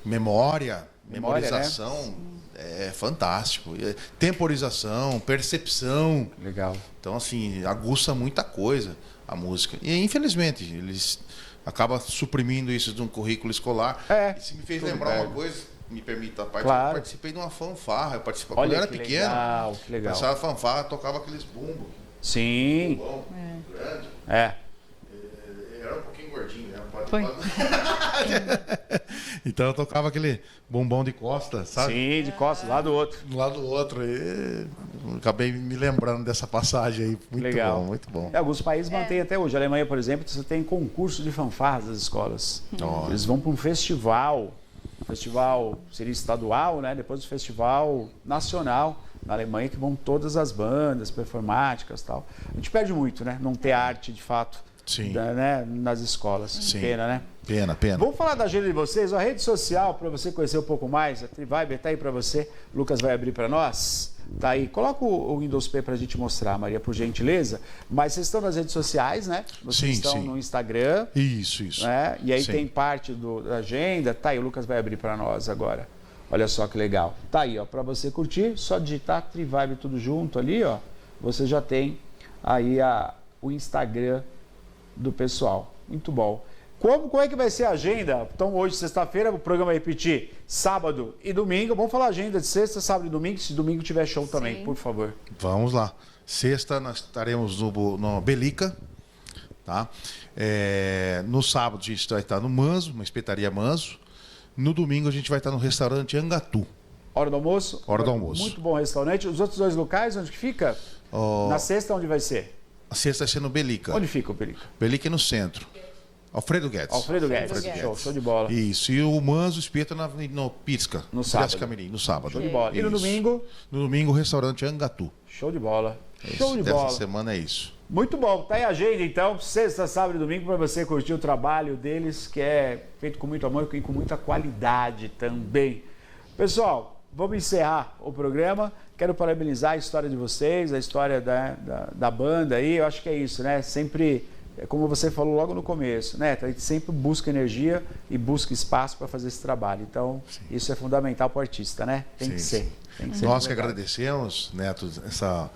Memória, memorização. Né? É fantástico. Temporização, percepção. Legal. Então, assim, aguça muita coisa a música. E, infelizmente, eles acabam suprimindo isso de um currículo escolar. Isso me fez lembrar uma coisa, me permita a parte. Claro. Eu participei de uma fanfarra. Quando eu era pequeno, que legal. passava fanfarra, tocava aqueles bumbos. Sim. Bumbom, grande. Era um pouquinho gordinho, né? Então eu tocava aquele bombom de costa, sabe? Sim, de costa, lá do outro. Do lado do outro. E acabei me lembrando dessa passagem aí. Muito legal. Bom, muito bom. Alguns países mantêm até hoje. A Alemanha, por exemplo, você tem concurso de fanfarras das escolas. Eles vão para um festival. O festival seria estadual, né? Depois do festival nacional na Alemanha, que vão todas as bandas performáticas e tal. A gente perde muito, né? Não ter arte, de fato. Né, nas escolas. Sim. Pena, né? Pena. Vamos falar da agenda de vocês. A rede social, para você conhecer um pouco mais, a Triviber está aí para você. O Lucas vai abrir para nós. Tá aí. Coloca o Windows P para a gente mostrar, Maria, por gentileza. Mas vocês estão nas redes sociais, né? Vocês estão no Instagram. Isso. Né? E aí tem parte da agenda. Tá aí, o Lucas vai abrir para nós agora. Olha só que legal. Tá aí, ó, para você curtir, só digitar Triviber tudo junto ali, ó. Você já tem aí o Instagram do pessoal. Muito bom. Como é que vai ser a agenda? Então, hoje, sexta-feira, o programa vai repetir sábado e domingo. Vamos falar a agenda de sexta, sábado e domingo, se domingo tiver show também, por favor. Vamos lá. Sexta, nós estaremos no Belica, tá? No sábado, a gente vai estar no Manso, uma espetaria Manso. No domingo, a gente vai estar no restaurante Angatu. Hora do almoço? Hora do almoço. Muito bom restaurante. Os outros dois locais, onde que fica? Na sexta, onde vai ser? A sexta vai ser no Belica. Onde fica o Belica? Belica é no centro. Alfredo Guedes. Alfredo Guedes. Show de bola. Isso. E o Manso espeta no Pisca. No sábado. Camirim, no sábado. Show de bola. E no domingo? No domingo, o restaurante Angatu. Show de bola. Show de bola. Essa semana é isso. Muito bom. Tá aí a agenda, então. Sexta, sábado e domingo para você curtir o trabalho deles, que é feito com muito amor e com muita qualidade também. Pessoal, vamos encerrar o programa. Quero parabenizar a história de vocês, a história da banda aí. Eu acho que é isso, né? Sempre, como você falou logo no começo, né? A gente sempre busca energia e busca espaço para fazer esse trabalho. Então, isso é fundamental para o artista, né? Tem que ser. Nós que agradecemos, Neto, essa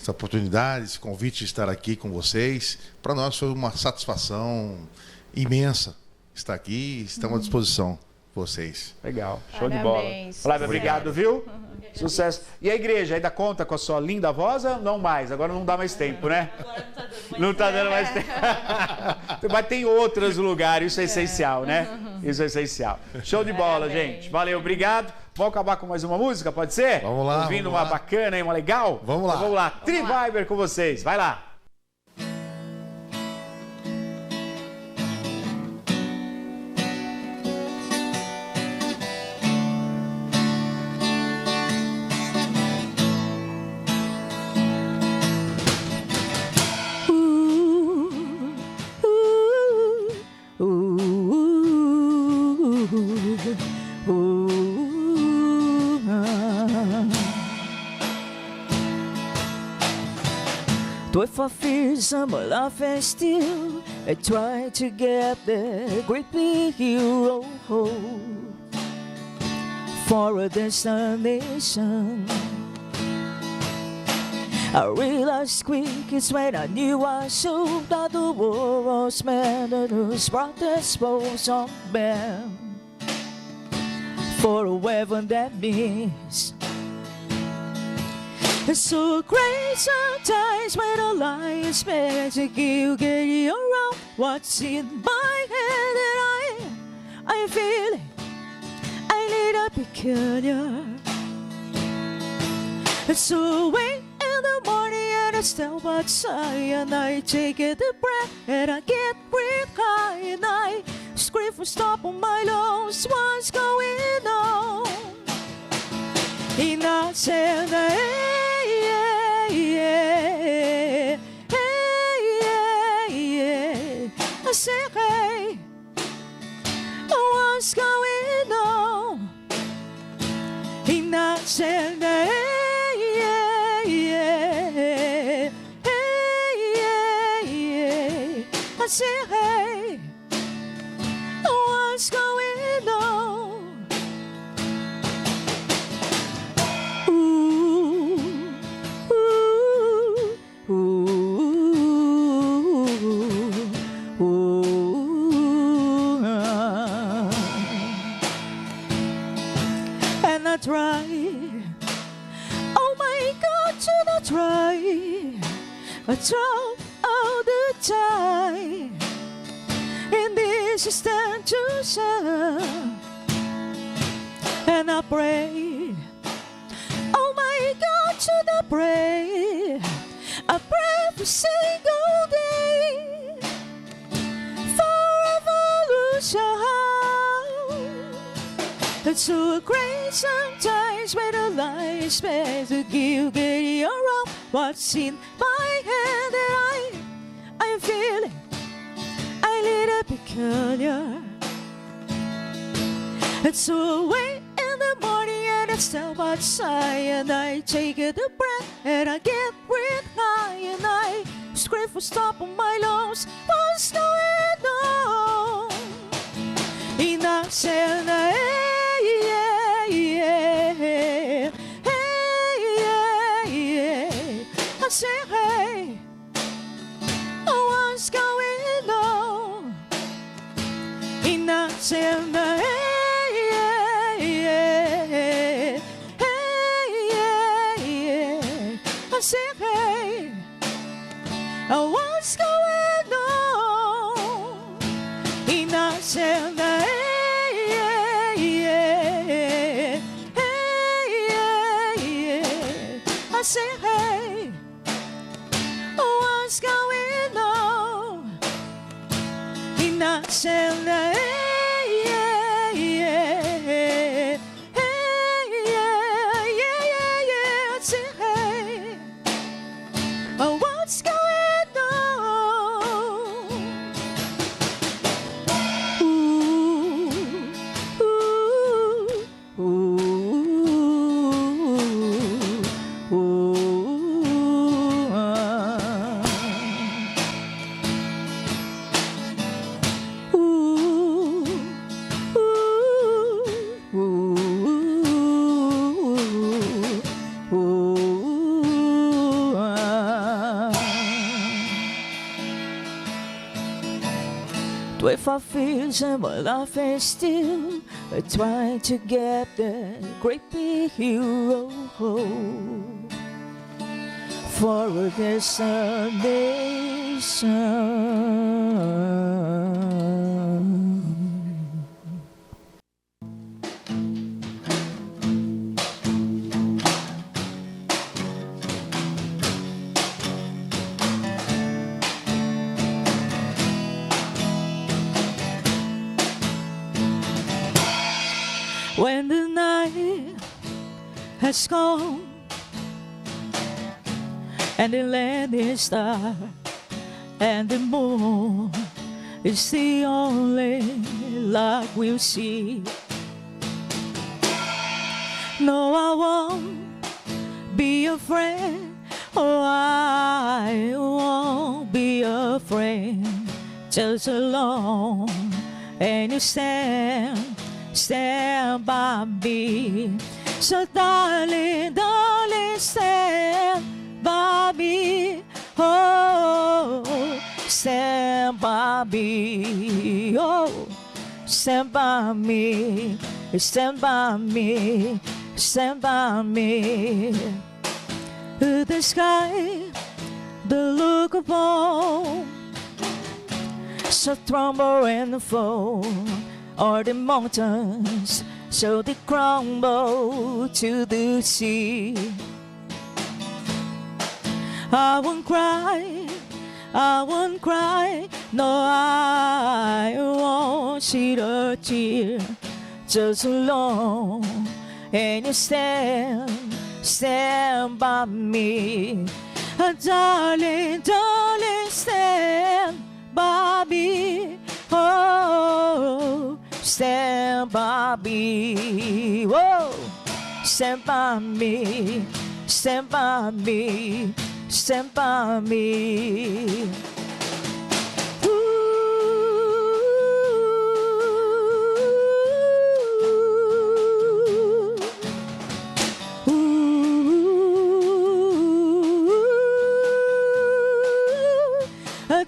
oportunidade, esse convite de estar aqui com vocês. Para nós foi uma satisfação imensa estar aqui. Estamos à disposição de vocês. Legal, show de bola. Flávia, obrigado, viu? Sucesso. E a igreja ainda conta com a sua linda voz ou não mais? Agora não dá mais tempo, né? Não tá dando mais tempo. Mas tem outros lugares, isso é essencial, né? Isso é essencial. Show de bola, gente. Valeu, obrigado. Vamos acabar com mais uma música, pode ser? Vamos lá. Ouvindo uma bacana, hein? Uma legal? Vamos lá. Então, vamos lá. Triviber com vocês. Vai lá. If I feel some love and still I try to get the great big hero for a destination. I realized quick it's when I knew I should that the world was meant to sprout the spokes on man for a weapon that means It's so great sometimes when a lie is better to you get around what's in my head and I feel it a little peculiar. It's so late in the morning and I still outside and I take a deep breath and I get breathe high and I scream for stop on my lungs. What's going on? And I said, I said, hey, what's going on? And I said, I said, hey, what's going on? Ooh, ooh, ooh, ooh, and I try. Oh my God, should I try? I try all the time, and this is time to shine. And I pray, oh my God, should I pray? I pray every single day for evolution. It's so great sometimes when a lie is better to you get around what's in my head and I feel it a little peculiar. It's so late in the morning and it's still outside and I take a deep breath and I get breathe high and I scream for stop on my lungs. What's going on? And I said, I said, hey, what's going on? And I said, I said, hey, what's going on? And I said, I said, hey, what's going on? And I said, I said, hey, what's going on? Ooh, ooh, ooh, ooh, if I feel some life is still I try to get that great big hero for this nation. When the night has gone and the land is dark and the moon is the only light we'll see. No, I won't be afraid. Oh, I won't be afraid. Just alone and you stand by me. So darling, darling, stand by me. Oh, stand by me. Oh, stand by me. Stand by me. Stand by me. The sky, the look upon, so tremble and fall, all the mountains, so they crumble to the sea. I won't cry, no, I won't shed a tear, just alone, and you stand by me. Darling, stand by me. Oh, stand by me. Whoa, stand by me. Stand by me. Stand by me.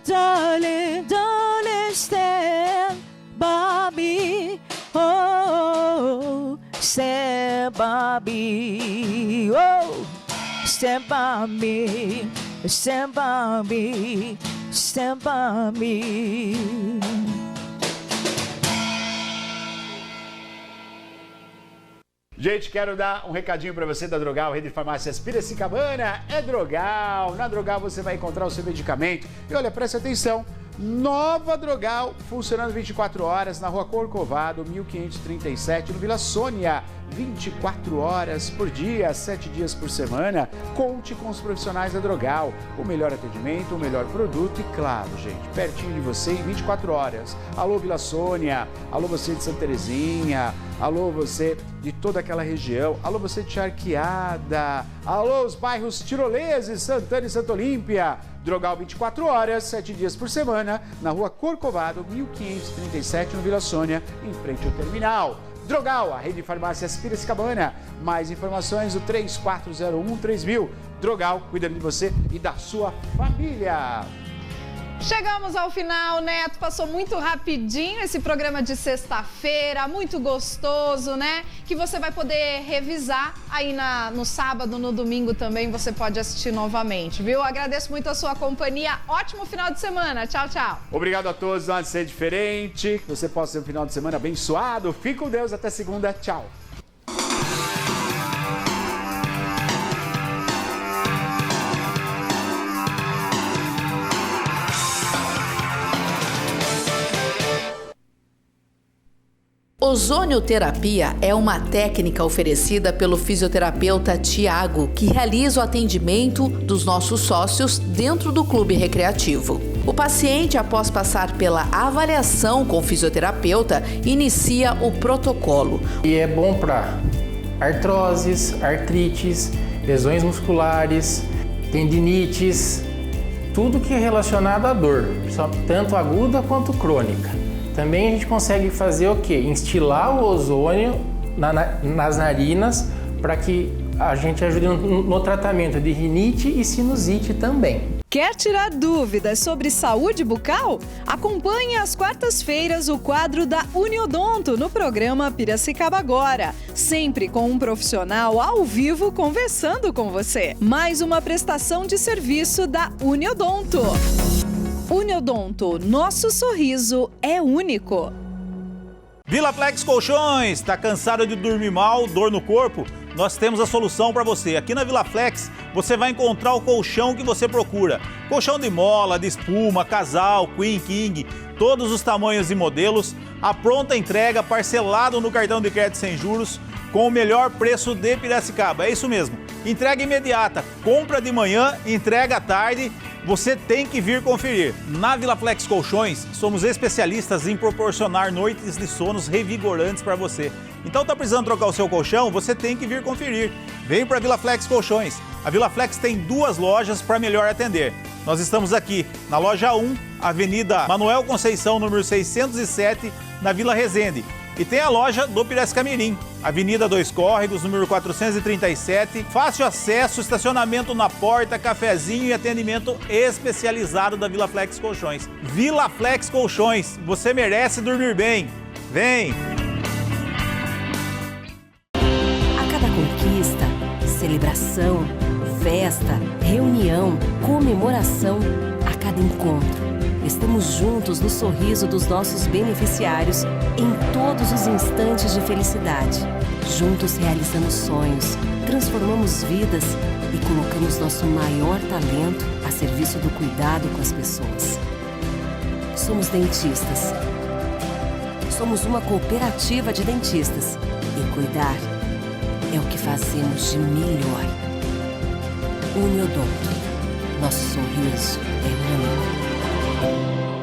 Darling, stand by me. Oh, stand by me. Oh, stand by me. Stand by me. Stand by me. Gente, quero dar um recadinho para você da Drogal, Rede de Farmácias Piracicabana. É Drogal. Na Drogal você vai encontrar o seu medicamento. E olha, preste atenção. Nova Drogal, funcionando 24 horas na Rua Corcovado, 1537, no Vila Sônia. 24 horas por dia, 7 dias por semana. Conte com os profissionais da Drogal. O melhor atendimento, o melhor produto e, claro, gente, pertinho de você em 24 horas. Alô, Vila Sônia. Alô, você de Santa Terezinha. Alô, você de toda aquela região. Alô, você de Charqueada. Alô, os bairros Tiroleses, Santana e Santa Olímpia. Drogal 24 horas, 7 dias por semana, na Rua Corcovado, 1537, no Vila Sônia, em frente ao terminal. Drogal, a Rede de Farmácias Piracicabana. Mais informações, o 3401-3000. Drogal, cuidando de você e da sua família. Chegamos ao final, Neto. Passou muito rapidinho esse programa de sexta-feira, muito gostoso, né? Que você vai poder revisar aí no sábado, no domingo também, você pode assistir novamente, viu? Agradeço muito a sua companhia. Ótimo final de semana. Tchau, tchau. Obrigado a todos. Não há de ser diferente. Que você possa ter um final de semana abençoado. Fique com Deus. Até segunda. Tchau. Ozonioterapia é uma técnica oferecida pelo fisioterapeuta Tiago, que realiza o atendimento dos nossos sócios dentro do clube recreativo. O paciente, após passar pela avaliação com o fisioterapeuta, inicia o protocolo. E é bom para artroses, artrites, lesões musculares, tendinites, tudo que é relacionado à dor, tanto aguda quanto crônica. Também a gente consegue fazer o quê? Instilar o ozônio nas narinas para que a gente ajude no tratamento de rinite e sinusite também. Quer tirar dúvidas sobre saúde bucal? Acompanhe às quartas-feiras o quadro da Uniodonto no programa Piracicaba Agora, sempre com um profissional ao vivo conversando com você. Mais uma prestação de serviço da Uniodonto. Uniodonto, nosso sorriso é único. VilaFlex Colchões, tá cansado de dormir mal, dor no corpo? Nós temos a solução para você. Aqui na VilaFlex você vai encontrar o colchão que você procura. Colchão de mola, de espuma, casal, queen, king, todos os tamanhos e modelos. A pronta entrega, parcelado no cartão de crédito sem juros, com o melhor preço de Piracicaba. É isso mesmo. Entrega imediata, compra de manhã, entrega à tarde. Você tem que vir conferir. Na VilaFlex Colchões, somos especialistas em proporcionar noites de sonos revigorantes para você. Então tá precisando trocar o seu colchão? Você tem que vir conferir. Vem para VilaFlex Colchões. A VilaFlex tem 2 lojas para melhor atender. Nós estamos aqui na loja 1, Avenida Manuel Conceição, número 607, na Vila Resende. E tem a loja do Piracicamirim, Avenida 2 Córregos, número 437. Fácil acesso, estacionamento na porta, cafezinho e atendimento especializado da VilaFlex Colchões. VilaFlex Colchões, você merece dormir bem. Vem! A cada conquista, celebração, festa, festa, reunião, comemoração a cada encontro. Estamos juntos no sorriso dos nossos beneficiários em todos os instantes de felicidade. Juntos realizamos sonhos, transformamos vidas e colocamos nosso maior talento a serviço do cuidado com as pessoas. Somos dentistas. Somos uma cooperativa de dentistas e cuidar é o que fazemos de melhor. Uniodonto. Nosso sorriso é único.